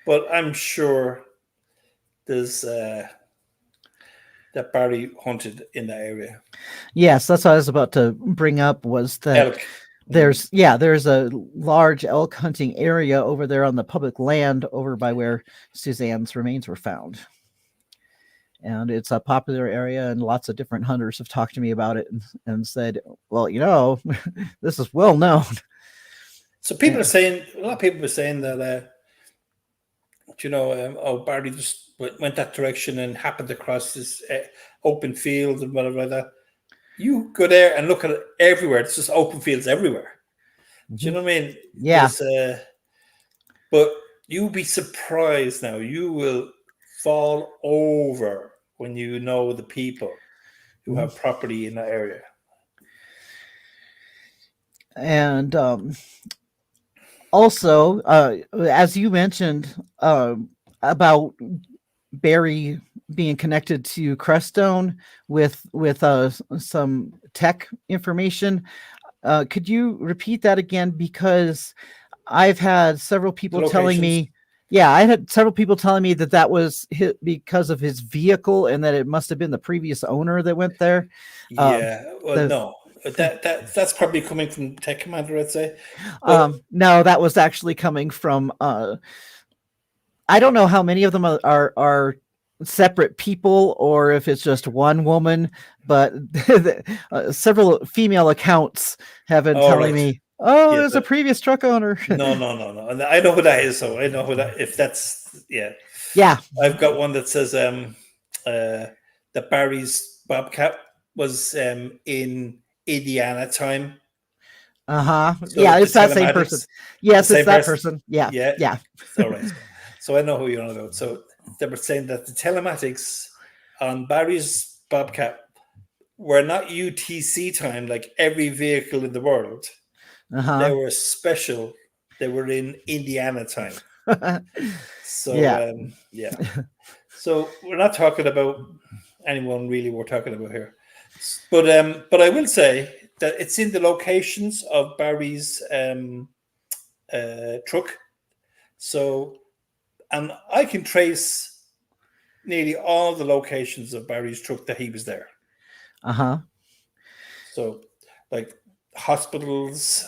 but I'm sure there's that Barry hunted in that area. Yes, that's what I was about to bring up, was that Elk. there's a large elk hunting area over there on the public land over by where Suzanne's remains were found. And it's a popular area, and lots of different hunters have talked to me about it and said, well, this is well known. So people are saying, a lot of people were saying that, Barry just went that direction and happened to cross this open field and whatever like that. You go there and look at it everywhere. It's just open fields everywhere. Do you know what I mean? Yeah. But you'll be surprised now. You will fall over when you know the people who have property in that area. And also, as you mentioned about Barry being connected to Crestone with some tech information, could you repeat that again? Because I've had several people telling me, I had several people telling me that was because of his vehicle, and that it must have been the previous owner that went there. No, that's probably coming from Tech Commander, I'd say. No, that was actually coming from. I don't know how many of them are separate people, or if it's just one woman, but several female accounts have been telling me, it was a previous truck owner. No. And I know who that is, so I know who that, if that's, Yeah. I've got one that says that Barry's Bobcat was in Indiana time. So it's that same person. Yes, it's that person. Yeah. All right. So I know who you're on about. So they were saying that the telematics on Barry's Bobcat were not UTC time like every vehicle in the world. They were special. They were in Indiana time. So So we're not talking about anyone really we're talking about here. But I will say that it's in the locations of Barry's truck. So, and I can trace nearly all the locations of Barry's truck that he was there. So, like hospitals,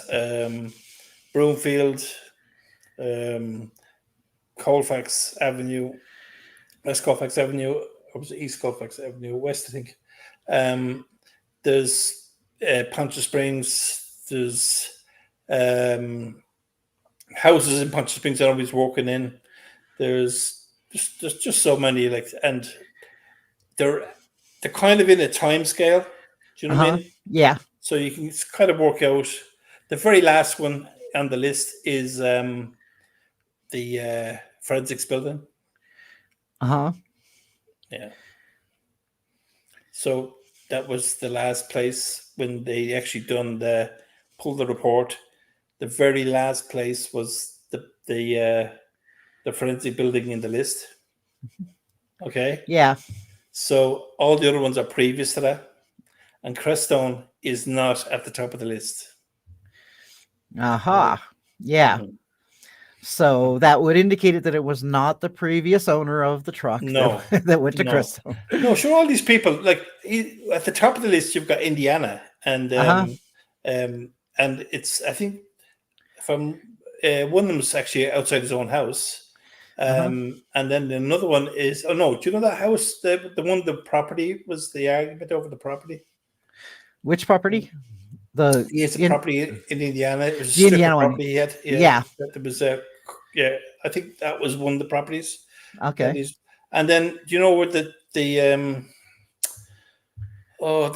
Broomfield, Colfax Avenue, West Colfax Avenue, or was it East Colfax Avenue, West, I think. There's Poncha Springs. There's houses in Poncha Springs that nobody's walking in. There's just so many, like, and they're kind of in a time scale. Do you know what I mean? Yeah. So you can kind of work out. The very last one on the list is the forensics building. Yeah. So that was the last place when they actually pulled the report. The very last place was the forensic building in the list. Okay. Yeah. So all the other ones are previous to that, and Crestone is not at the top of the list. Yeah. So that would indicate that it was not the previous owner of the truck that went to Crestone. No, sure. All these people, like at the top of the list, you've got Indiana, and it's, I think, if I'm one of them is actually outside his own house, and then another one is, do you know that house? The one, the property was the argument over the property. Which property? It's a property in Indiana. It was a the strip Indiana of one. property he had. Yeah. There was I think that was one of the properties. Okay. And then do you know where the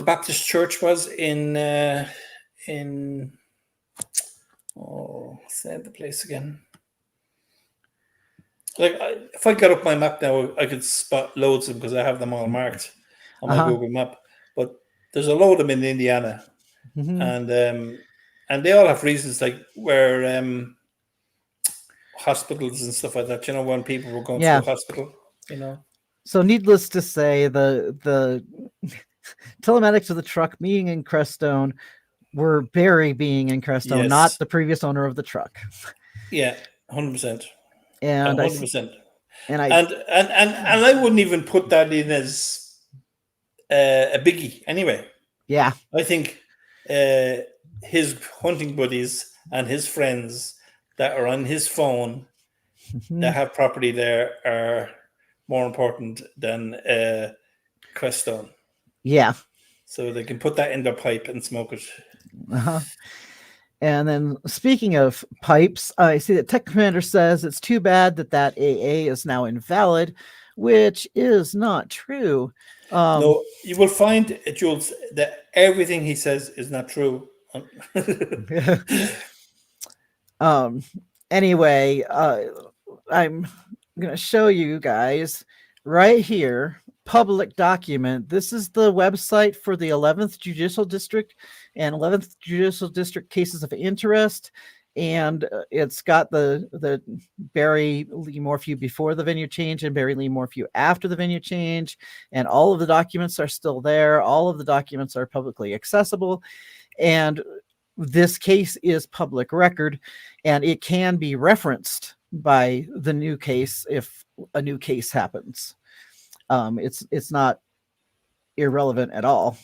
Baptist church was in what's the place again? Like, if I got up my map now, I could spot loads of them because I have them all marked on my Google map. But there's a load of them in Indiana. And they all have reasons, like where hospitals and stuff like that, you know, when people were going to the hospital, you know. So needless to say, the telematics of the truck being in Crestone were Barry being in Crestone, not Yes. the previous owner of the truck. Yeah, 100%. And 100%. and I And I wouldn't even put that in as a biggie anyway. yeah. I think his hunting buddies and his friends that are on his phone that have property there are more important than Crestone. Yeah. So they can put that in their pipe and smoke it. Uh-huh. And then speaking of pipes, I see that Tech Commander says it's too bad that AA is now invalid, which is not true. No, you will find, Jules, that everything he says is not true. Anyway, I'm going to show you guys right here, public document. This is the website for the 11th Judicial District and 11th Judicial District cases of interest. And it's got the Barry Lee Morphew before the venue change and Barry Lee Morphew after the venue change. And all of the documents are still there. All of the documents are publicly accessible. And this case is public record, and it can be referenced by the new case if a new case happens. It's not irrelevant at all.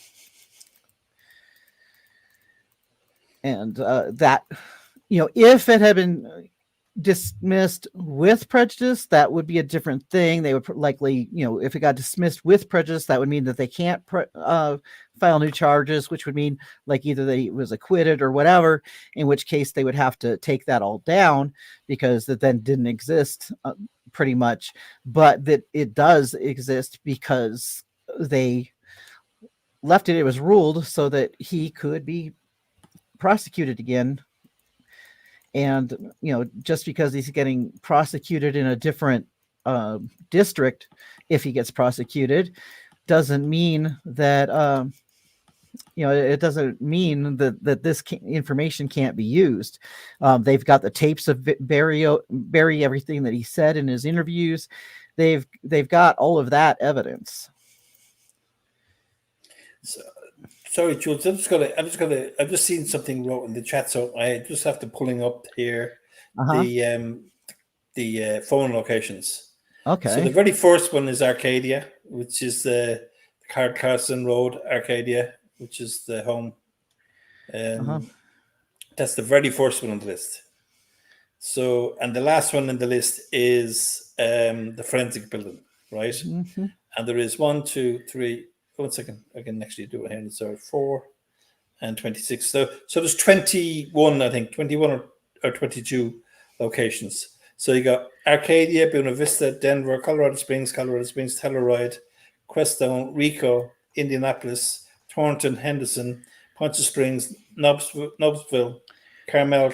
And that, if it had been dismissed with prejudice, that would be a different thing. They would likely, if it got dismissed with prejudice, that would mean that they can't file new charges, which would mean like either they was acquitted or whatever, in which case they would have to take that all down because it then didn't exist pretty much. But that it does exist because they left it. It was ruled so that he could be prosecuted again. And, just because he's getting prosecuted in a different district, if he gets prosecuted, doesn't mean that, it doesn't mean that this information can't be used. They've got the tapes of Barry, everything that he said in his interviews. They've got all of that evidence. So, sorry, Jules. I've just seen something wrote in the chat, so I just have to pulling up here the phone locations. Okay. So the very first one is Arcadia, which is the Carson Road, Arcadia, which is the home. That's the very first one on the list. So, and the last one in the list is the forensic building, right? Mm-hmm. And there is 1, 2, 3. 1 second, I can actually do it here. Sorry, 4 and 26. So there's 21, I think, 21 or 22 locations. So you got Arcadia, Buena Vista, Denver, Colorado Springs, Telluride, Crestone, Rico, Indianapolis, Thornton, Henderson, Poncha Springs, Nobbsville, Carmel,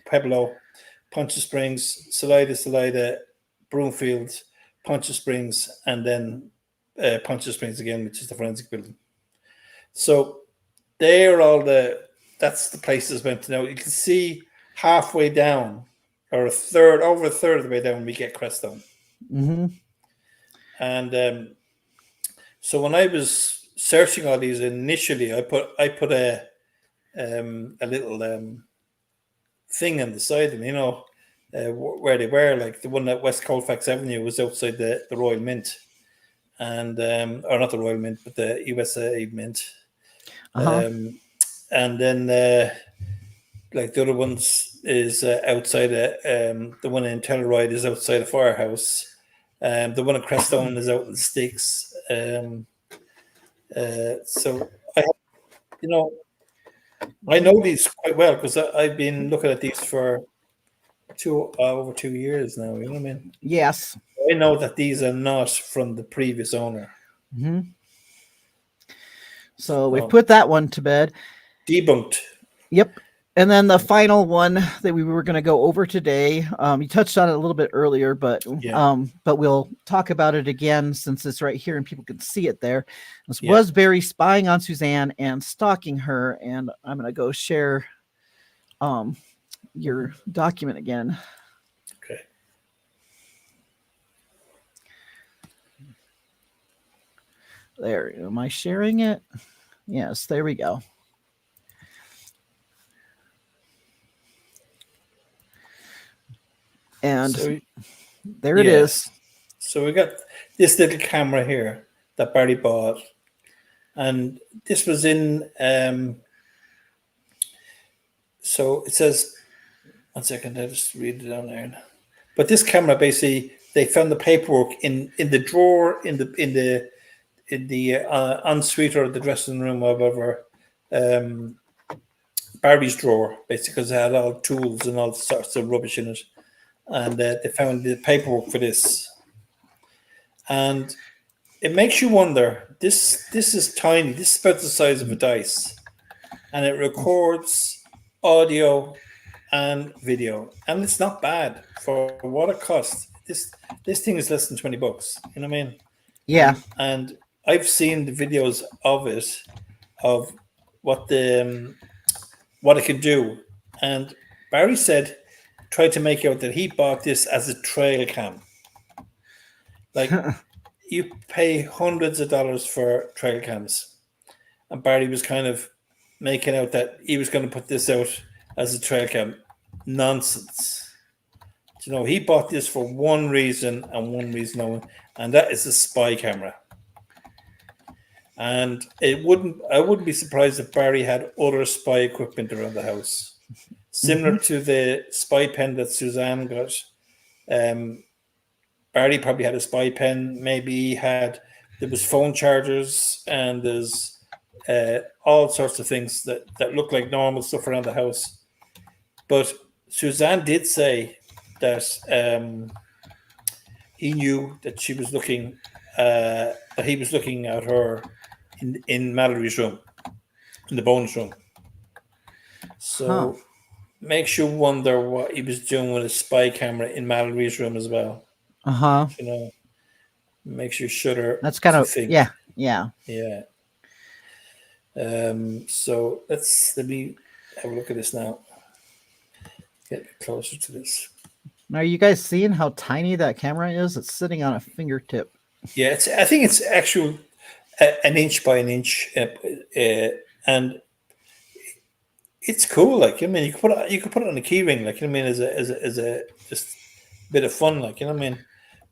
Pueblo, Poncha Springs, Salida, Broomfield, Poncha Springs, and then Poncha Springs again, which is the forensic building. So they're all that's the places went to know. You can see halfway down, or over a third of the way down, we get Crestone. Mm-hmm. And so when I was searching all these initially, I put a little thing on the side, and where they were. Like the one at West Colfax Avenue was outside the Royal Mint. And or not the Royal Mint, but the USA Mint. And then like the other ones is outside the one in Telluride is outside a firehouse. The one in Crestone is out in the sticks. So I know these quite well because I've been looking at these for over 2 years now. You know what I mean? Yes. I know that these are not from the previous owner. Mm-hmm. So we've put that one to bed. Debunked. Yep. And then the final one that we were going to go over today, you touched on it a little bit earlier, but we'll talk about it again since it's right here and people can see it there. This was Barry spying on Suzanne and stalking her. And I'm going to go share your document again. Okay. There, am I sharing it? Yes, there we go. And So there it yeah, is. so we got this little camera here that Barry bought, and this was in. So it says, one second, I just read it down there. But this camera, basically, they found the paperwork in the drawer in the ensuite or the dressing room or whatever. Um, Barry's drawer, basically, because it had all tools and all sorts of rubbish in it, and they found the paperwork for this, and it makes you wonder. This is tiny. This is about the size of a dice, and it records audio and video, and it's not bad for what it costs. This thing is less than $20. You know what I mean? Yeah. And I've seen the videos of it, of what what it can do, and Barry said, tried to make out that he bought this as a trail cam. Like, you pay hundreds of dollars for trail cams, and Barry was kind of making out that he was going to put this out as a trail cam. Nonsense. You know, he bought this for one reason and one reason only, and that is a spy camera. And I wouldn't be surprised if Barry had other spy equipment around the house, similar to the spy pen that Suzanne got. Um, Barry probably had a spy pen. Maybe there was phone chargers, and there's all sorts of things that look like normal stuff around the house. But Suzanne did say that he knew that she was looking, that he was looking at her in Mallory's room, in the bonus room. So makes you wonder what he was doing with a spy camera in Mallory's room as well. Uh-huh. You know, makes you shudder That's kind to of, think. yeah. Yeah. Yeah. So let me have a look at this now. Get closer to this. Now, are you guys seeing how tiny that camera is? It's sitting on a fingertip. Yeah, I think it's actual an inch by an inch, and it's cool. Like, I mean, you could put it on a key ring. Like, I mean, as a just bit of fun. Like, you know what I mean.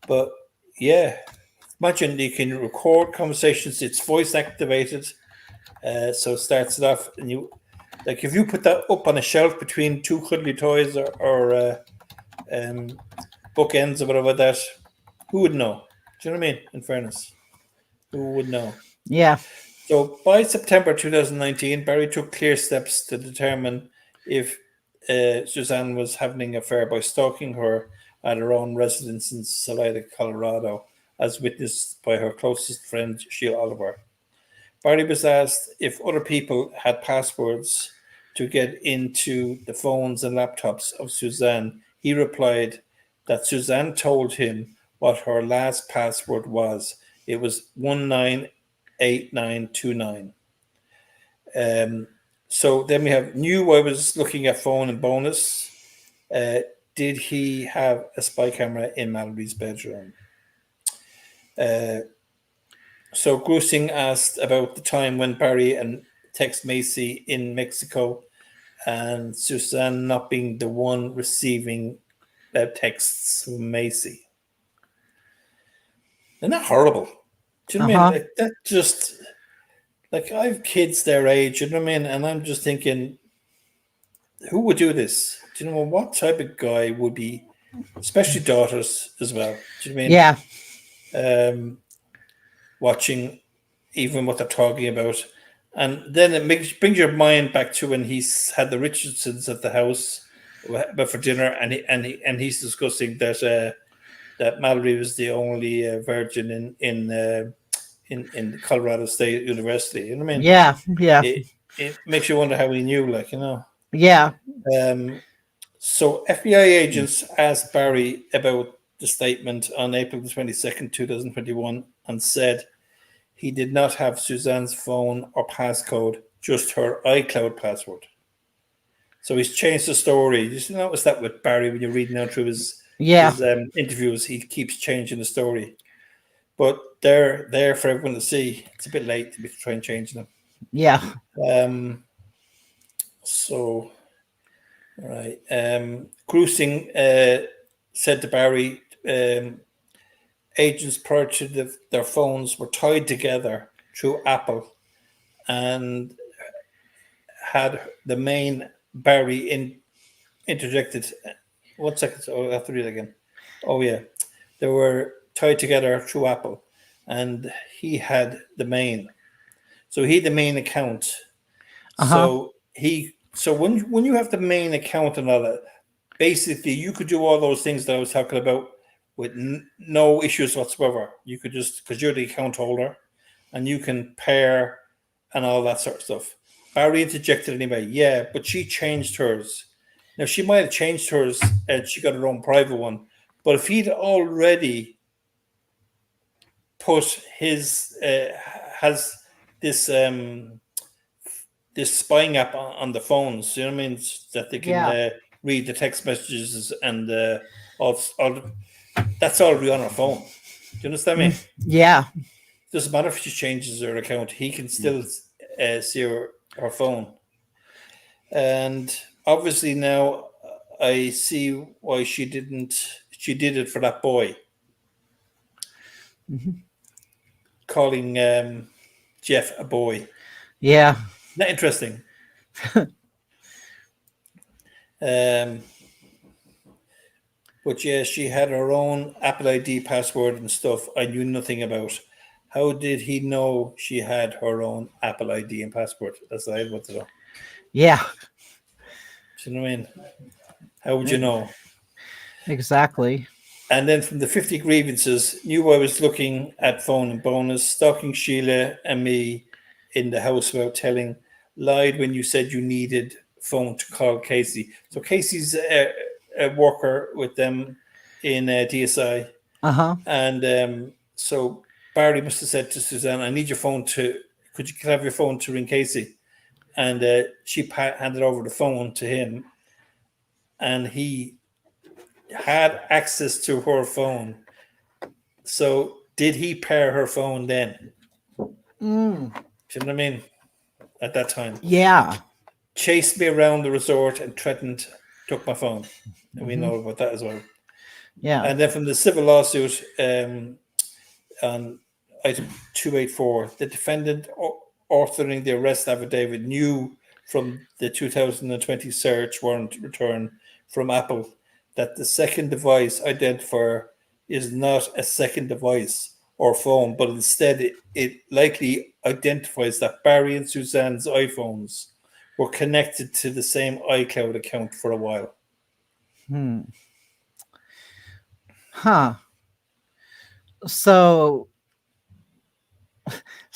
But yeah, imagine you can record conversations. It's voice activated, so it starts it off, and like if you put that up on a shelf between two cuddly toys or bookends or whatever that, who would know? Do you know what I mean? In fairness, who would know? Yeah. So by September 2019, Barry took clear steps to determine if Suzanne was having an affair by stalking her at her own residence in Salida, Colorado, as witnessed by her closest friend, Sheila Oliver. Barry was asked if other people had passwords to get into the phones and laptops of Suzanne. He replied that Suzanne told him what her last password was. It was 198929. So then we have knew I was looking at phone and bonus. Did he have a spy camera in Mallory's bedroom? So Grusing asked about the time when Barry and text Macy in Mexico and Suzanne not being the one receiving texts from Macy. Isn't that horrible? Do you know what I mean? Like, that just, like, I have kids their age, you know what I mean? And I'm just thinking, who would do this? Do you know what type of guy would be, especially daughters as well? Do you know what I mean? Yeah. Watching even what they're talking about. And then it brings your mind back to when he's had the Richardsons at the house but for dinner, and he's discussing that Mallory was the only virgin in Colorado State University. You know what I mean? Yeah. Yeah. It makes you wonder how he knew, like, you know. Yeah. So FBI agents asked Barry about the statement on April the 22nd, 2021, and said he did not have Suzanne's phone or passcode, just her iCloud password. So he's changed the story. You notice that with Barry when you're reading out through his interviews, he keeps changing the story. But they're there for everyone to see. It's a bit late to try and change them. Yeah. So, right. Grusing said to Barry, agents prior to their phones were tied together through Apple and had the main Barry interjected. 1 second, so I have to read it again. Oh, yeah. They were tied together through Apple and he had the main. So he had the main account. So when you have the main account and all that, basically you could do all those things that I was talking about with no issues whatsoever. You could just, because you're the account holder, and you can pair and all that sort of stuff. Barry interjected anyway, yeah, but she changed hers. Now she might have changed hers and she got her own private one, but if he'd already put his has this this spying app on the phones, you know what I mean, that they can read the text messages and all that's already on her phone. Do you understand me? Yeah. Doesn't matter if she changes her account, he can still see her phone. And obviously now I see why she did it for that boy. Calling Jeff a boy. Yeah. Isn't that interesting? But yeah, she had her own Apple ID password and stuff I knew nothing about. How did he know she had her own Apple ID and password? That's what I want to know. Yeah. Do you know what I mean? How would you know? Exactly. And then from the 50 grievances, knew I was looking at phone and bonus, stalking Sheila and me in the house without telling, lied when you said you needed phone to call Casey. So Casey's a worker with them in DSI. And so Barry must have said to Suzanne, I need your phone could you have your phone to ring Casey? And she handed over the phone to him and he had access to her phone. So did he pair her phone then? Do you know what I mean? At that time. Yeah. Chased me around the resort and threatened, took my phone. And we know about that as well. Yeah. And then from the civil lawsuit on item 284, the defendant authoring the arrest affidavit knew from the 2020 search warrant return from Apple that the second device identifier is not a second device or phone, but instead it likely identifies that Barry and Suzanne's iPhones were connected to the same iCloud account for a while. So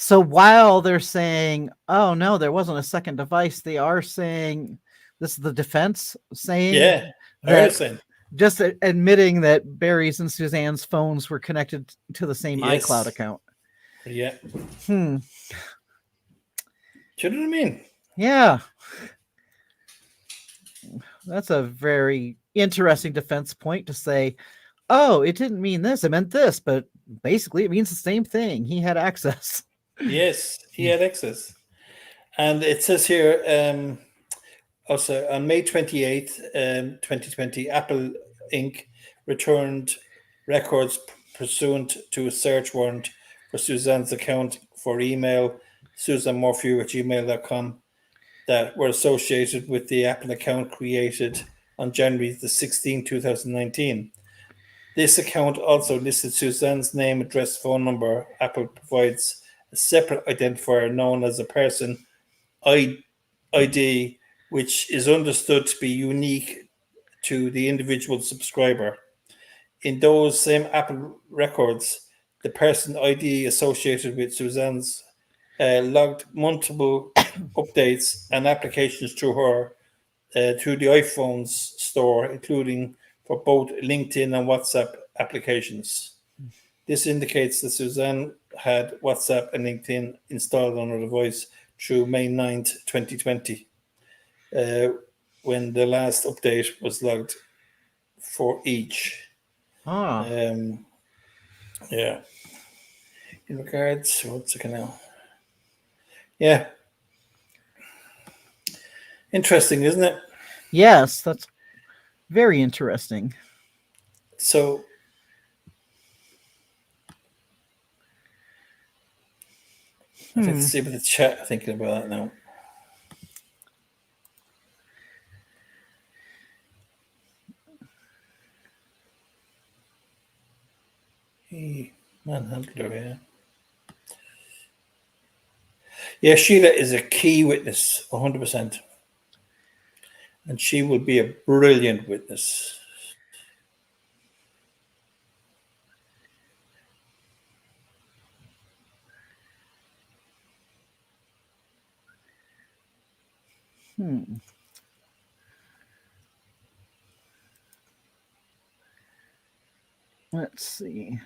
while they're saying, oh no, there wasn't a second device, they are saying, this is the defense saying, just admitting that Barry's and Suzanne's phones were connected to the same iCloud account. Yeah. Do you know what I mean? Yeah. That's a very interesting defense point to say, oh, it didn't mean this, it meant this, but basically it means the same thing. He had access. Yes, he had access. And it says here, also on May 28th, 2020, Apple Inc. returned records pursuant to a search warrant for Suzanne's account for email, Suzanne Morphew at gmail.com, that were associated with the Apple account created on January the 16th, 2019. This account also listed Suzanne's name, address, phone number. Apple provides a separate identifier known as a person ID, which is understood to be unique to the individual subscriber. In those same Apple records, the person ID associated with Suzanne's logged multiple updates and applications through her through the iPhone's store, including for both LinkedIn and WhatsApp applications. This indicates that Suzanne had WhatsApp and LinkedIn installed on her device through May 9th, 2020, when the last update was logged for each. Yeah. In regards, what's it now? Yeah. Interesting, isn't it? Yes, that's very interesting. So let's see what the chat thinking about that now. He manhandled her, yeah. Yeah, Sheila is a key witness, 100%. And she will be a brilliant witness. Let's see.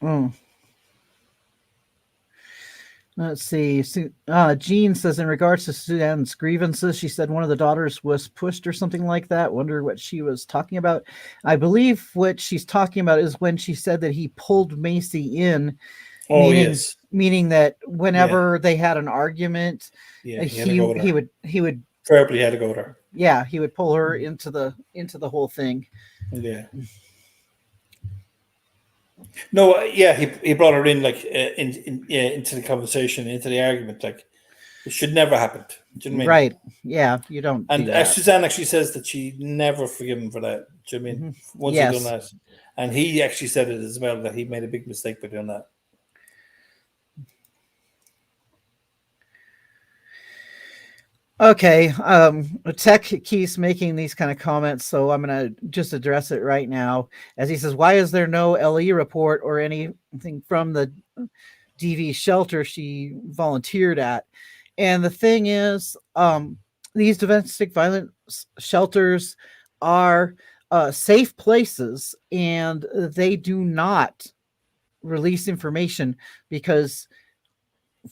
Oh. Let's see. Jean says, in regards to Suzanne's grievances, she said one of the daughters was pushed or something like that. Wonder what she was talking about. I believe what she's talking about is when she said that he pulled Macy in, meaning that whenever they had an argument, he would verbally had to go with her. Yeah, he would pull her into the whole thing. Yeah. No, yeah, he brought her in like into the conversation, into the argument. Like it should never happen. Do you know what I mean? Right? Yeah, you don't. And do that. Suzanne actually says that she never forgive him for that. Do you know what I mean? Once he done that, and he actually said it as well that he made a big mistake by doing that. Okay, Tech keeps making these kind of comments, so I'm going to just address it right now. As he says, why is there no LE report or anything from the DV shelter she volunteered at? And the thing is, these domestic violence shelters are safe places, and they do not release information because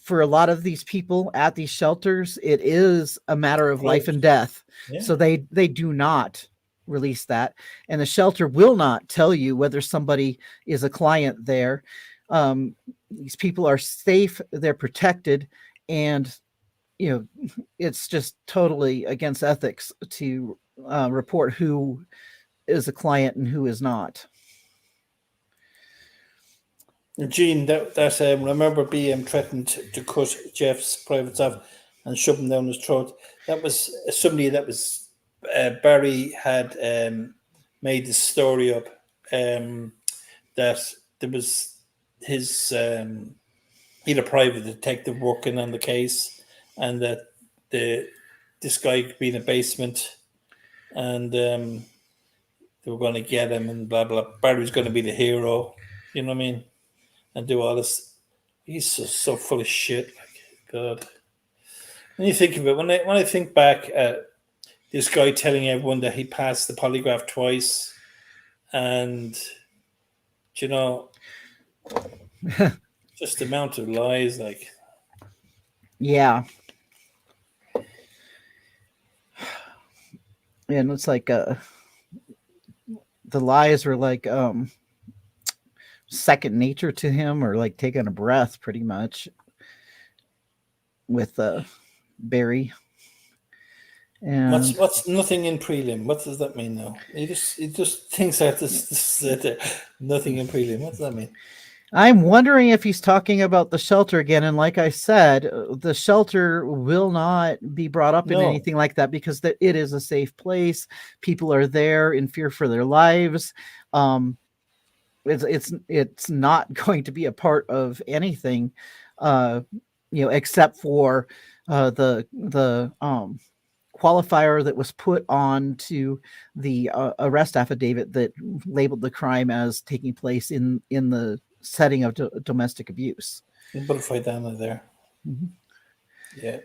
for a lot of these people at these shelters, it is a matter of life and death. Yeah. So they do not release that. And the shelter will not tell you whether somebody is a client there. These people are safe, they're protected, and it's just totally against ethics to report who is a client and who is not. Gene, that remember BM threatened to cut Jeff's privates off and shove him down his throat. That was somebody that was Barry had made the story up that there was his he had a private detective working on the case, and that this guy could be in a basement, and they were going to get him and blah blah. Barry was going to be the hero. You know what I mean? And do all this. He's so full of shit. Like, God. When you think of it, when I think back at this guy telling everyone that he passed the polygraph twice, and just the amount of lies, like. Yeah. And it's like the lies were like second nature to him, or like taking a breath pretty much with Barry. And what's nothing in prelim? What does that mean now? He just thinks that this nothing in prelim. What does that mean? I'm wondering if he's talking about the shelter again. And like I said, the shelter will not be brought up in anything like that because it is a safe place. People are there in fear for their lives. It's not going to be a part of anything, except for the qualifier that was put on to the arrest affidavit that labeled the crime as taking place in the setting of domestic abuse. Butterfly down there. Mm-hmm. Yeah.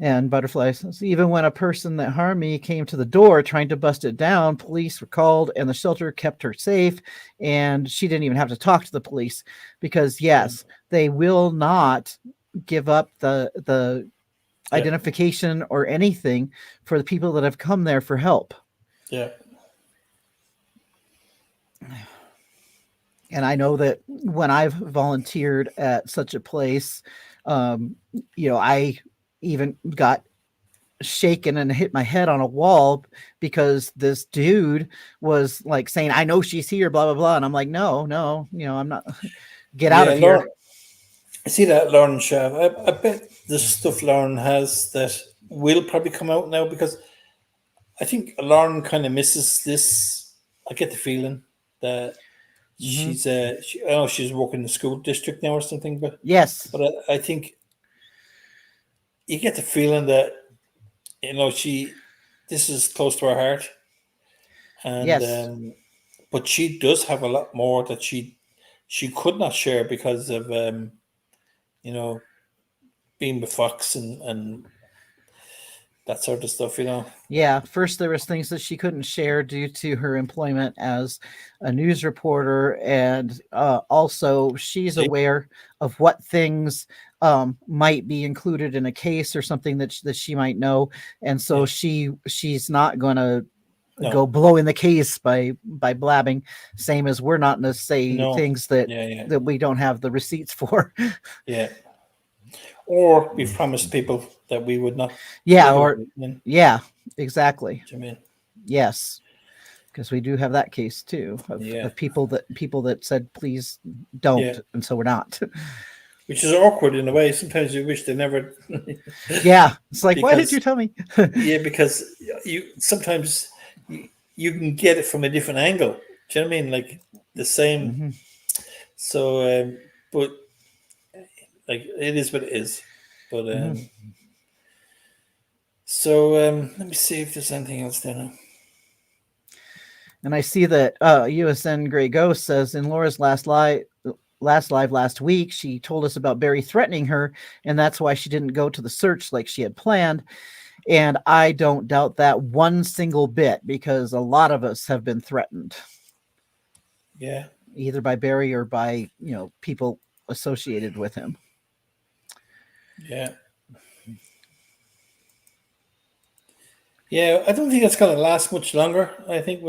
And Butterfly says, even when a person that harmed me came to the door trying to bust it down, police were called and the shelter kept her safe. And she didn't even have to talk to the police because, yes, they will not give up the identification or anything for the people that have come there for help. Yeah. And I know that when I've volunteered at such a place, I even got shaken and hit my head on a wall because this dude was like saying, I know she's here, blah, blah, blah. And I'm like, no, I'm not, get out Yeah, of here. Lauren. I see that, Lauren Shav. I bet the stuff Lauren has that will probably come out now, because I think Lauren kind of misses this. I get the feeling that Hmm. I know she's working in the school district now or something, but Yes. I think you get the feeling that this is close to her heart, and Yes. but she does have a lot more that she could not share because of you know being with Fox and that sort of stuff. Yeah. First, there was things that she couldn't share due to her employment as a news reporter. And also she's See? aware of what things might be included in a case or something that she might know. And so Yeah, she's not going to go no, blowing the case by blabbing, same as we're not going to say no, things that yeah, yeah, we don't have the receipts for. yeah. Or we've promised people that we would not Yeah, deliver. or yeah, exactly. I mean, Yes, because we do have that case too yeah, of people that said please don't, yeah. and so we're not. Which is awkward in a way. Sometimes you wish they never, Yeah, it's like, why did you because tell me? yeah, because you sometimes you can get it from a different angle. Do you know what I mean? Like the same. Hmm. So, but like it is what it is. But Hmm. let me see if there's anything else there now. And I see that USN Grey Ghost says in Laura's last live last week, she told us about Barry threatening her, and that's why she didn't go to the search like she had planned. And I don't doubt that one single bit, because a lot of us have been threatened Yeah, either by Barry or by, people associated with him. yeah, yeah. I don't think it's gonna last much longer. I think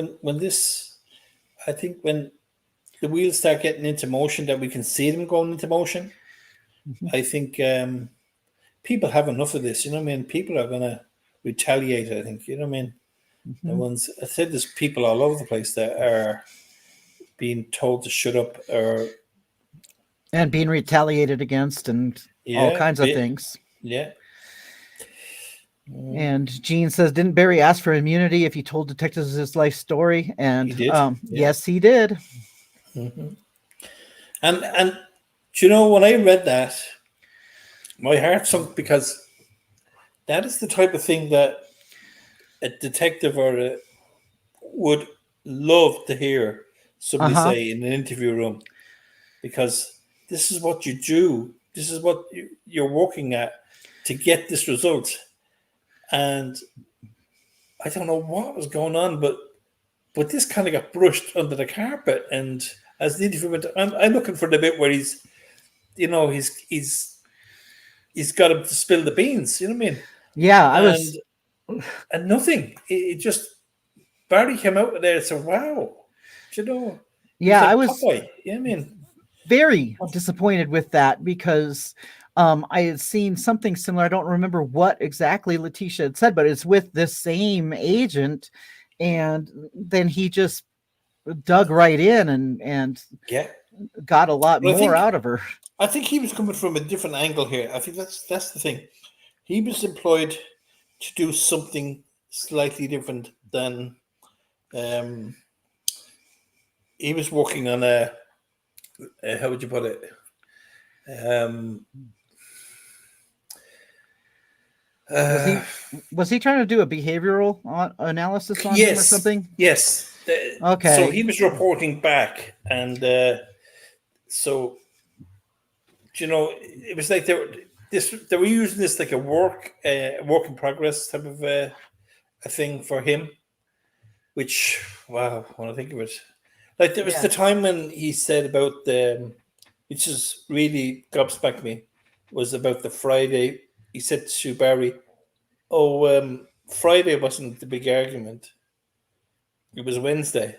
I think when the wheels start getting into motion, that we can see them going into motion. Mhm. I think people have enough of this. You know what I mean? People are gonna retaliate. I think. You know what I mean? The Mhm. ones I said, there's people all over the place that are being told to shut up, or And being retaliated against and all yeah, kinds of things. yeah. Mm, And Gene says, didn't Barry ask for immunity if he told detectives his life story? he And did. Yeah. yes, he did. Hmm. And do you know, when I read that, my heart sunk, because that is the type of thing that a detective would love to hear Uh somebody huh. say in an interview room, because this is what you do. This is what you're working at to get this result. And I don't know what was going on, but this kind of got brushed under the carpet. And as the interview went, I'm looking for the bit where he's got him to spill the beans. You know what I mean? Yeah, I And was. and nothing. It just Barry came out of there and said, "Wow," he was Yeah, I like was Popeye. You know what I mean? very disappointed with that because I had seen something similar. I don't remember what exactly Letitia had said, but it's with this same agent, and then he just dug right in and Yeah, got a lot but more out of her. I think he was coming from a different angle here. I think that's the thing. He was employed to do something slightly different than um, he was working on how would you put it? Um, Was uh, he was he trying to do a behavioral analysis on him or yes, something? yes. So Okay. he was reporting back, and so it was like they were using this like a work in progress type of a thing for him. Which, wow, when I think of it, like there was Yeah. the time when he said about which is really gobsmacked me, was about the Friday. He said to Barry, "Oh, Friday wasn't the big argument. It was Wednesday."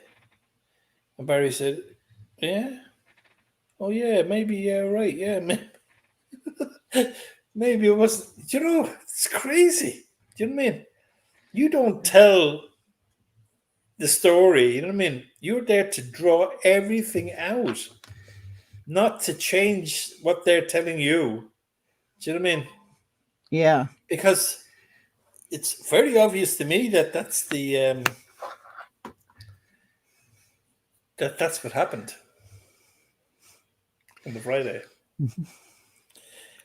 And Barry said, "Yeah, oh yeah, maybe, yeah, right, yeah, maybe it wasn't. It's crazy. Do you know what I mean? You don't tell the story. You know what I mean? You're there to draw everything out, not to change what they're telling you. Do you know what I mean? Yeah. Because it's very obvious to me that that's the that's what happened on the Friday.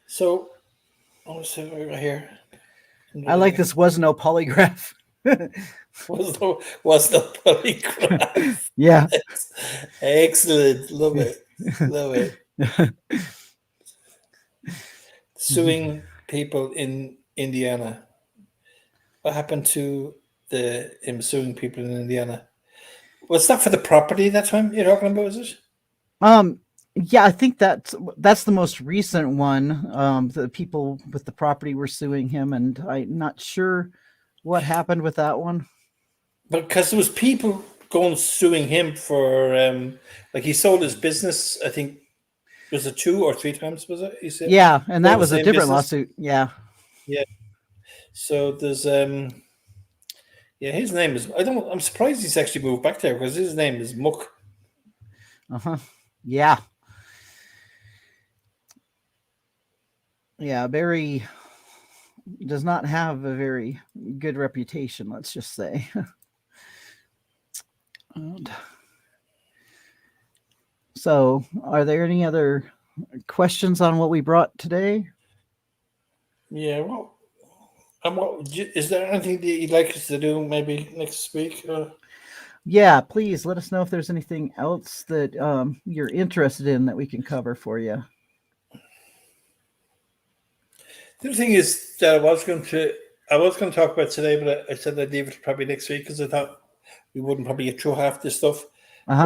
So I was right here. I like this was no polygraph. Was no polygraph. Yeah. Excellent. Love it. Love it. Suing people in Indiana. What happened to him suing people in Indiana? Was that for the property that time you're talking about, is it? Yeah, I think that's the most recent one. The people with the property were suing him, and I'm not sure what happened with that one. But because there was people going suing him for like he sold his business, I think was it 2 or 3 times, was it? He said Yeah, and that was a different business. lawsuit. Yeah. Yeah. So there's yeah, his name is I'm surprised he's actually moved back there because his name is Muck. Uh-huh. Yeah. Yeah, Barry does not have a very good reputation, let's just say. And so, are there any other questions on what we brought today? Yeah, well, is there anything that you'd like us to do maybe next week? Yeah, please let us know if there's anything else that you're interested in that we can cover for you. The other thing is that I was going to talk about today, but I said I'd leave it probably next week because I thought we wouldn't probably get through half this stuff. Uh-huh.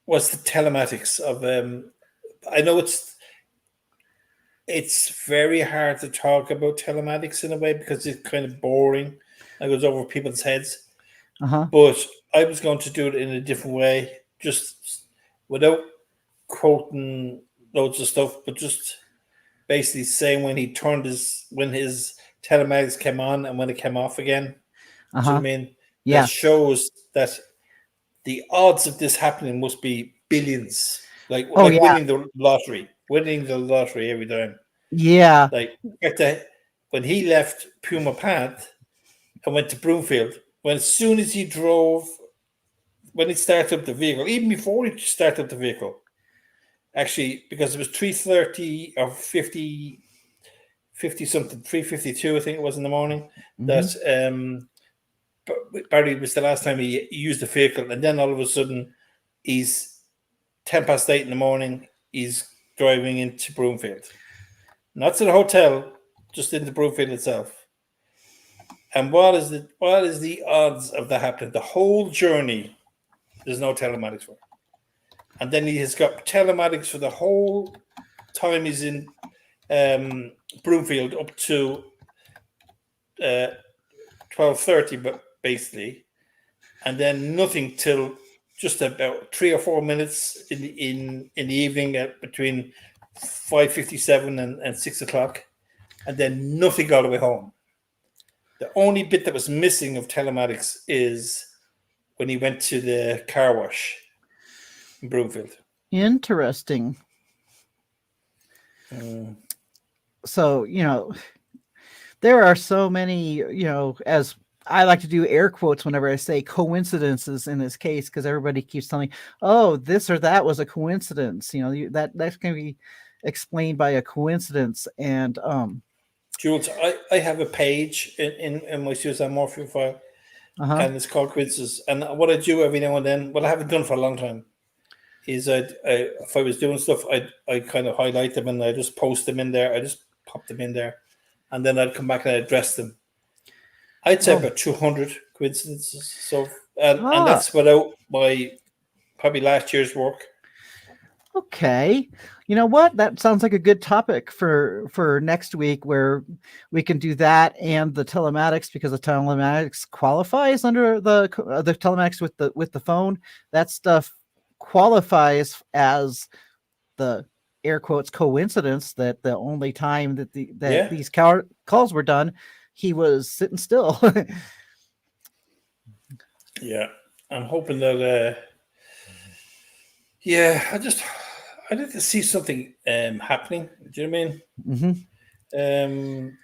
Was the telematics of I know it's very hard to talk about telematics in a way because it's kind of boring. It goes over people's heads. Uh-huh. But I was going to do it in a different way, just without quoting loads of stuff, but just basically saying when his telematics came on and when it came off again. Uh-huh. Do you know what I mean? Yeah. That shows that the odds of this happening must be billions. Like winning the lottery every time. Yeah. Like when he left Puma Path and went to Broomfield, as soon as he drove, when he started up the vehicle, even before he started up the vehicle, actually, because it was 3:30 or 50 something, 3:52, I think it was in the morning, that Barry was the last time he used the vehicle, and then all of a sudden he's 8:10 in the morning, he's driving into Broomfield. Not to the hotel, just into Broomfield itself. And what is the odds of that happening? The whole journey, there's no telematics for. And then he has got telematics for the whole time he's in Broomfield up to 12:30, but basically, and then nothing till just about 3 or 4 minutes in the evening at between 5:57 and 6 o'clock, and then nothing all the way home. The only bit that was missing of telematics is when he went to the car wash in Broomfield. Interesting. So, there are so many, as I like to do air quotes whenever I say coincidences in this case, because everybody keeps telling me, oh, this or that was a coincidence. That's going to be explained by a coincidence. And Jules, I have a page in my Suzanne Morphew file, and it's called Coincidences. And what I do every now and then, what I haven't done for a long time, is if I was doing stuff, I kind of highlight them and I just post them in there. I just pop them in there, and then I'd come back and I'd address them. I'd say about 200 coincidences. So, and that's without my probably last year's work. Okay. You know what? That sounds like a good topic for next week, where we can do that and the telematics, because the telematics qualifies under the telematics with the phone. That stuff qualifies as the air quotes coincidence that the only time that Yeah. these calls were done, he was sitting still. Yeah. I'm hoping that. Yeah, I'd like to see something happening. Do you know what I Hmm. mean?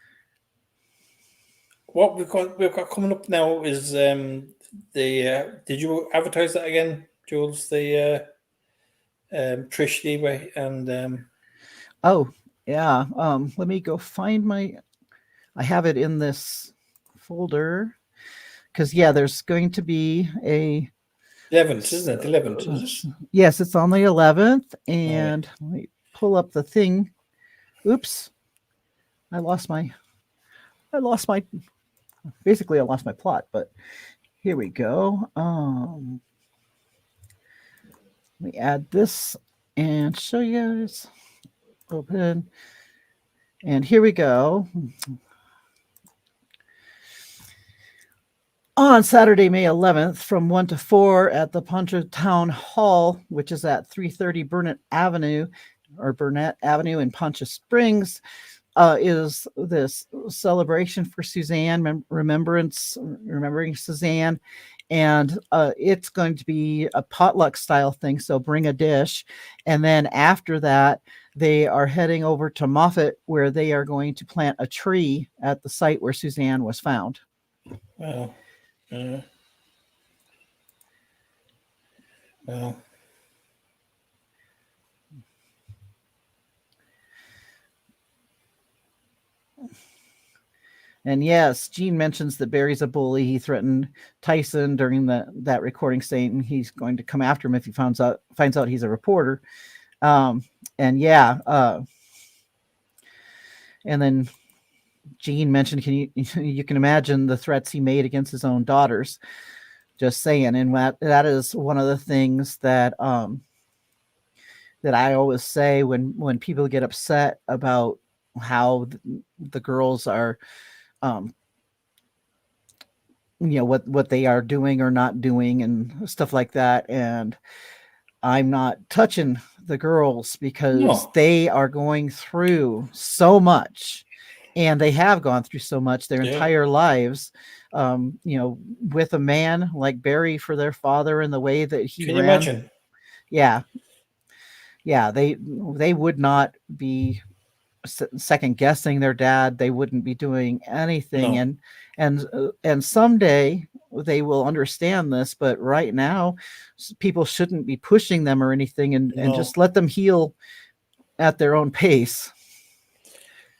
What we've got coming up now is the. Did you advertise that again, Jules? The Trish Leeway and Oh, yeah. Let me go find I have it in this folder because yeah, there's going to be a 11th, isn't it? 11th, is it? yes, it's on the 11th, All right. and let me pull up the thing. Oops, I lost my I lost my basically I lost my plot, but here we go. Let me add this and show you guys. Open. And here we go. On Saturday, May 11th, from 1 to 4 at the Poncha Town Hall, which is at 330 Burnett Avenue in Poncha Springs, is this celebration for Suzanne, remembering Suzanne. And it's going to be a potluck style thing. So bring a dish. And then after that, they are heading over to Moffat, where they are going to plant a tree at the site where Suzanne was found. Well, well. And yes, Gene mentions that Barry's a bully. He threatened Tyson during that recording, saying he's going to come after him if he finds out he's a reporter. And yeah, and then Gene mentioned, you can imagine the threats he made against his own daughters. Just saying, and that is one of the things that that I always say when people get upset about how the girls are. What they are doing or not doing and stuff like that. And I'm not touching the girls because No. they are going through so much, and they have gone through so much their Yeah. entire lives. With a man like Barry for their father and the way that he Can you ran. imagine? Yeah. They would not be second guessing their dad. They wouldn't be doing anything. No. And someday they will understand this, but right now people shouldn't be pushing them or anything, and No. just let them heal at their own pace.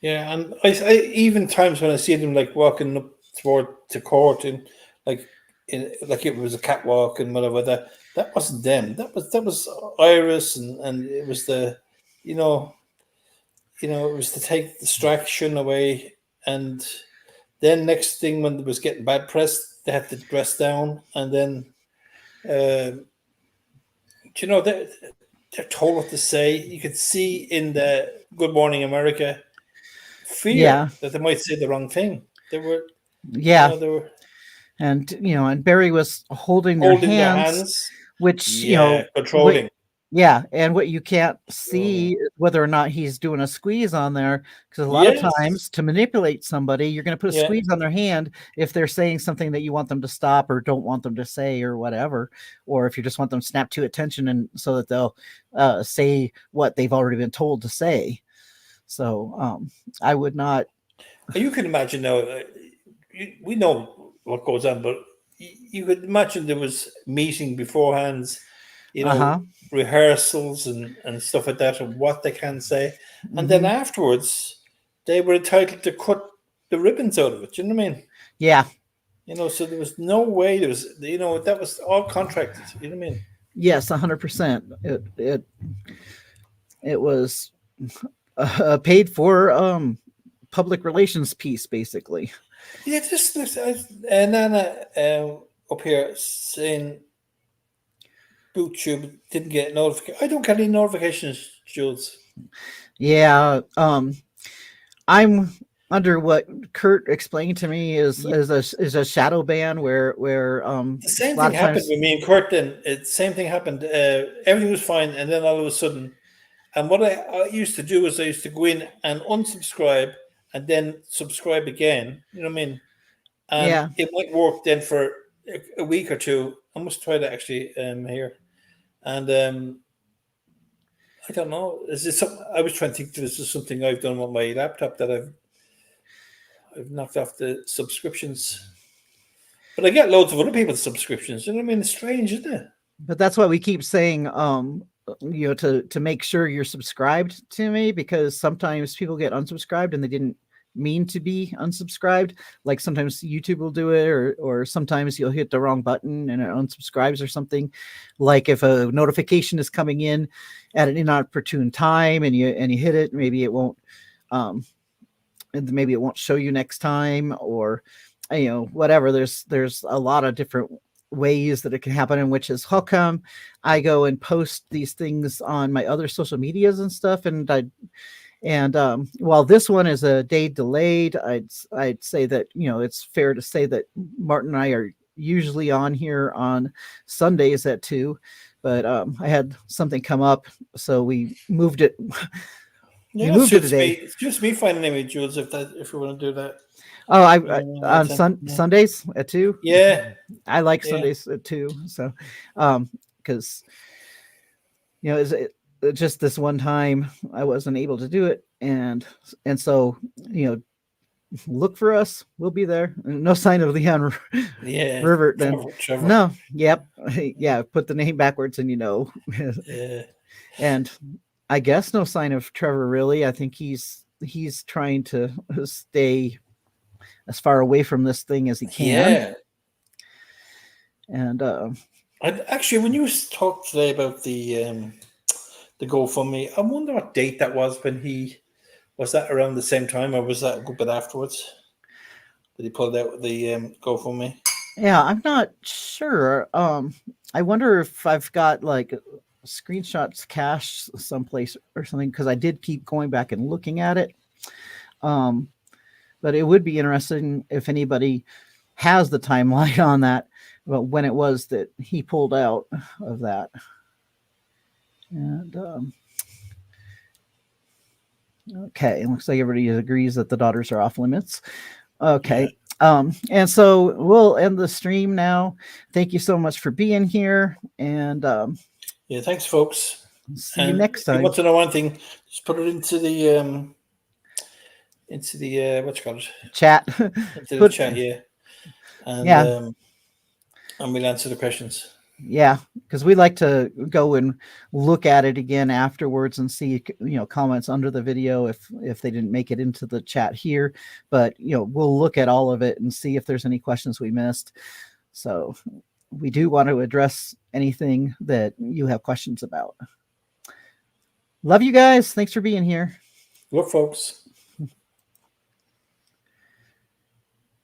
Yeah, and I even times when I see them like walking up toward to court and like like it was a catwalk and whatever, that wasn't them. That was Iris, and it was you know it was to take distraction away. And then next thing, when it was getting bad press, they had to dress down, and then they're told what to say. You could see in the Good Morning America fear Yeah. that they might say the wrong thing. They were, Yeah. they were And Barry was holding their holding their hands, hands. which Yeah, controlling. yeah, and what you can't see is whether or not he's doing a squeeze on there, because a lot of Yes. times to manipulate somebody, you're going to put a Yeah. squeeze on their hand if they're saying something that you want them to stop or don't want them to say or whatever, or if you just want them to snap to attention and so that they'll say what they've already been told to say. So I would not. You can imagine now. We know what goes on, but you could imagine there was meeting beforehand, rehearsals and stuff like that, and what they can say, and then afterwards they were entitled to cut the ribbons out of it. Do you know what I mean? Yeah. So there was no way. There was, that was all contracted. You know what I mean? Yes, 100%. It was paid for public relations piece, basically. Yeah, just Nana up here saying BootTube didn't get notification. I don't get any notifications, Jules. Yeah, I'm under what Kurt explained to me is a shadow ban where the same thing happened with me and Kurt. Then the same thing happened. Everything was fine, and then all of a sudden, And what I used to do is I used to go in and unsubscribe and then subscribe again. You know what I mean? And Yeah. it might work then for a week or two. I must try that actually here. And I don't know. Is this something I was trying to think? This is something I've done on my laptop that I've knocked off the subscriptions. But I get loads of other people's subscriptions. You know what I mean? It's strange, isn't it? But that's why we keep saying, to make sure you're subscribed to me, because sometimes people get unsubscribed and they didn't mean to be unsubscribed. Like sometimes YouTube will do it, or sometimes you'll hit the wrong button and it unsubscribes or something. Like if a notification is coming in at an inopportune time and you hit it, maybe it won't, maybe it won't show you next time, or whatever. There's a lot of different ways that it can happen, and which is how come I go and post these things on my other social medias and stuff. And while this one is a day delayed, I'd say that it's fair to say that Martin and I are usually on here on Sundays at 2, but I had something come up, so we moved it. Yeah, moved it today. It's just me finding any Jules if you want to do that. Oh, on Sundays at 2. Yeah, I like Sundays at 2. So, because it's just this one time I wasn't able to do it, and so look for us. We'll be there. No sign of Leon. Yeah, River. Then Trevor. No. Yep. Yeah. Put the name backwards, and Yeah. And I guess no sign of Trevor really. I think he's trying to stay as far away from this thing as he can. Yeah. And actually, when you talked today about the GoFundMe, I wonder what date that was. When was that around the same time, or was that a good bit afterwards that he pulled out the GoFundMe? Yeah, I'm not sure. I wonder if I've got like screenshots cached someplace or something, because I did keep going back and looking at it. But it would be interesting if anybody has the timeline on that, about when it was that he pulled out of that. And okay, it looks like everybody agrees that the daughters are off limits. Okay. Yeah. And so we'll end the stream now. Thank you so much for being here. And yeah, thanks, folks. See you next time. If you want to know one thing, just put it into the what you call it? Chat. Into the chat here. And and we'll answer the questions. Yeah, because we like to go and look at it again afterwards and see comments under the video if they didn't make it into the chat here. But we'll look at all of it and see if there's any questions we missed. So we do want to address anything that you have questions about. Love you guys. Thanks for being here. Look, folks.